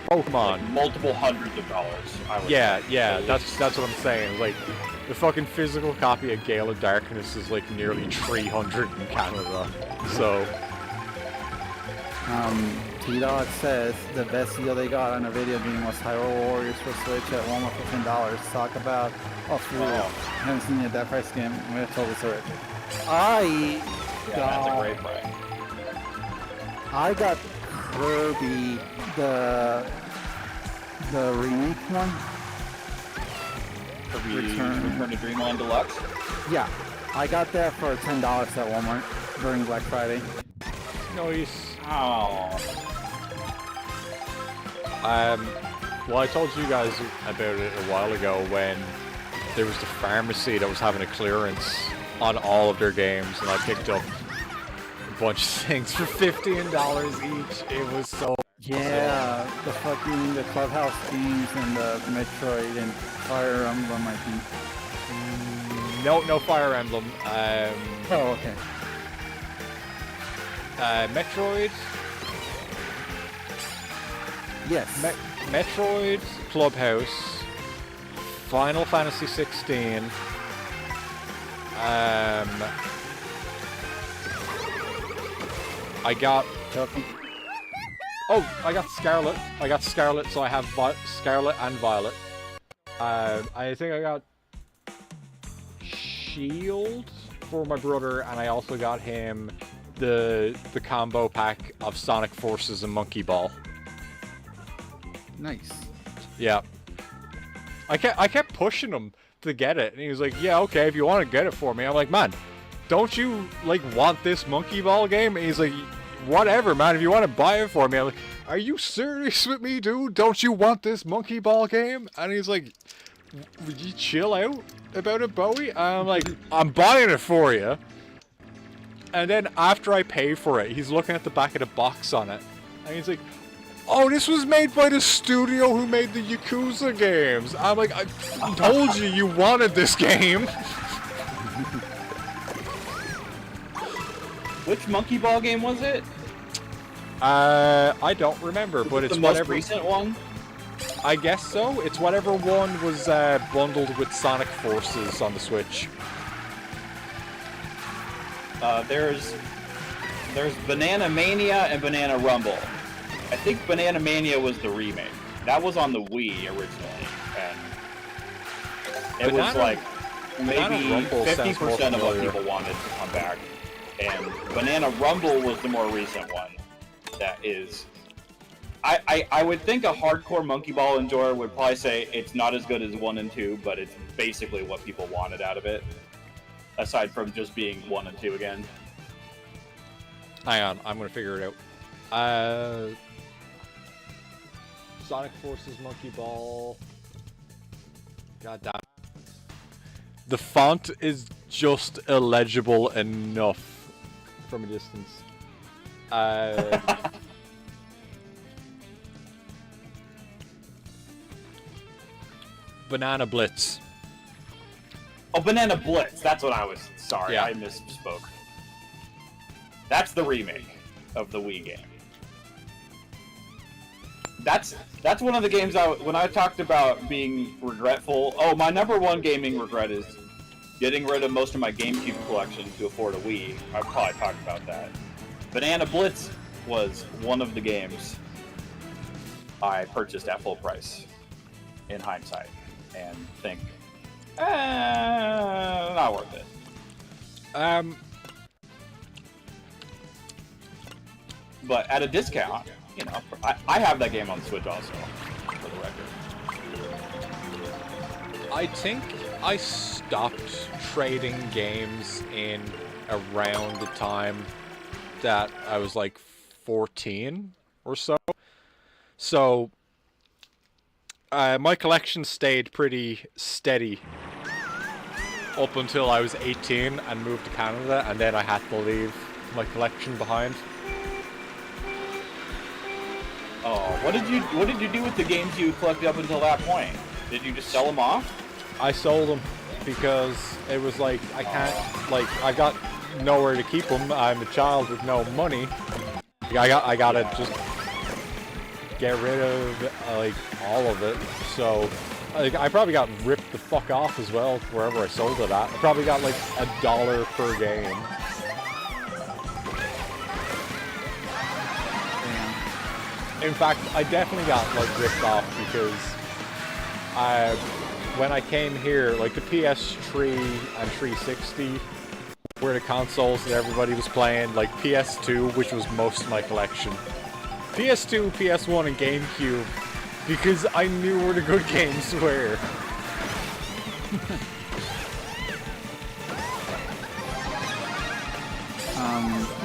Pokemon. Like multiple hundreds of dollars. I would Yeah, say. yeah, that's what I'm saying. Like, the fucking physical copy of Gale of Darkness is like nearly 300 in Canada. So. T-Dog says the best deal they got on a video game was Hyrule Warriors for Switch at Walmart for $10. Talk about a fool. I haven't seen it at that price game. I'm gonna tell this already. That's a great price. I got Kirby, the remake one. Return to Dreamland Deluxe? Yeah, I got that for $10 at Walmart during Black Friday. Nice. Oh. Well, I told you guys about it a while ago when there was the pharmacy that was having a clearance on all of their games, and I picked up a bunch of things for $15 each. It was so Yeah, the fucking the Clubhouse games and the Metroid and Fire Emblem, I think. No Fire Emblem. Oh, okay. Metroid. Yes. Metroid, Clubhouse, Final Fantasy 16. I got. Oh, I got Scarlet. I got Scarlet, so I have Scarlet and Violet. I think I got Shield for my brother, and I also got him the combo pack of Sonic Forces and Monkey Ball. Nice. Yeah. I kept pushing him to get it, and he was like, "Yeah, okay, if you want to get it for me." I'm like, "Man, don't you like want this Monkey Ball game?" And he's like, "Whatever, man. If you want to buy it for me." I'm like, "Are you serious with me, dude? Don't you want this Monkey Ball game?" And he's like, "Would you chill out about it, Bowie?" And I'm like, "I'm buying it for you." And then after I pay for it, he's looking at the back of the box on it, and he's like, "Oh, this was made by the studio who made the Yakuza games." I'm like, "I told you you wanted this game." Which Monkey Ball game was it? I don't remember, but it's the whatever. most recent one. I guess so. It's whatever one was bundled with Sonic Forces on the Switch. There's Banana Mania and Banana Rumble. I think Banana Mania was the remake. That was on the Wii originally, and it was like maybe 50% of what people wanted to come back. And Banana Rumble was the more recent one. That is, I would think a hardcore Monkey Ball enjoyer would probably say it's not as good as 1 and 2, but it's basically what people wanted out of it, aside from just being 1 and 2 again. Hang on, I'm gonna figure it out. Sonic Forces Monkey Ball. God damn. The font is just illegible enough from a distance. Banana Blitz. Oh, Banana Blitz. That's what I was. Sorry, Yeah. I misspoke. That's the remake of the Wii game. That's one of the games when I talked about being regretful. Oh, my number one gaming regret is getting rid of most of my GameCube collection to afford a Wii. I've probably talked about that. Banana Blitz was one of the games I purchased at full price in hindsight, and think, not worth it. But at a discount, you know, I have that game on the Switch also, for the record. I think I stopped trading games in around the time that I was like 14 or so. So my collection stayed pretty steady up until I was 18 and moved to Canada, and then I had to leave my collection behind. Oh, what did you do with the games you collected up until that point? Did you just sell them off? I sold them because it was like, I can't, like, I got nowhere to keep them. I'm a child with no money. I gotta just get rid of like all of it. So I probably got ripped the fuck off as well wherever I sold it at. I probably got like $1 per game. In fact, I definitely got like ripped off because when I came here, like the PS3 and 360 were the consoles that everybody was playing, like PS2, which was most of my collection. PS2, PS1, and GameCube, because I knew where the good games were.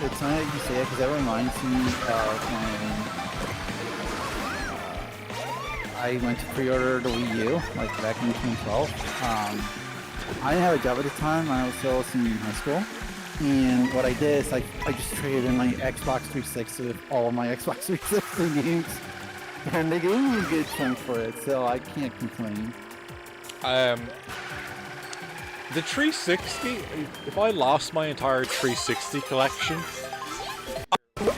It's funny that you say that because that reminds me of when I went to pre-order the Wii U, like back in 2012. I didn't have a job at the time. I was still a senior in high school. And what I did is I just traded in my Xbox 360 with all of my Xbox 360 games. And they gave me a good chunk for it, so I can't complain. The 360, if I lost my entire 360 collection,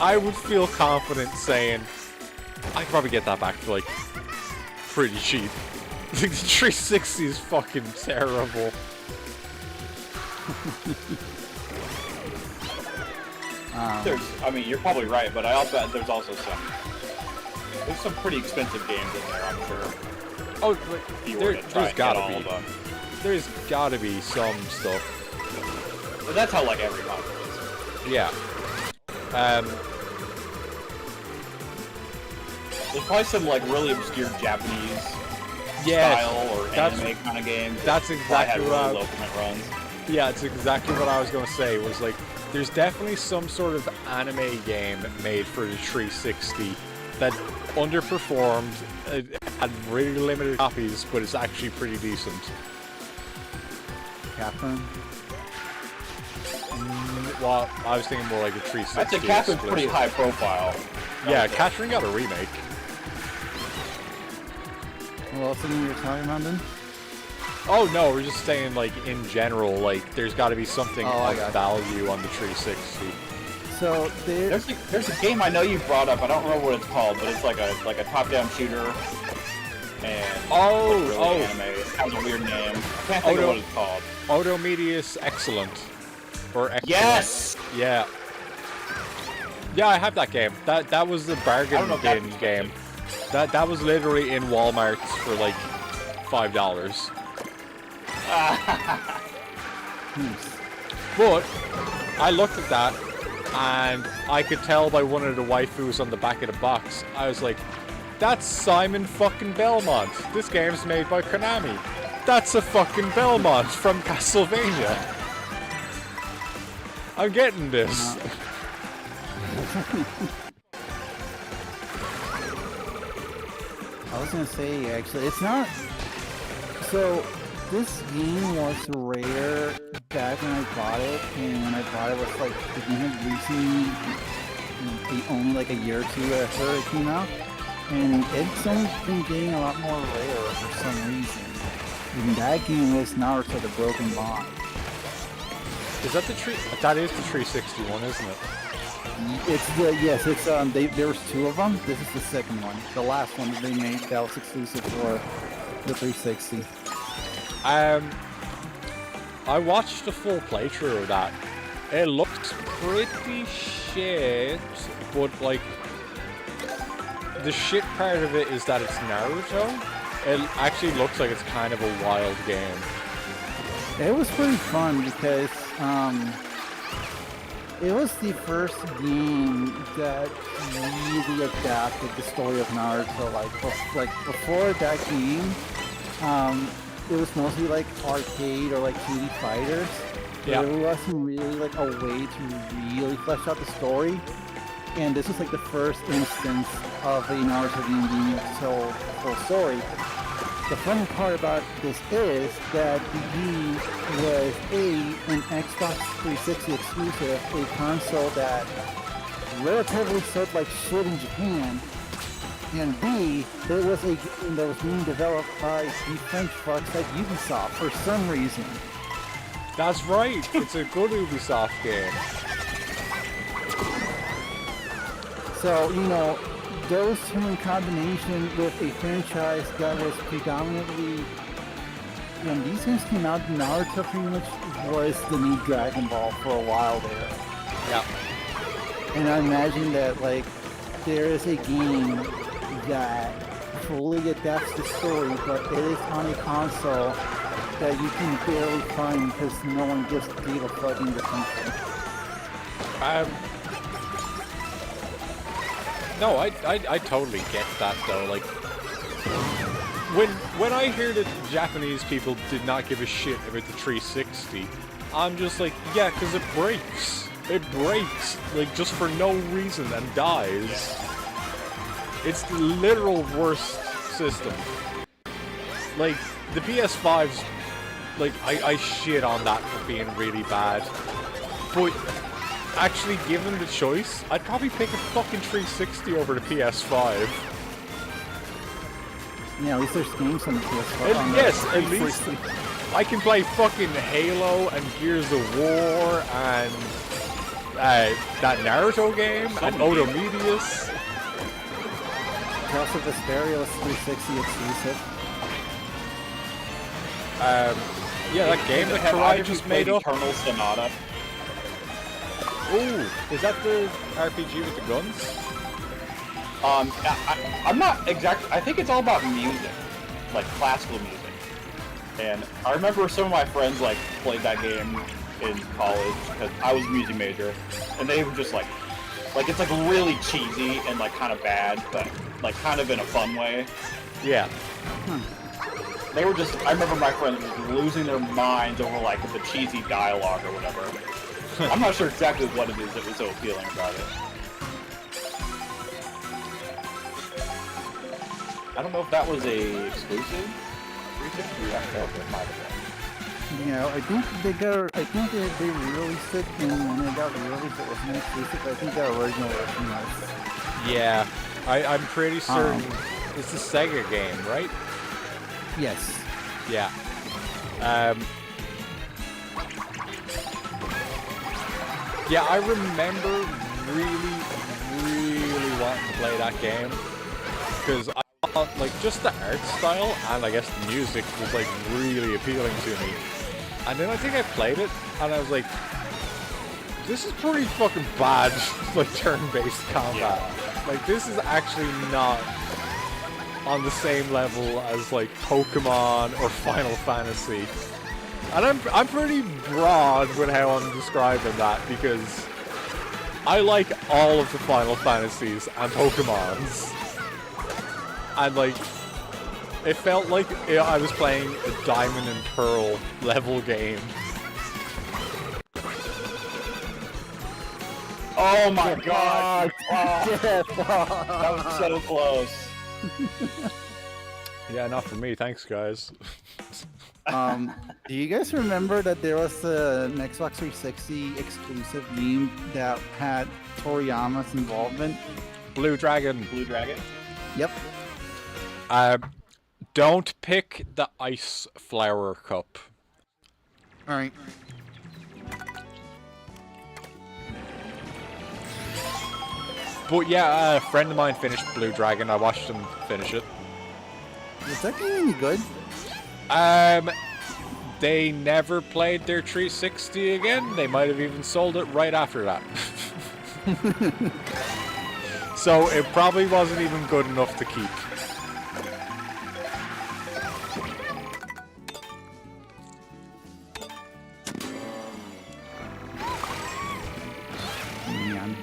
I would feel confident saying I could probably get that back for like pretty cheap. The 360 is fucking terrible. I mean, you're probably right, but I also there's some pretty expensive games in there, I'm sure. Oh, If you were to try there's and get all gotta of be. them. There's gotta be some stuff. But that's how like every console is. Yeah. There's probably some like really obscure Japanese Yes, style or anime kind of games. that's that probably had exactly really what low commit runs. Yeah, it's exactly what I was gonna say. Was like, there's definitely some sort of anime game made for the 360 that underperformed, had really limited copies, but it's actually pretty decent. Catherine. Well, I was thinking more like a 360. I'd say Catherine's pretty exclusive. high profile. Yeah, Catherine got a remake. What else are you talking about then? Oh no, we're just saying like in general, like there's got to be something I of got it. value on the 360. So There's a game I know you brought up. I don't remember what it's called, but it's like a top-down shooter. And Oh, it's really anime. It has a weird name. I can't think of what it's called. Automedius Excellent. Or Excellent. Yes! Yeah. Yeah, I have that game. That was the I don't bargain know if that's bin game. That was literally in Walmart's for like $5. But I looked at that and I could tell by one of the waifus on the back of the box. I was like, that's Simon fucking Belmont. This game's made by Konami. That's a fucking Belmont from Castlevania. I'm getting this. I was gonna say actually, it's not. So this game was rare back when I bought it, and when I bought it was like the game had recently, only like a year or two after it came out, and it's only been getting a lot more rare for some reason. And that game was Naruto: The Broken Bond. Is that the tree? That is the 361, isn't it? It's there was two of them. This is the second one. The last one that they made that was exclusive for the 360. I watched a full playthrough of that. It looks pretty shit, but like the shit part of it is that it's Naruto. It actually looks like it's kind of a wild game. It was pretty fun because it was the first game that really adapted the story of Naruto. Like before that game, it was mostly like arcade or like 2D fighters. Yeah. There wasn't really like a way to really flesh out the story. And this was like the first instance of a Naruto game being able to tell a full story. The funny part about this is that the game was an Xbox 360 exclusive, a console that relatively sold like shit in Japan, and B, it was a game that was being developed by the French fucks at Ubisoft for some reason. That's right. It's a good Ubisoft game. So, you know, those two in combination with a franchise that was predominantly, when these games came out, Naruto pretty much was the new Dragon Ball for a while there. Yeah. And I imagine that, like, there is a game that fully adapts the story, but it is on a console that you can barely find because no one gives a fuck in the country. No, I totally get that though. Like, when I hear that Japanese people did not give a shit about the 360, I'm just like, yeah, because it breaks. It breaks, like, just for no reason and dies. It's the literal worst system. Like, the PS5's, like, I shit on that for being really bad. But actually given the choice, I'd probably pick a fucking 360 over the PS5. Yeah, at least there's games on the PS5. And yes, at least I can play fucking Halo and Gears of War and that Naruto game, and Odomedius. Tales of Vesperia was 360 exclusive. Yeah, that game that Have Karai either just of you made played up. Eternal Sonata. Ooh, is that the RPG with the guns? I'm not exact. I think it's all about music, like classical music. And I remember some of my friends like played that game in college because I was a music major, and they were just like it's like really cheesy and like kind of bad, but like kind of in a fun way. Yeah. They were just. I remember my friends losing their minds over like the cheesy dialogue or whatever. I'm not sure exactly what it is that was so appealing about it. I don't know if that was a exclusive. 360. I don't know if it might have been. You know, I think they re-released it, and when it got re-released, it wasn't exclusive. I think the original version was. Yeah. I'm pretty certain it's a Sega game, right? Yes. Yeah. Yeah, I remember really wanting to play that game because I thought like just the art style and I guess the music was like really appealing to me. And then I think I played it and I was like, this is pretty fucking bad, like turn-based combat. Like this is actually not on the same level as like Pokemon or Final Fantasy. And I'm pretty broad with how I'm describing that because I like all of the Final Fantasies and Pokemons. And like, it felt like I was playing a Diamond and Pearl level game. Oh my god! Oh, that was so close. Yeah, not for me. Thanks, guys. Do you guys remember that there was an Xbox 360 exclusive game that had Toriyama's involvement? Blue Dragon. Blue Dragon? Yep. Don't pick the Ice Flower Cup. Alright. But yeah, a friend of mine finished Blue Dragon. I watched him finish it. Was that game any good? They never played their 360 again. They might have even sold it right after that. So it probably wasn't even good enough to keep. Man.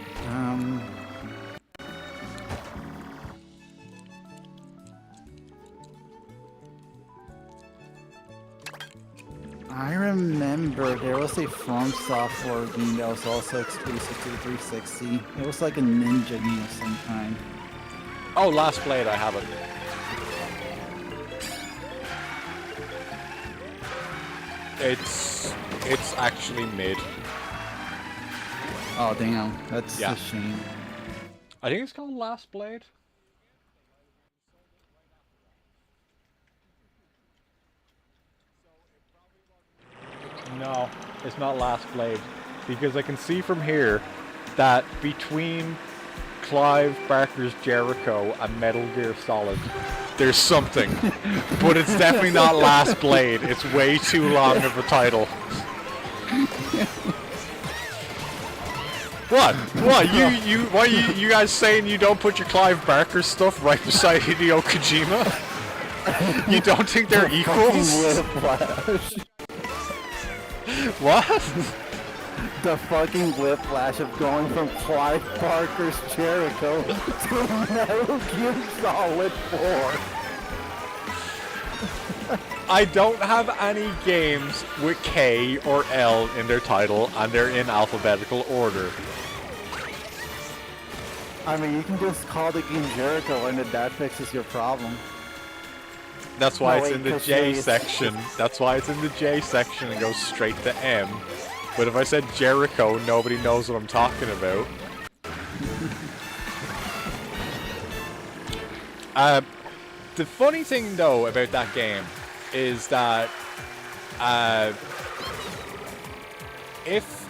I remember there was a From Software game that was also exclusive to the 360. It was like a ninja game of some kind. Oh, Last Blade, I haven't. It's actually mid. Oh damn, that's Yeah. a shame. I think it's called Last Blade. No, it's not Last Blade. Because I can see from here that between Clive Barker's Jericho and Metal Gear Solid, there's something. But it's definitely not Last Blade. It's way too long of a title. What? What? You guys saying you don't put your Clive Barker stuff right beside Hideo Kojima? You don't think they're equals? What? The fucking whiplash of going from Clive Barker's Jericho to Metal Gear Solid 4. I don't have any games with K or L in their title, and they're in alphabetical order. I mean, you can just call the game Jericho and that fixes your problem. That's why No, it's wait, in the 'cause J it's- section. That's why it's in the J section and goes straight to M. But if I said Jericho, nobody knows what I'm talking about. The funny thing, though, about that game is that if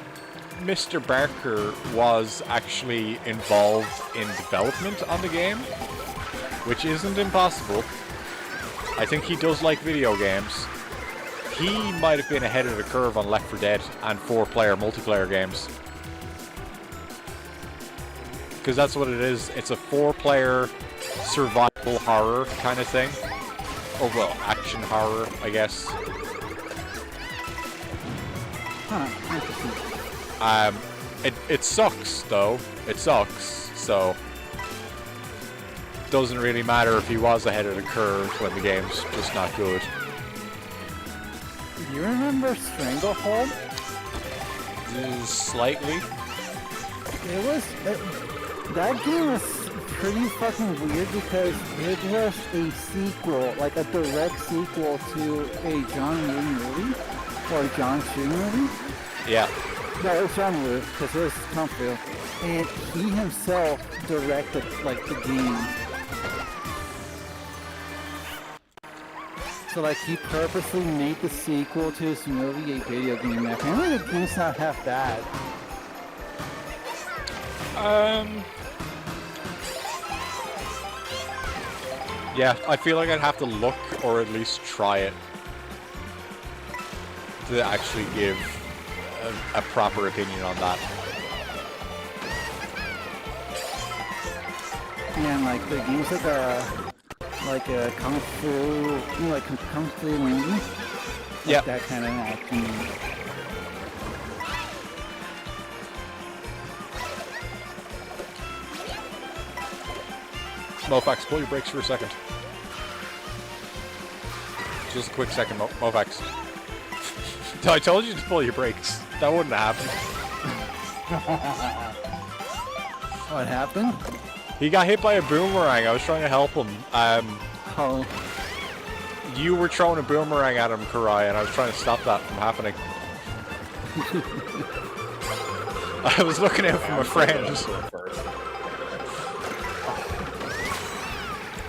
Mr. Barker was actually involved in development on the game, which isn't impossible. I think he does like video games. He might have been ahead of the curve on Left 4 Dead and 4-player multiplayer games. Because that's what it is. It's a 4-player survival horror kind of thing. Or, well, action horror, I guess. Huh, interesting. It sucks, though. It sucks, so... Doesn't really matter if he was ahead of the curve when the game's just not good. Do you remember Stranglehold? Slightly. It was... that game was pretty fucking weird because it was a sequel, like a direct sequel to a John Woo movie, or a John Chu movie. Yeah. No, it was John Woo, because it was Kung Fu. And he himself directed, like, the game. So, like, he purposely made the sequel to his movie a video game. Apparently the game's not half bad. Yeah, I feel like I'd have to look or at least try it to actually give a proper opinion on that. And, like, the game's like a Kung Fu, you know, like Kung Fu movie. Like Yeah. that kind of acting. Mofax, pull your brakes for a second. Just a quick second, Mofax. I told you to pull your brakes. That wouldn't happen. What happened? He got hit by a boomerang. I was trying to help him. Oh, You were throwing a boomerang at him, Karai, and I was trying to stop that from happening. I was looking out for my friend. First.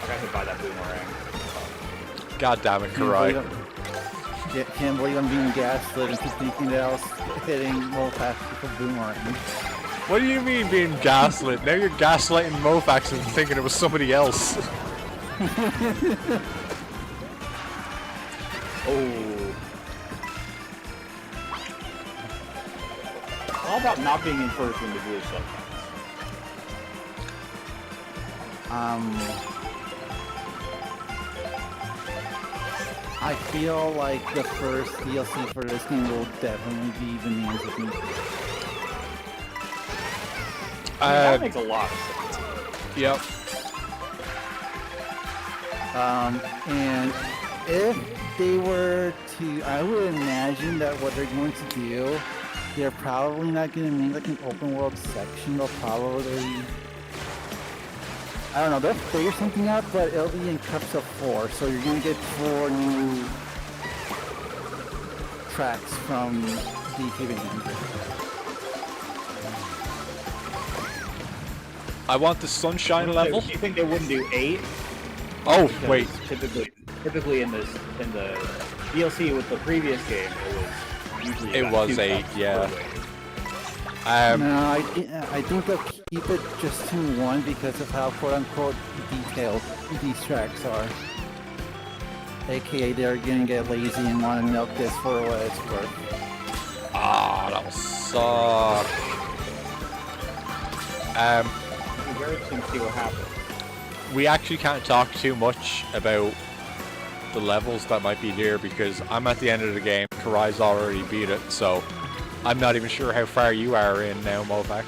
I got hit by that boomerang. God damn it, Karai. can't believe I'm being gaslit and keep thinking that I was hitting Mofax with a boomerang. What do you mean being gaslit? Now you're gaslighting Mofax and thinking it was somebody else. Oh. How about not being in first when the blue stuff? I feel like the first DLC for this game will definitely be bananas with me. That makes a lot of sense. Yep. And if they were to, I would imagine that what they're going to do, they're probably not going to make like an open world section. They'll probably, I don't know, they'll figure something out, but it'll be in cups of 4. So you're going to get 4 new tracks from the Cave Adventure. I want the sunshine level. Do you think they wouldn't do 8? Oh, Because wait. Typically in the DLC with the previous game, it was usually It about was 2 8, cups yeah. per way. No, I think they'll keep it just to 1 because of how quote-unquote detailed these tracks are. AKA they're gonna get lazy and want to milk this for what it's worth. Ah, that will suck. It'll be very interesting to see what happens. We actually can't talk too much about the levels that might be there because I'm at the end of the game. Karai's already beat it, so I'm not even sure how far you are in now, Movax.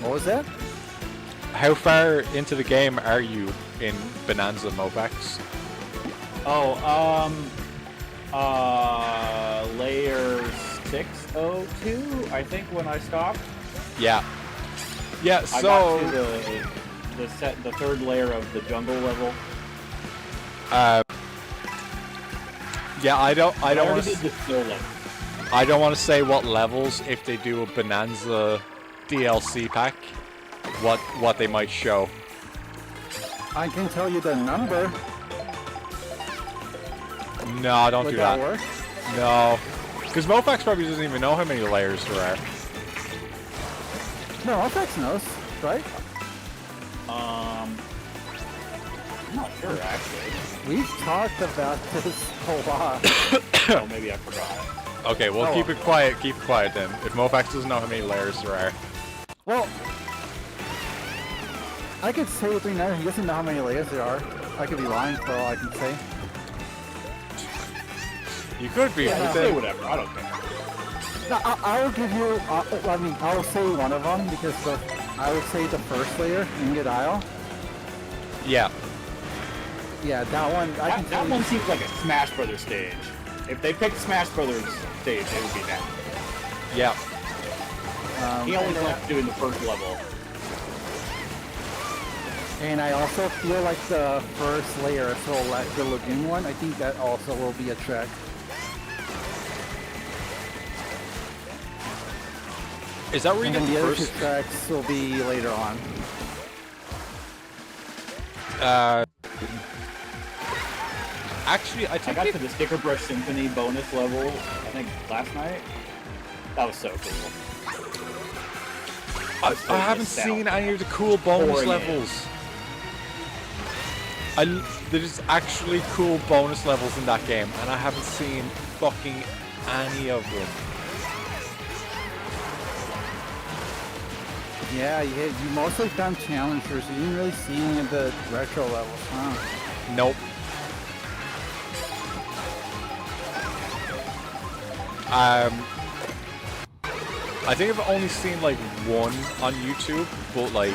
What was that? How far into the game are you in Bonanza, Movax? Oh, layer 602, I think, when I stopped. Yeah. Yeah, I so... got to the third layer of the jungle level. Yeah, I don't want already to... did the snow level. I don't want to say what levels if they do a Bonanza DLC pack, what they might show. I can tell you the number. No, don't Would do that that. work? No. Because Mofax probably doesn't even know how many layers there are. No, Alphax knows, right? I'm not sure actually. We've talked about this a lot. Oh, maybe I forgot. Okay, well, keep it quiet then. If Mofax doesn't know how many layers there are. Well, I could say with 3-9, he doesn't know how many layers there are. I could be lying for all I can say. You could be, Yeah, but say then... whatever. I don't care. No, I will give you, I mean, I will say one of them because I would say the first layer, Ingot Isle. Yeah. Yeah, that one, That one seems like a Smash Brothers stage. If they picked Smash Brothers stage, it would be that. Yeah. He always likes doing the first level. And I also feel like the first layer, so like the Lagoon one, I think that also will be a trek. Is that where you And get then the the other first... two tracks will be later on. Actually, I I think got to the Sticker Brush Symphony bonus level, I think, last night. That was so cool. I haven't seen any of the cool bonus levels. There's actually cool bonus levels in that game, and I haven't seen fucking any of them. Yeah, you mostly found challengers. You didn't really see any of the retro levels, huh? Nope. I think I've only seen like one on YouTube, but like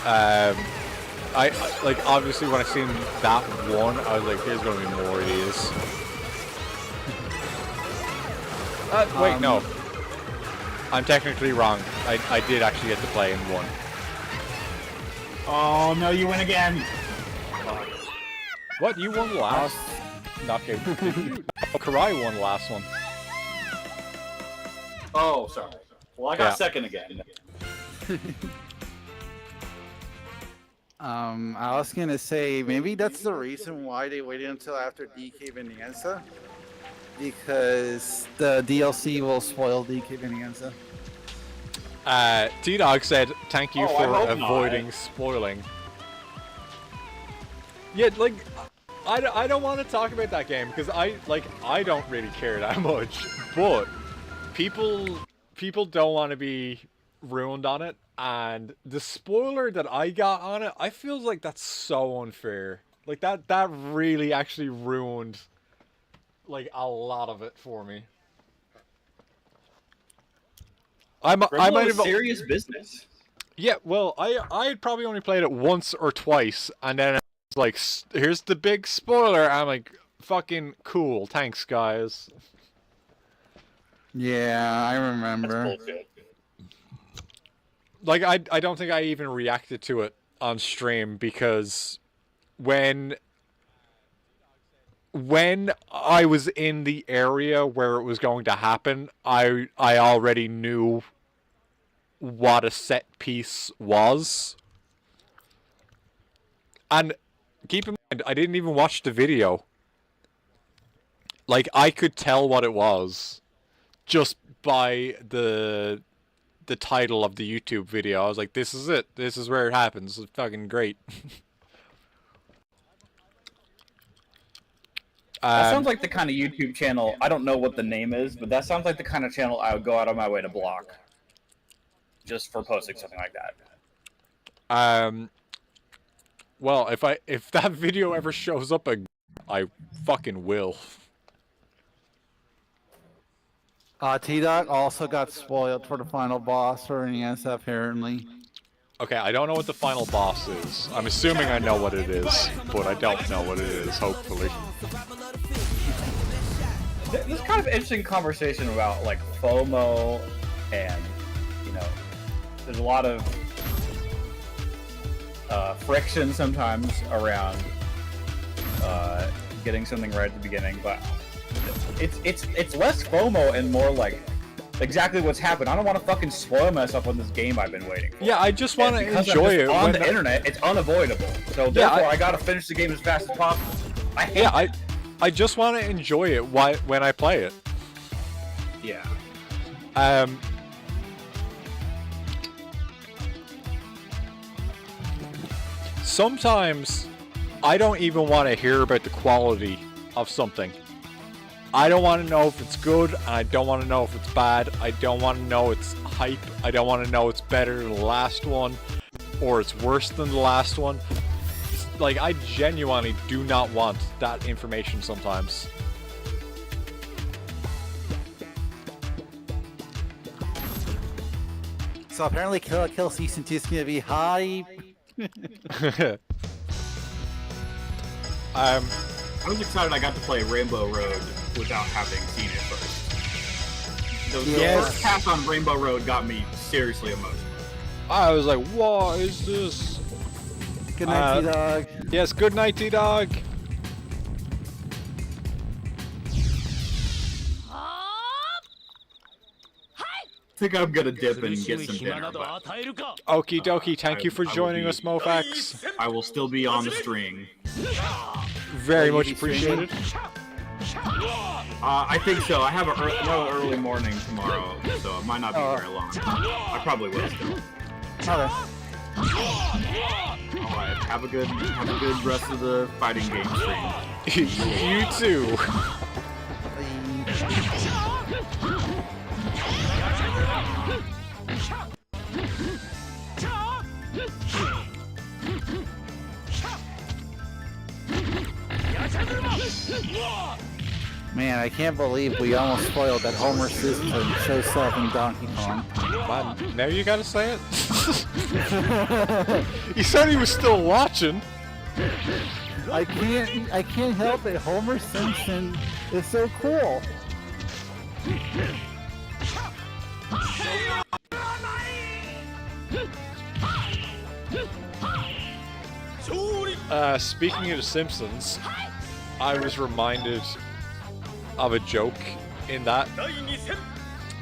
I like obviously when I seen that one, I was like, there's gonna be more of these. Wait, no. I'm technically wrong. I did actually get to play in one. Oh no, you win again! What? You won the last? Okay. Oh, Karai won the last one. Oh, sorry. Well, I got second again. I was gonna say maybe that's the reason why they waited until after DK Bonanza, because the DLC will spoil DK Bonanza. T-Dog said, thank you for avoiding spoiling. Yeah, like, I don't want to talk about that game, because I don't really care that much, but people don't want to be ruined on it, and the spoiler that I got on it, I feel like that's so unfair. Like, that really actually ruined, like, a lot of it for me. I might have serious business. Yeah, well, I had probably only played it once or twice, and then it was like, here's the big spoiler. I'm like, fucking cool, thanks, guys. Yeah, I remember. That's bullshit. Like, I don't think I even reacted to it on stream, because when I was in the area where it was going to happen, I already knew what a set piece was. And keep in mind, I didn't even watch the video. Like, I could tell what it was just by the title of the YouTube video. I was like, this is it. This is where it happens. It's fucking great. That sounds like the kind of YouTube channel, I don't know what the name is, but that sounds like the kind of channel I would go out of my way to block. Just for posting something like that. Well, if that video ever shows up again, I fucking will. T-Dot also got spoiled for the final boss for Bonanza, apparently. Okay, I don't know what the final boss is. I'm assuming I know what it is, but I don't know what it is, hopefully. This is kind of interesting conversation about, like, FOMO and, you know, there's a lot of friction sometimes around getting something right at the beginning, but it's less FOMO and more like exactly what's happened. I don't want to fucking spoil myself on this game I've been waiting for. Yeah, I just want to enjoy it. On the internet, it's unavoidable. So therefore, I gotta finish the game as fast as possible. I hate I just want to enjoy it when I play it. Yeah. Sometimes I don't even want to hear about the quality of something. I don't want to know if it's good, and I don't want to know if it's bad. I don't want to know it's hype. I don't want to know it's better than the last one, or it's worse than the last one. Like, I genuinely do not want that information sometimes. So apparently Kill la Kill Season 2 is going to be hype. I was excited I got to play Rainbow Road without having seen it first. The first half on Rainbow Road got me seriously emotional. I was like, what is this? Good night, T-Dog. Yes, good night, T-Dog. I think I'm gonna dip and get some dinner, but Okie dokie, thank you for joining us, Mofax. I will still be on the string. Very much appreciated. I think so. I have another early morning tomorrow, so it might not be very long. I probably will still. Okay. Alright, have a good rest of the fighting game stream. You too. Man, I can't believe we almost spoiled that Homer Simpson show stuff in Donkey Kong. Man, now you gotta say it. He said he was still watching. I can't help it. Homer Simpson is so cool. Speaking of The Simpsons, I was reminded of a joke in that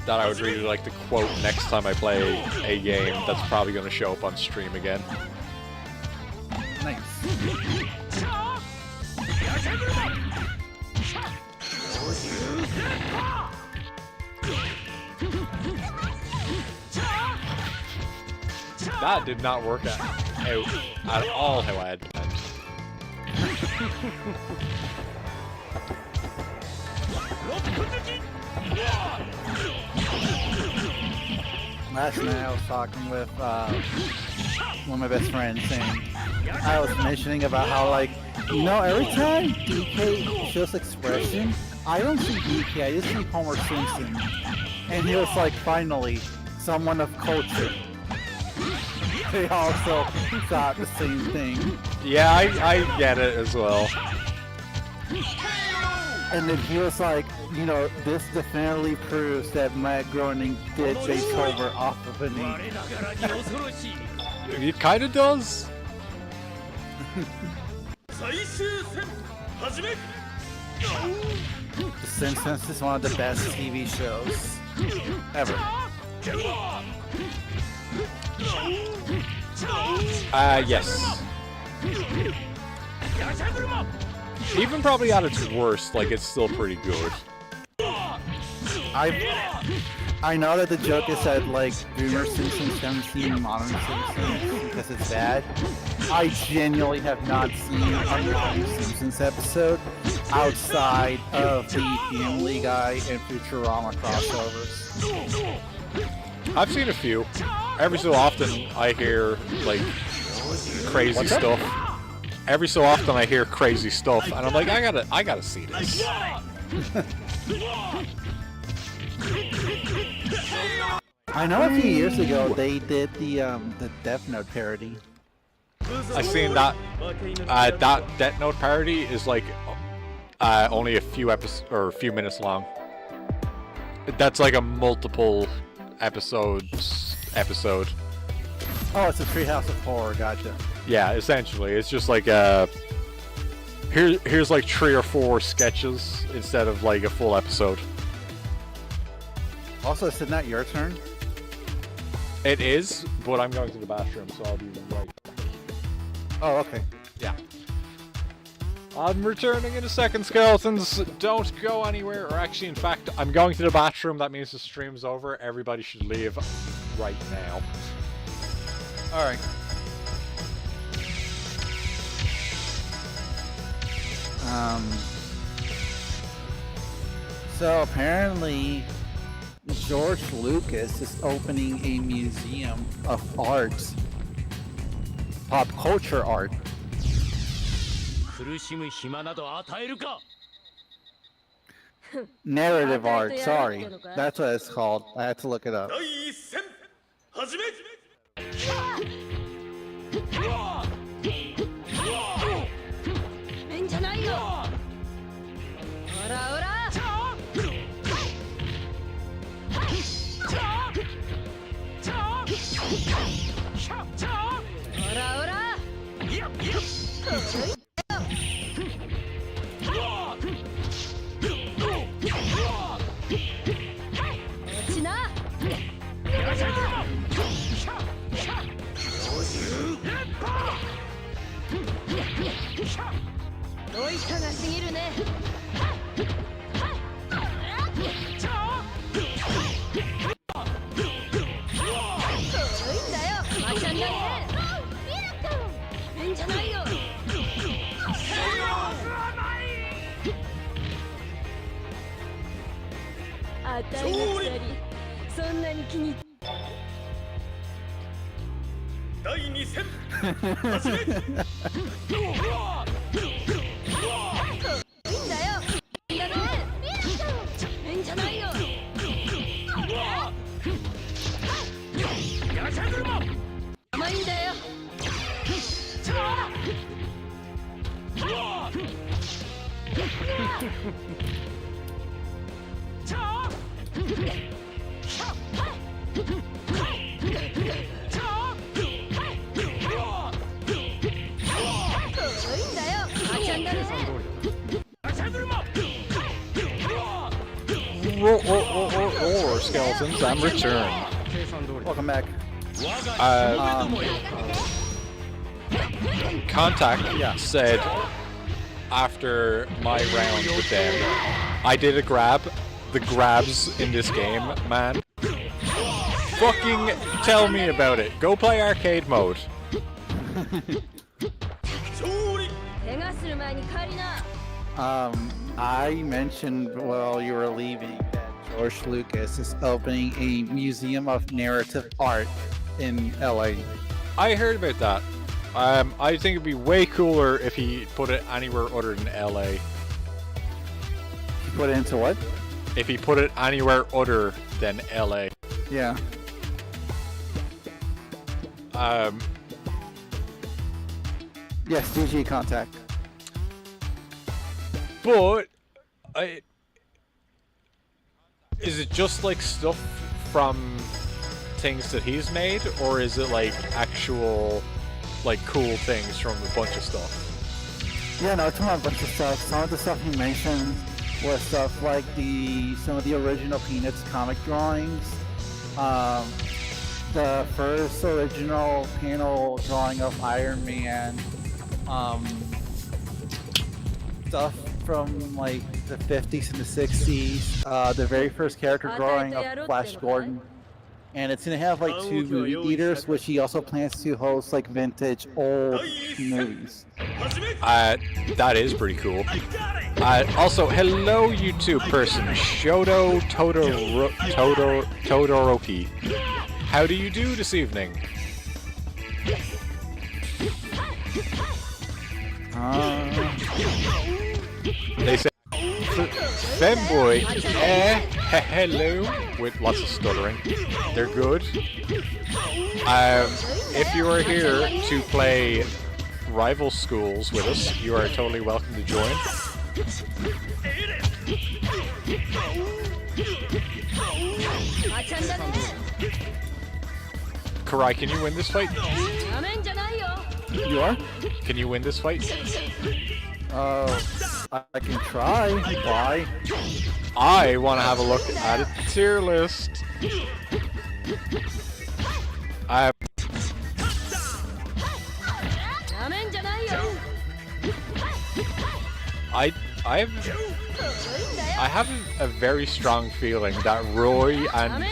I would really like to quote next time I play a game that's probably going to show up on stream again. Nice. That did not work out at all how I had planned. Last night I was talking with one of my best friends, and I was mentioning about how, like, every time DK shows expression, I don't see DK, I just see Homer Simpson. And he was like, finally, someone of culture. They also thought the same thing. Yeah, I get it as well. And then he was like, this definitely proves that Matt Groening did Beethoven off of an E. It kinda does. The Simpsons is one of the best TV shows ever. Yes. Even probably at its worst, like, it's still pretty good. I know that the joke is that, like, Boomer Simpsons haven't seen Modern Simpsons because it's bad. I genuinely have not seen a Modern Simpsons episode outside of the Family Guy and Futurama crossovers. I've seen a few. Every so often I hear, like, crazy stuff. Every so often I hear crazy stuff, and I'm like, I gotta see this. I know a few years ago they did the Death Note parody. I seen that. That Death Note parody is like only a few minutes long. That's like a multiple episodes episode. Oh, it's a Treehouse of Horror. Gotcha. Yeah, essentially, it's just like here's like 3 or 4 sketches instead of like a full episode. Also, is it not your turn? It is, but I'm going to the bathroom, so I'll be right back. Oh, okay. Yeah. I'm returning in a second, skeletons. Don't go anywhere. Or actually, in fact, I'm going to the bathroom. That means the stream's over. Everybody should leave right now. Alright. So apparently, George Lucas is opening a museum of art, pop culture art. Narrative art, sorry. That's what it's called. I had to look it up. 'Roar, skeletons, I'm returned. Welcome back. Contact said after my round with them, I did a grab. The grabs in this game, man. Fucking tell me about it. Go play arcade mode. I mentioned while you were leaving that George Lucas is opening a museum of narrative art in LA. I heard about that. I think it'd be way cooler if he put it anywhere other than LA. You put it into what? If he put it anywhere other than LA. Yeah. Yes, GG Contact. But is it just like stuff from things that he's made, or is it like actual like cool things from a bunch of stuff? Yeah, no, it's from a bunch of stuff. Some of the stuff he mentioned was stuff like some of the original Peanuts comic drawings. The first original panel drawing of Iron Man. Stuff from like the 50s and the 60s. The very first character drawing of Flash Gordon. And it's gonna have like 2 movie theaters, which he also plans to host like vintage old movies. That is pretty cool. Also, hello YouTube person, Shoto Todoroki. How do you do this evening? They say Femboy, hello, with lots of stuttering. They're good. If you are here to play rival schools with us, you are totally welcome to join. Karai, can you win this fight? You are? Can you win this fight? I can try. Why? I want to have a look at a tier list. I have a very strong feeling that Roy and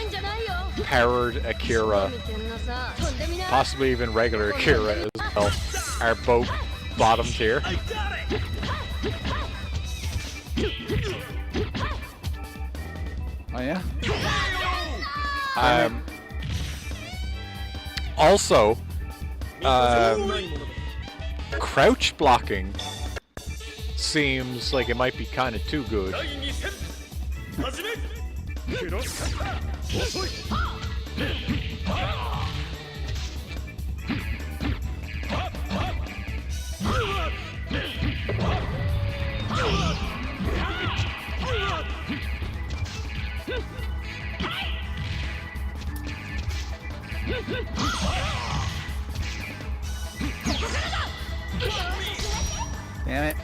Powered Akira, possibly even regular Akira as well, are both bottom tier. Oh yeah. Also, crouch blocking seems like it might be kind of too good. Damn it.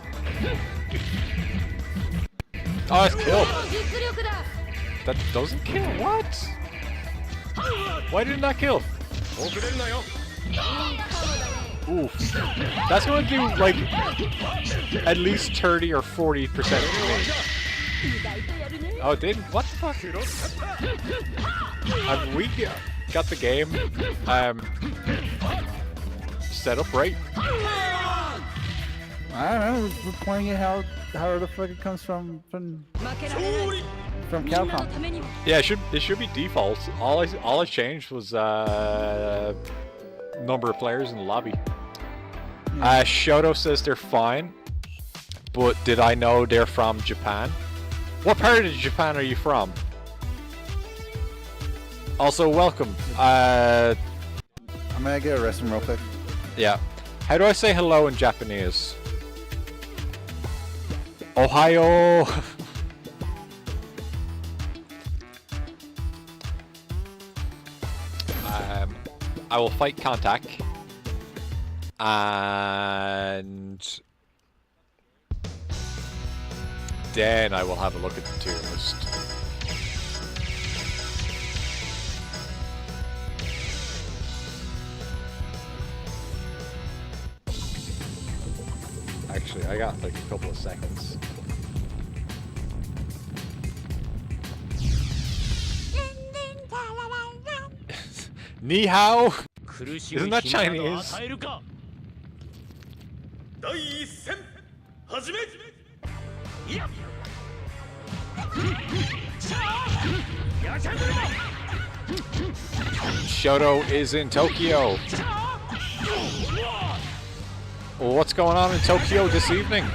Oh, it's killed. That doesn't kill? What? Why didn't that kill? Oof. That's going to do, like, at least 30 or 40% damage. Oh, it didn't? What the fuck? Have we got the game set up right? I don't know. We're playing it how the fuck it comes from Capcom. Yeah, it should be default. All I changed was number of players in the lobby. Shoto says they're fine, but did I know they're from Japan? What part of Japan are you from? Also, welcome. I'm gonna get a restroom real quick. Yeah. How do I say hello in Japanese? Ohio. I will fight contact, and then I will have a look at the tier list. Actually, I got like a couple of seconds. Ni hao? Isn't that Chinese? Shoto is in Tokyo. Well, what's going on in Tokyo this evening?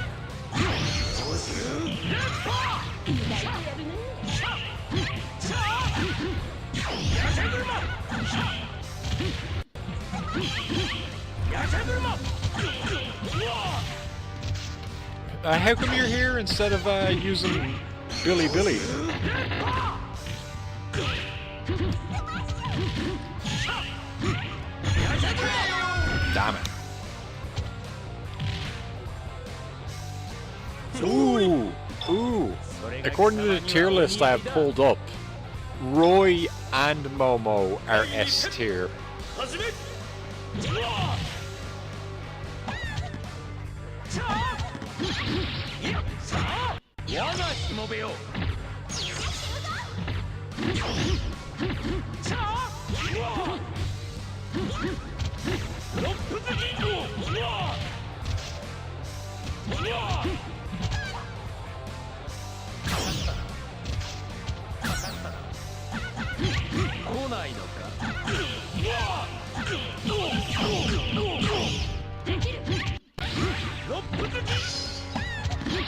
How come you're here instead of using Billy Billy? Damn it. Ooh, ooh. According to the tier list I have pulled up, Roy and Momo are S tier.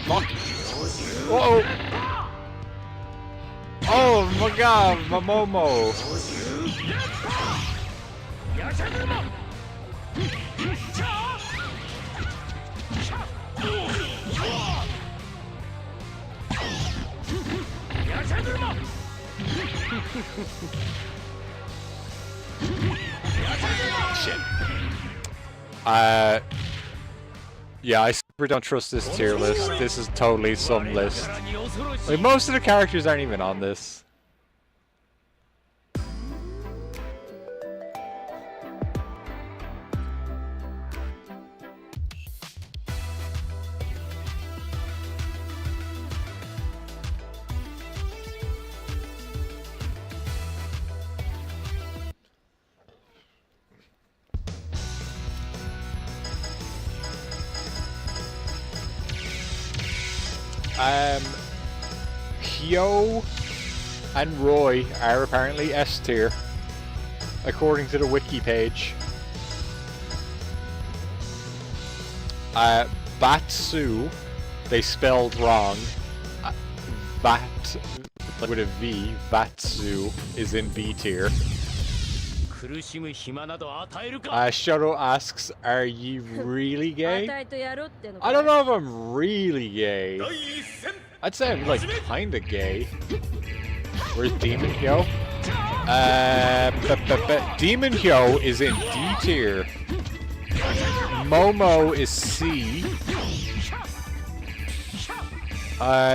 Fuck. Whoa! Oh my god, my Momo! Shit. Yeah, I super don't trust this tier list. This is totally some list. Like, most of the characters aren't even on this. Hyo and Roy are apparently S tier, according to the wiki page. Batsu, they spelled wrong. Bat with a V, Batsu is in B tier. Shoto asks, are you really gay? I don't know if I'm really gay. I'd say I'm like kinda gay. Where's Demon Hyo? Demon Hyo is in D tier. Momo is C.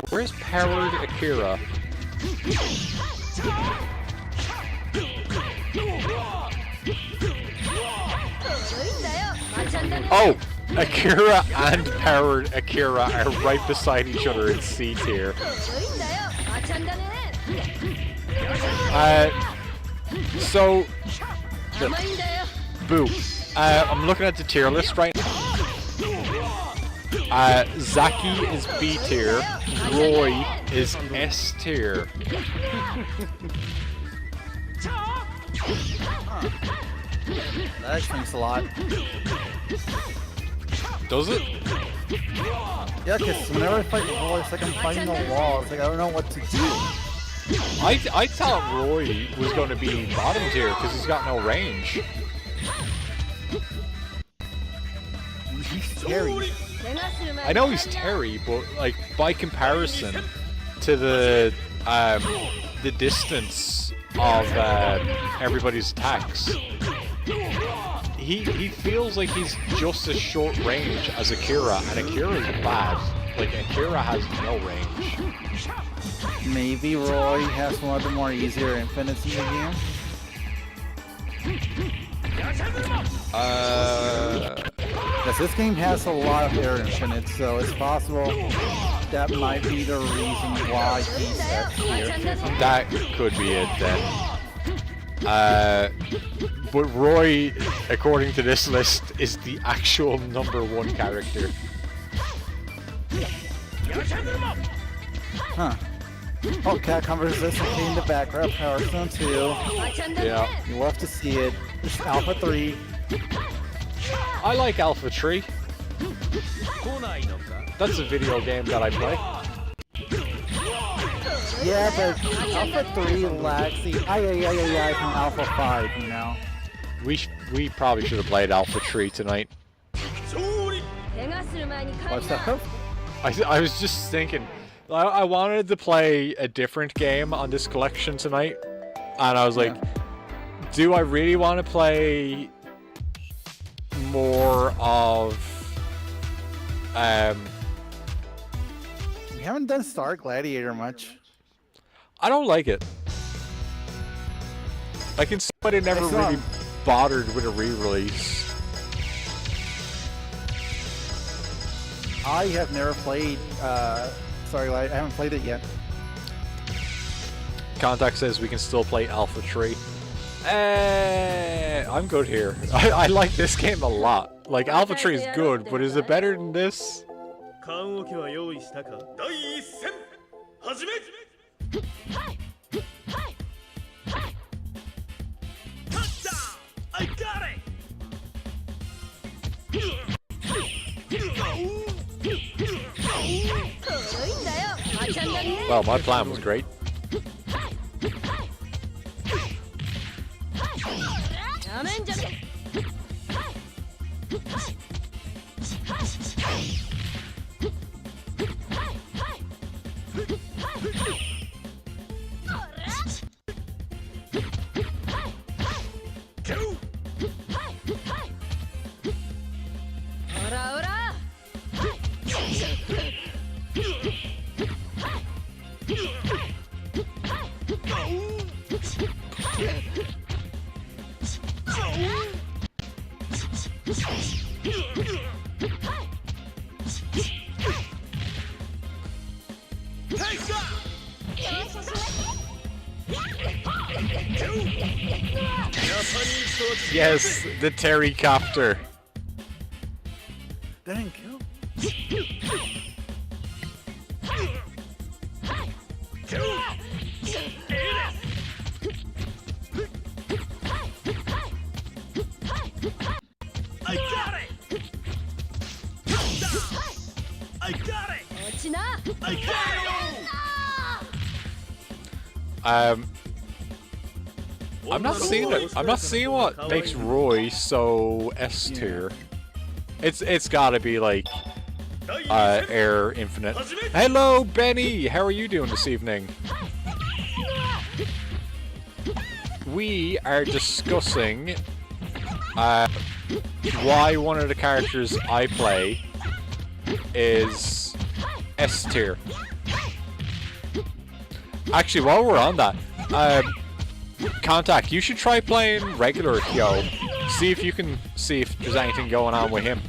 Where's Powered Akira? Oh! Akira and Powered Akira are right beside each other in C tier. So... Boo. I'm looking at the tier list right now. Zaki is B tier. Roy is S tier. That explains a lot. Does it? Yeah, because whenever I fight Roy, it's like I'm fighting the wall. It's like I don't know what to do. I thought Roy was going to be bottom tier because he's got no range. He's scary. I know he's Terry, but like by comparison to the distance of everybody's attacks, he feels like he's just as short range as Akira, and Akira's bad. Like Akira has no range. Maybe Roy has one of the more easier infinites in the game. Because this game has a lot of air infinites, so it's possible that might be the reason why he's X tier. That could be it then. But Roy, according to this list, is the actual #1 character. Huh. Oh, Catcom Resistance in the background, Power Stone 2. Yeah. You'll have to see it. It's Alpha 3. I like Alpha Tree. That's a video game that I play. Yeah, but Alpha 3 lacks the I from Alpha 5, you know? We probably should have played Alpha Tree tonight. What's that? I was just thinking, I wanted to play a different game on this collection tonight, and I was like, do I really want to play more of We haven't done Star Gladiator much. I don't like it. I can see why they never really bothered with a re-release. I have never played Star Gladiator. I haven't played it yet. Contact says we can still play Alpha Tree. I'm good here. I like this game a lot. Like, Alpha Tree is good, but is it better than this? I got it! Well, my plan was great. Yes, the Terry copter. That didn't kill. I got it! I got it! I got it! I'm not seeing it. I'm not seeing what makes Roy so S tier. It's gotta be like Air Infinite. Hello, Benny. How are you doing this evening? We are discussing why one of the characters I play is S tier. Actually, while we're on that, Contact, you should try playing regular Kyo. See if you can see if there's anything going on with him.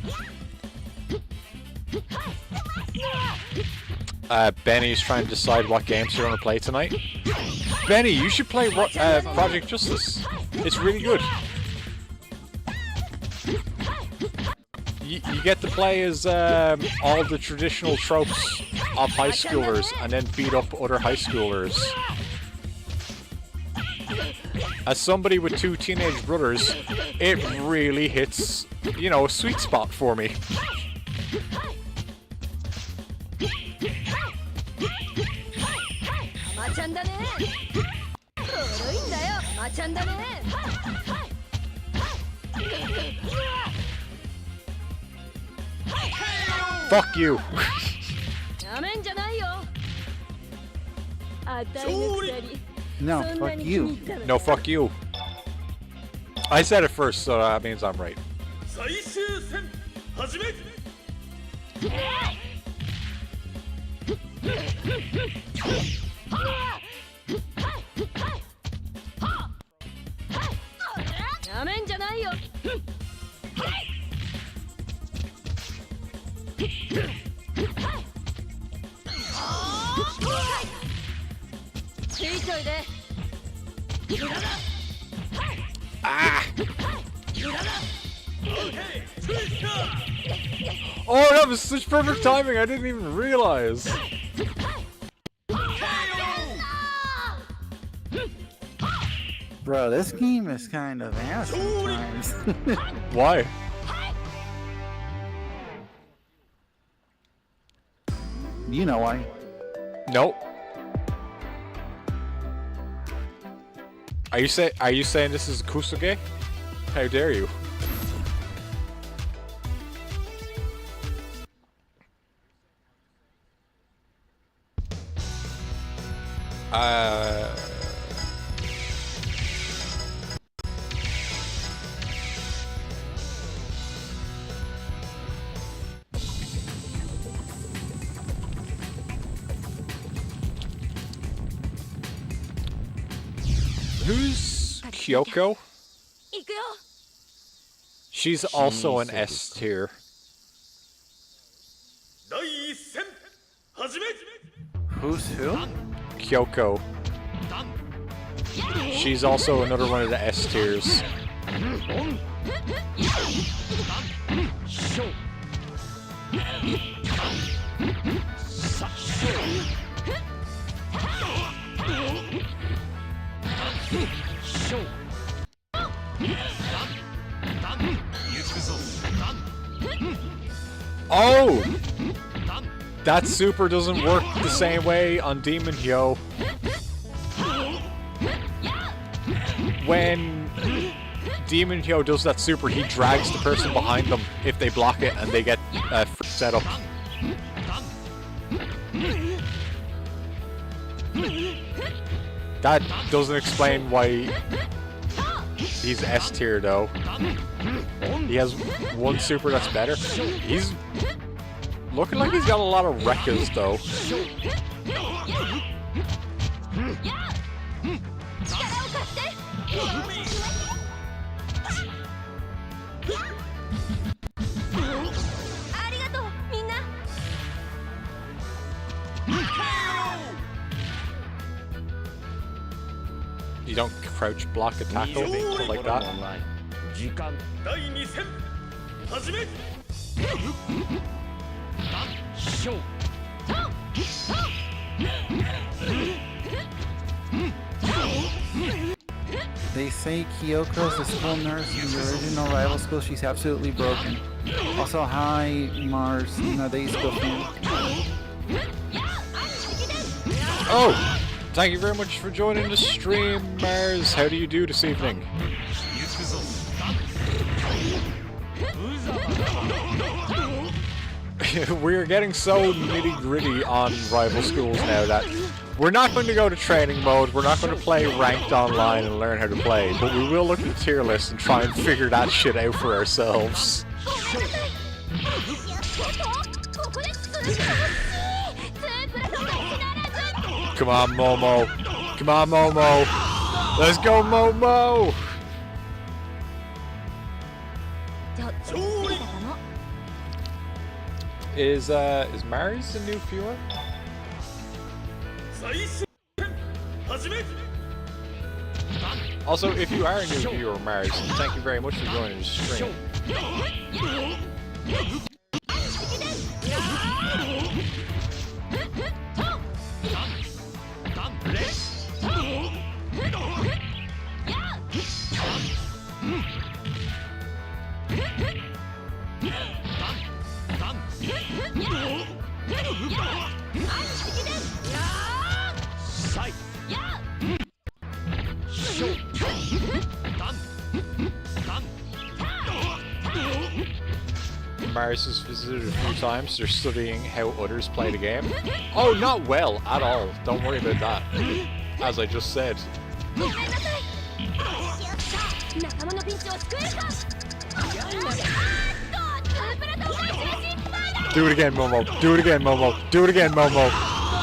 Benny's trying to decide what games you're going to play tonight. Benny, you should play Project Justice. It's really good. You get to play as all the traditional tropes of high schoolers and then beat up other high schoolers. As somebody with 2 teenage brothers, it really hits, you know, a sweet spot for me. Fuck you. No, fuck you. No, fuck you. I said it first, so that means I'm right. 最終戦始め Ah! Oh, that was such perfect timing, I didn't even realize. Bro, this game is kind of ass sometimes. Why? You know why. Nope. Are you saying this is Kusuge? How dare you? Who's Kyoko? She's also an S tier. 第一戦始め Who's who? Kyoko. She's also another one of the S tiers. Oh! That super doesn't work the same way on Demon Hyo. When Demon Hyo does that super, he drags the person behind them if they block it and they get set up. That doesn't explain why he's S tier though. He has one super that's better. He's looking like he's got a lot of Rekkas though. You don't crouch block a tackle like that. 第二戦始め They say Kyoko's the school nurse in the original rival school. She's absolutely broken. Also, hi, Mars. They school fan. Oh! Thank you very much for joining the stream, Mars. How do you do this evening? We're getting so nitty-gritty on rival schools now that we're not going to go to training mode, we're not going to play ranked online and learn how to play, but we will look at the tier list and try and figure that shit out for ourselves. Come on, Momo. Come on, Momo. Let's go, Momo. Is Mars a new viewer? Also, if you are a new viewer, Mars, thank you very much for joining the stream. Mars has visited a few times. They're studying how others play the game. Oh, not well at all. Don't worry about that. As I just said. Do it again, Momo. Do it again, Momo. Do it again, Momo.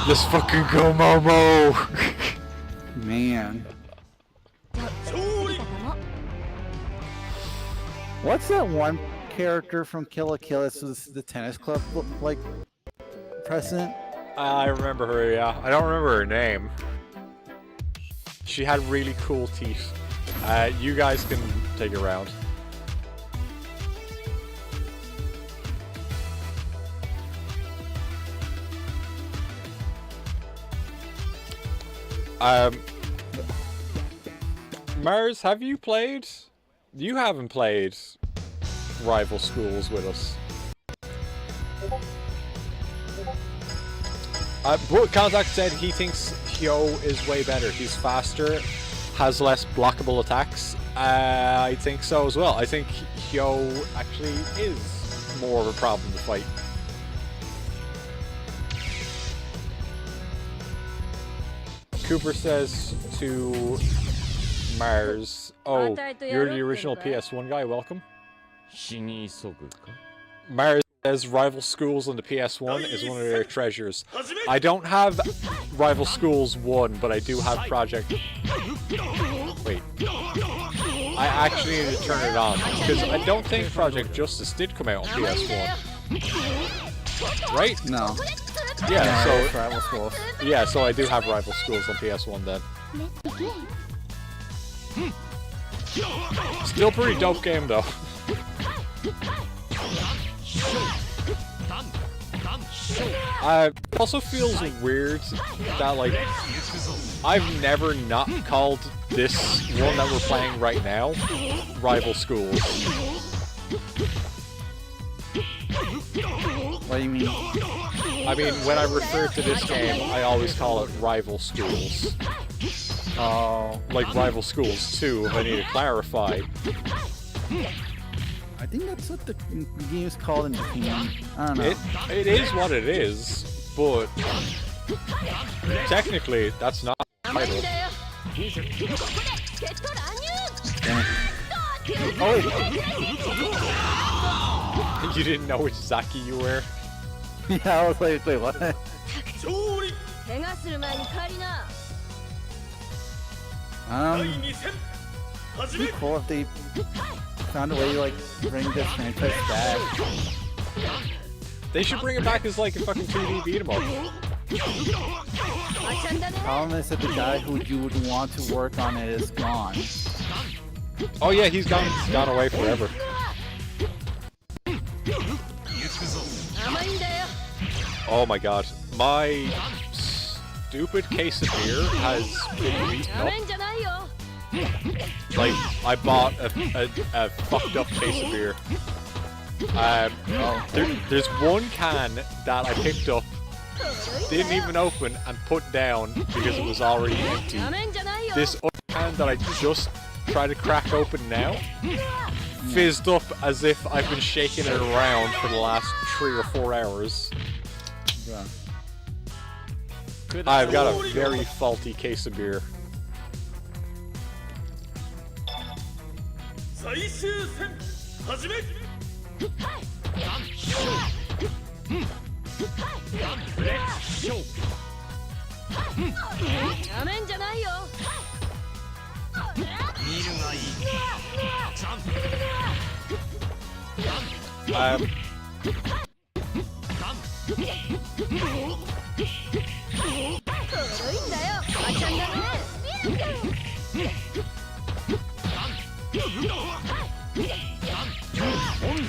Let's fucking go, Momo. Man. What's that one character from Kill la Kill? This was the tennis club, like, president? I remember her, yeah. I don't remember her name. She had really cool teeth. You guys can take a round. Mars, have you played? You haven't played rival schools with us. But Contact said he thinks Hyo is way better. He's faster, has less blockable attacks. I think so as well. I think Hyo actually is more of a problem to fight. Cooper says to Mars, "Oh, you're the original PS1 guy, welcome." Mars says Rival Schools on the PS1 is one of their treasures. I don't have Rival Schools 1, but I do have Project... Wait. I actually need to turn it on, because I don't think Project Justice did come out on PS1. Right? No. Yeah, so... Rival Schools. Yeah, so I do have Rival Schools on PS1 then. Still pretty dope game though. It also feels weird that, like, I've never not called this one that we're playing right now Rival Schools. What do you mean? I mean, when I refer to this game, I always call it Rival Schools. Like Rival Schools 2, if I need to clarify. I think that's what the game is called in Japan. I don't know. It is what it is, but technically that's not the title. Oh! You didn't know which Zaki you were? Yeah, I was like, wait, what? It'd be cool if they found a way to, like, bring this franchise back. They should bring it back as, like, a fucking 2D beat 'em up. The problem is that the guy who you would want to work on it is gone. Oh yeah, he's gone away forever. Oh my god. My stupid case of beer has been beaten up. Like, I bought a fucked up case of beer. There's one can that I picked up, didn't even open, and put down because it was already empty. This other can that I just tried to crack open now, fizzed up as if I've been shaking it around for the last 3 or 4 hours. Yeah. I've got a very faulty case of beer. 最終戦始め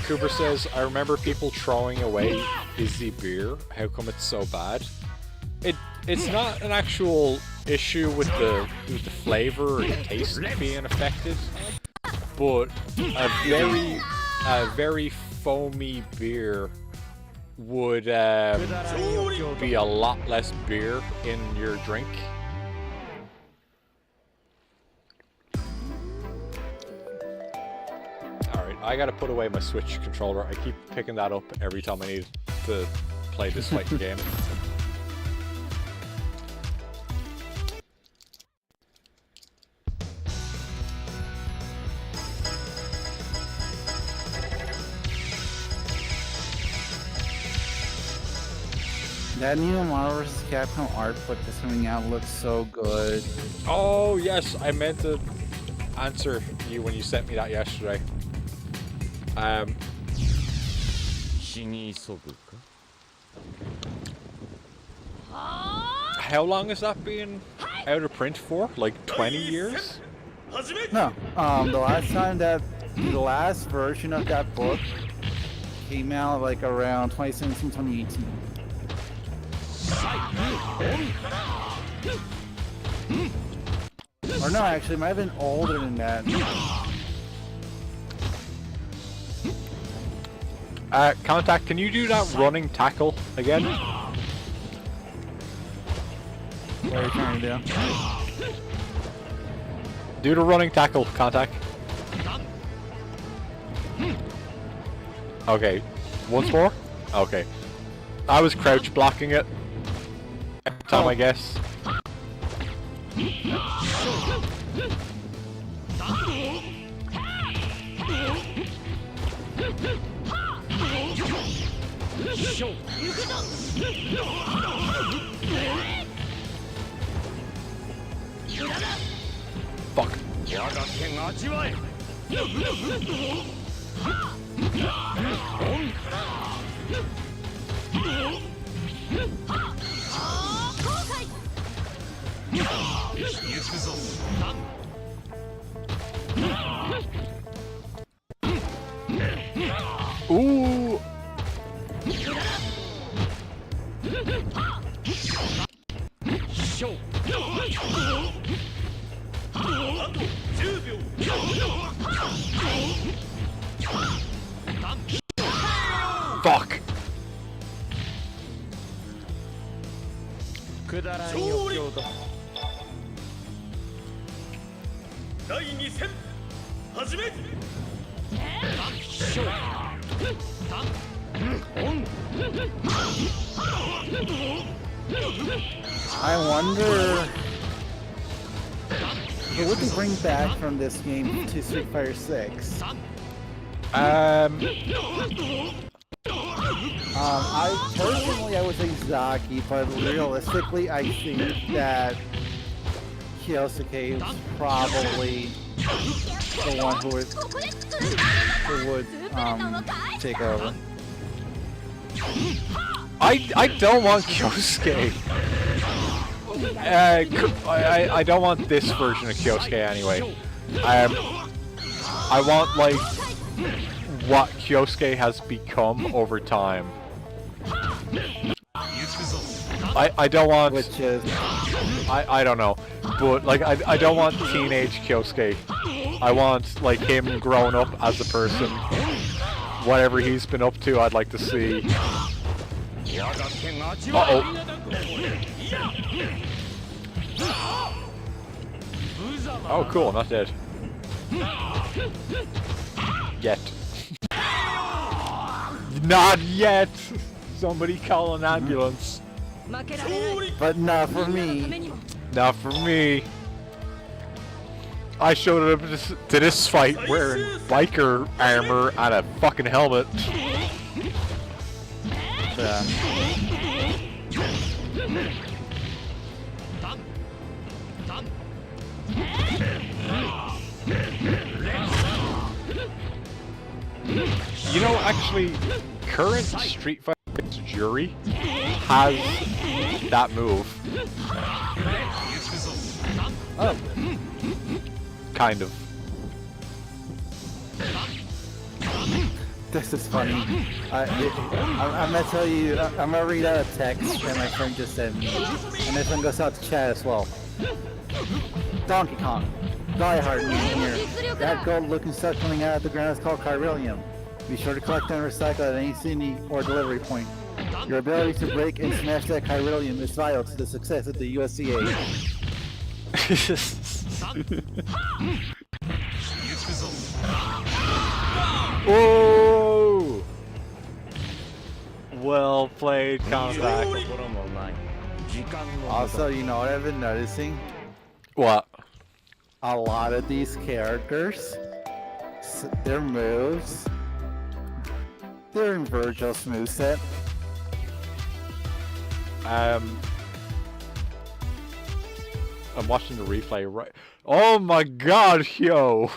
Cooper says, I remember people throwing away fizzy beer. How come it's so bad? It's not an actual issue with the flavor or the taste being affected, but a very foamy beer would be a lot less beer in your drink. Alright, I gotta put away my Switch controller. I keep picking that up every time I need to play this fighting game. That new Marvel vs. Capcom art book that's coming out looks so good. Oh yes, I meant to answer you when you sent me that yesterday. How long has that been out of print for? Like 20 years? No, the last version of that book came out like around 2017, 2018. Or no, actually, it might have been older than that. Contact, can you do that running tackle again? What are you trying to do? Do the running tackle, Contact. Okay, once more? Okay. I was crouch blocking it. Every time, I guess. Fuck. Ooh. Fuck. くだらん余興だ第2戦始め I wonder what would they bring back from this game to Street Fighter 6? I would say Zaki, but realistically, I think that Kyosuke is probably the one who would take over. I don't want Kyosuke. I don't want this version of Kyosuke anyway. I want like what Kyosuke has become over time. I don't want... which is I don't know. But, like, I don't want teenage Kyosuke. I want, like, him growing up as a person. Whatever he's been up to, I'd like to see. Uh-oh. Oh, cool, not dead. Yet. Not yet! Somebody call an ambulance. but not for me. Not for me. I showed up to this fight wearing biker armor and a fucking helmet. Yeah. You know, actually, current Street Fighter jury has that move. Oh, Kind of. this is funny. I'm gonna tell you. I'm gonna read out a text that my friend just sent me, and this one goes out to chat as well. Donkey Kong, diehard engineer. That gold-looking stuff coming out of the ground is called chiralium. Be sure to collect and recycle at any city or delivery point. Your ability to break and smash that chiralium is vital to the success of the USCA. Whoa! Well played, comeback. Also, you know what I've been noticing? What? A lot of these characters, their moves, they're in Virgil's moveset. I'm watching the replay right. Oh my god, yo!